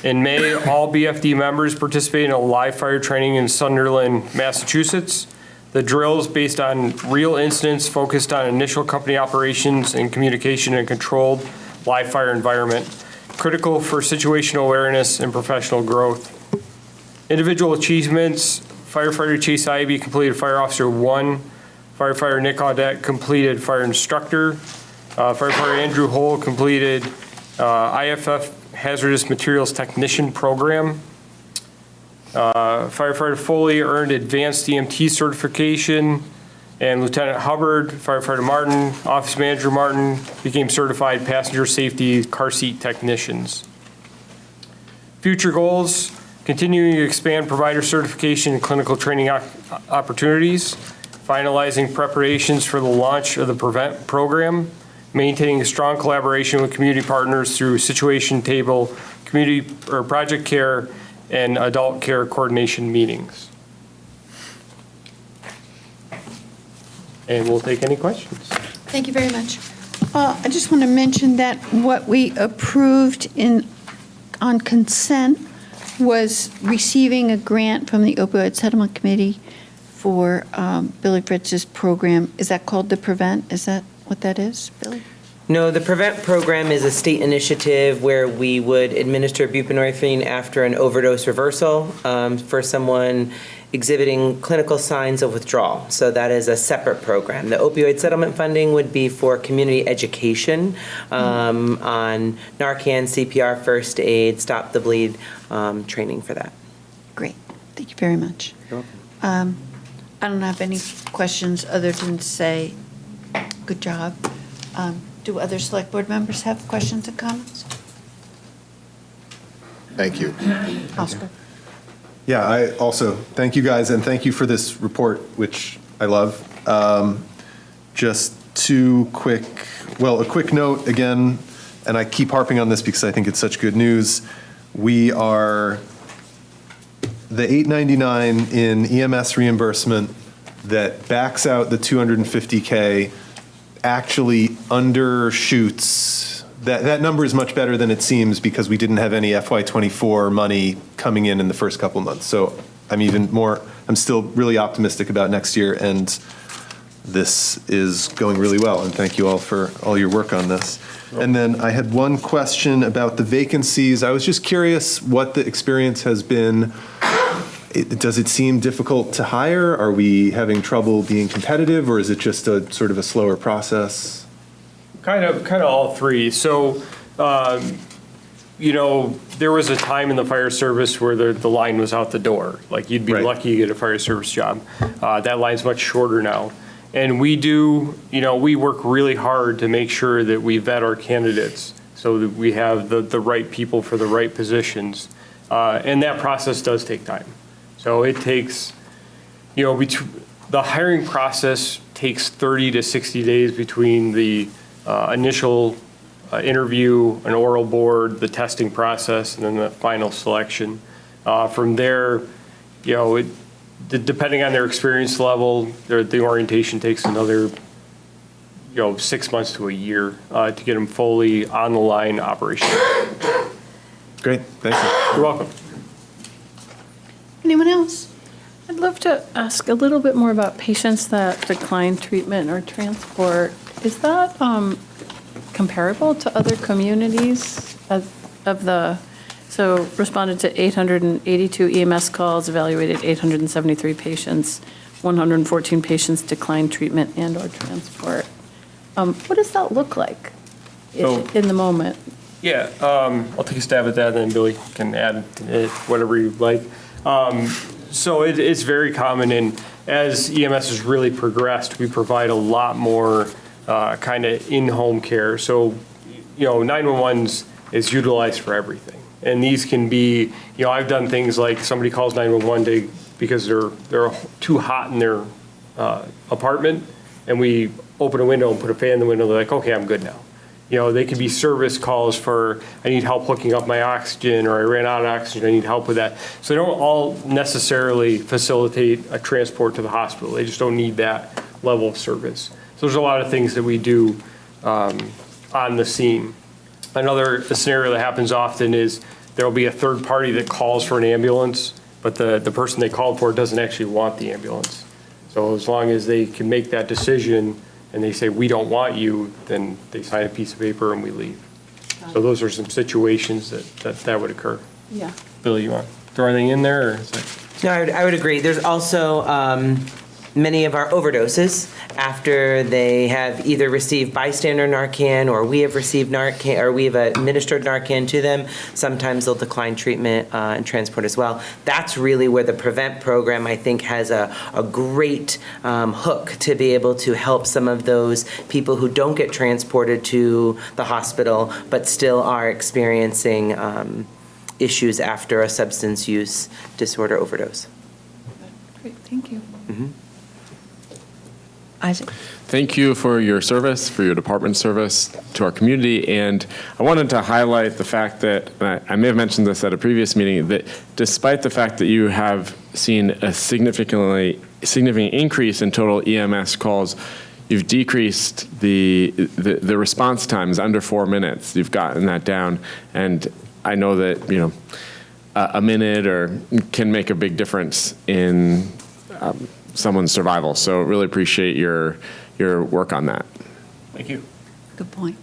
In May, all BFD members participated in a live fire training in Sunderland, Massachusetts. The drills, based on real incidents, focused on initial company operations and communication in a controlled live fire environment, critical for situational awareness and professional growth. Individual achievements: firefighter Chase Ivy completed Fire Officer 1, firefighter Nick Audette completed Fire Instructor, firefighter Andrew Hull completed IFF Hazardous Materials Technician Program. Firefighter Foley earned Advanced EMT certification, and Lieutenant Hubbard, Firefighter Martin, Office Manager Martin became certified passenger safety car seat technicians. Future goals: continuing to expand provider certification and clinical training opportunities, finalizing preparations for the launch of the Prevent program, maintaining a strong collaboration with community partners through situation table, community or project care, and adult care coordination meetings. And we'll take any questions. Thank you very much. I just want to mention that what we approved on consent was receiving a grant from the Opioid Settlement Committee for Billy Fritz's program. Is that called the Prevent? Is that what that is, Billy? No, the Prevent program is a state initiative where we would administer buprenorphine after an overdose reversal for someone exhibiting clinical signs of withdrawal. So that is a separate program. The opioid settlement funding would be for community education on Narcan, CPR, first aid, stop the bleed, training for that. Great. Thank you very much. You're welcome. I don't have any questions other than to say good job. Do other select board members have questions and comments? Thank you. Oscar. Yeah, I also thank you guys, and thank you for this report, which I love. Just a quick note again, and I keep harping on this because I think it's such good news. We are the $899 in EMS reimbursement that backs out the $250K actually undershoots that number is much better than it seems because we didn't have any FY24 money coming in the first couple months. So I'm still really optimistic about next year, and this is going really well. And thank you all for all your work on this. And then I had one question about the vacancies. I was just curious what the experience has been. Does it seem difficult to hire? Are we having trouble being competitive, or is it just a sort of a slower process? Kind of all three. So, there was a time in the fire service where the line was out the door. Like, you'd be lucky to get a fire service job. That line's much shorter now. And we work really hard to make sure that we vet our candidates so that we have the right people for the right positions. And that process does take time. So it takes, the hiring process takes 30 to 60 days between the initial interview, an oral board, the testing process, and then the final selection. From there, depending on their experience level, the orientation takes another, 6 months to a year to get them fully on the line operational. Great, thank you. You're welcome. Anyone else? I'd love to ask a little bit more about patients that decline treatment or transport. Is that comparable to other communities so responded to 882 EMS calls, evaluated 873 patients, 114 patients declined treatment and or transport. What does that look like in the moment? Yeah, I'll take a stab at that, and then Billy can add whatever you like. So it's very common, and as EMS has really progressed, we provide a lot more kind of in-home care. So, 911 is utilized for everything. And these can be, I've done things like somebody calls 911 because they're too hot in their apartment, and we open a window and put a fan in the window. They're like, okay, I'm good now. They can be service calls for, I need help hooking up my oxygen, or I ran out of oxygen, I need help with that. So they don't all necessarily facilitate a transport to the hospital. They just don't need that level of service. So there's a lot of things that we do on the scene. Another scenario that happens often is there'll be a third party that calls for an ambulance, but the person they called for doesn't actually want the ambulance. So as long as they can make that decision and they say, we don't want you, then they sign a piece of paper and we leave. So those are some situations that would occur. Yeah. Billy, you want to throw anything in there? Or is that... No, I would agree. There's also many of our overdoses after they have either received bystander Narcan, or we have received Narcan, or we have administered Narcan to them. Sometimes they'll decline treatment and transport as well. That's really where the Prevent program, I think, has a great hook to be able to help some of those people who don't get transported to the hospital but still are experiencing issues after a substance use disorder overdose. Great, thank you. Mm-hmm. Isaac. Thank you for your service, for your department's service to our community. And I wanted to highlight the fact that, I may have mentioned this at a previous meeting, that despite the fact that you have seen a significant increase in total EMS calls, you've decreased the response times under 4 minutes. You've gotten that down. And I know that, a minute can make a big difference in someone's survival. So really appreciate your work on that. Thank you. Good point.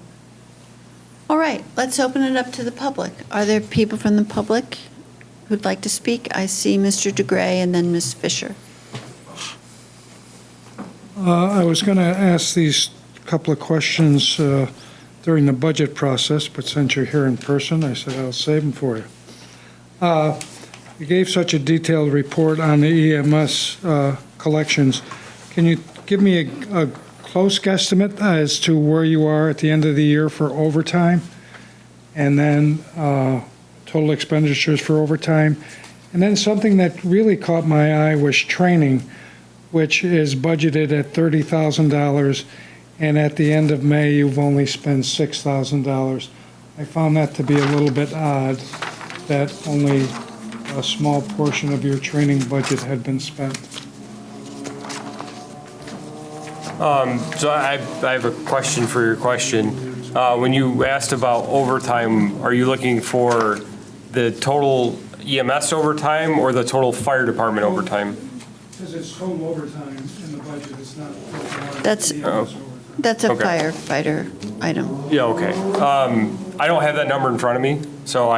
All right, let's open it up to the public. Are there people from the public who'd like to speak? I see Mr. DeGray and then Ms. Fisher. I was going to ask these couple of questions during the budget process, but since you're here in person, I said I'll save them for you. You gave such a detailed report on the EMS collections. Can you give me a close guesstimate as to where you are at the end of the year for overtime, and then total expenditures for overtime? And then something that really caught my eye was training, which is budgeted at $30,000, and at the end of May, you've only spent $6,000. I found that to be a little bit odd, that only a small portion of your training budget had been spent. So I have a question for your question. When you asked about overtime, are you looking for the total EMS overtime or the total fire department overtime? Because it's total overtime in the budget, it's not. That's a Okay. firefighter item. Yeah, okay. I don't have that number in front of me, so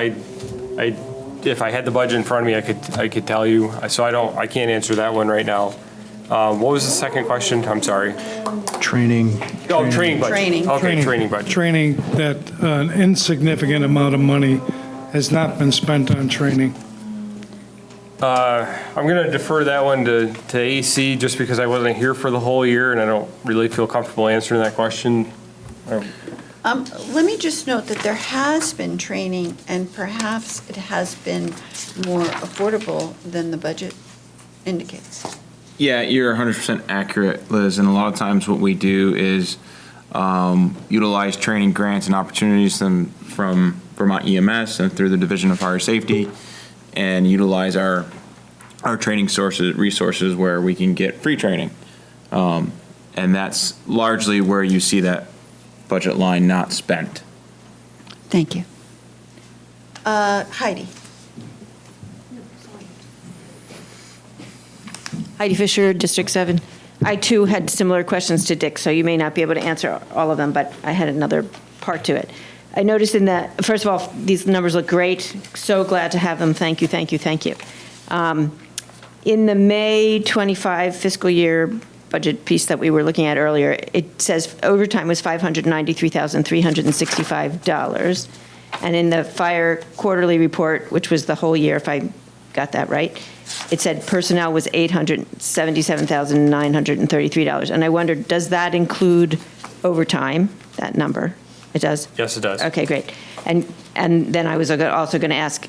if I had the budget in front of me, I could tell you. So I can't answer that one right now. What was the second question? I'm sorry. Training. Oh, training budget. Training. Okay, training budget. Training, that an insignificant amount of money has not been spent on training. I'm going to defer that one to AC just because I wasn't here for the whole year and I don't really feel comfortable answering that question. Let me just note that there has been training, and perhaps it has been more affordable than the budget indicates. Yeah, you're 100% accurate, Liz. And a lot of times what we do is utilize training grants and opportunities from Vermont EMS and through the Division of Fire Safety, and utilize our training resources where we can get free training. And that's largely where you see that budget line not spent. Thank you. Heidi. Heidi Fisher, District 7. I too had similar questions to Dick, so you may not be able to answer all of them, but I had another part to it. I noticed in that, first of all, these numbers look great. So glad to have them. Thank you, thank you, thank you. In the May 25 fiscal year budget piece that we were looking at earlier, it says overtime was $593,365. And in the fire quarterly report, which was the whole year, if I got that right, it said personnel was $877,933. And I wondered, does that include overtime, that number? It does? Yes, it does. Okay, great. And then I was also going to ask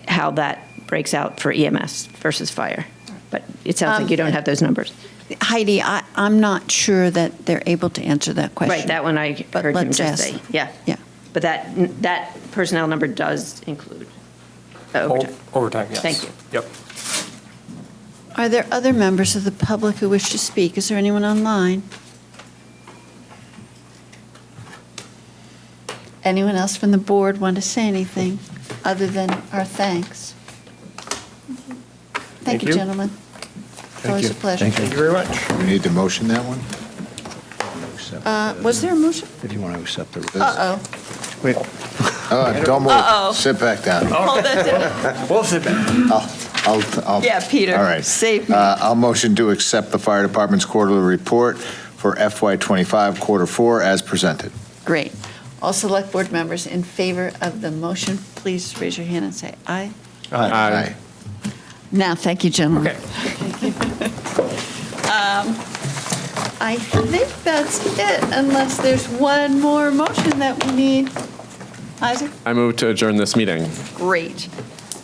how that breaks out for EMS versus fire. But it sounds like you don't have those numbers. Heidi, I'm not sure that they're able to answer that question. Right, that one I heard him let's just ask. say. Yeah. Yeah. But that personnel number does include overtime. Overtime, yes. Thank you. Yep. Are there other members of the public who wish to speak? Is there anyone online? Anyone else from the board want to say anything other than our thanks? Thank you, gentlemen. Always a pleasure. Thank you very much. We need to motion that one? Was there a motion? If you want to accept the. Uh-oh. Wait. Don't move. Uh-oh. Sit back down. Hold that down. We'll sit back. I'll. Yeah, Peter, All right. save me. I'll motion to accept the fire department's quarterly report for FY25 quarter 4 as presented. Great. All select board members in favor of the motion, please raise your hand and say aye. Aye. Now, thank you, gentlemen. Okay. I think that's it, unless there's one more motion that we need. Isaac? I move to adjourn this meeting. Great.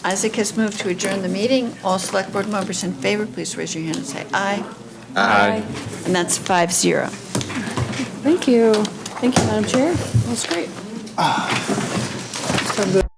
Isaac has moved to adjourn the meeting. All select board members in favor, please raise your hand and say aye. Aye. And that's 5-0. Thank you. Thank you, Madam Chair. That was great.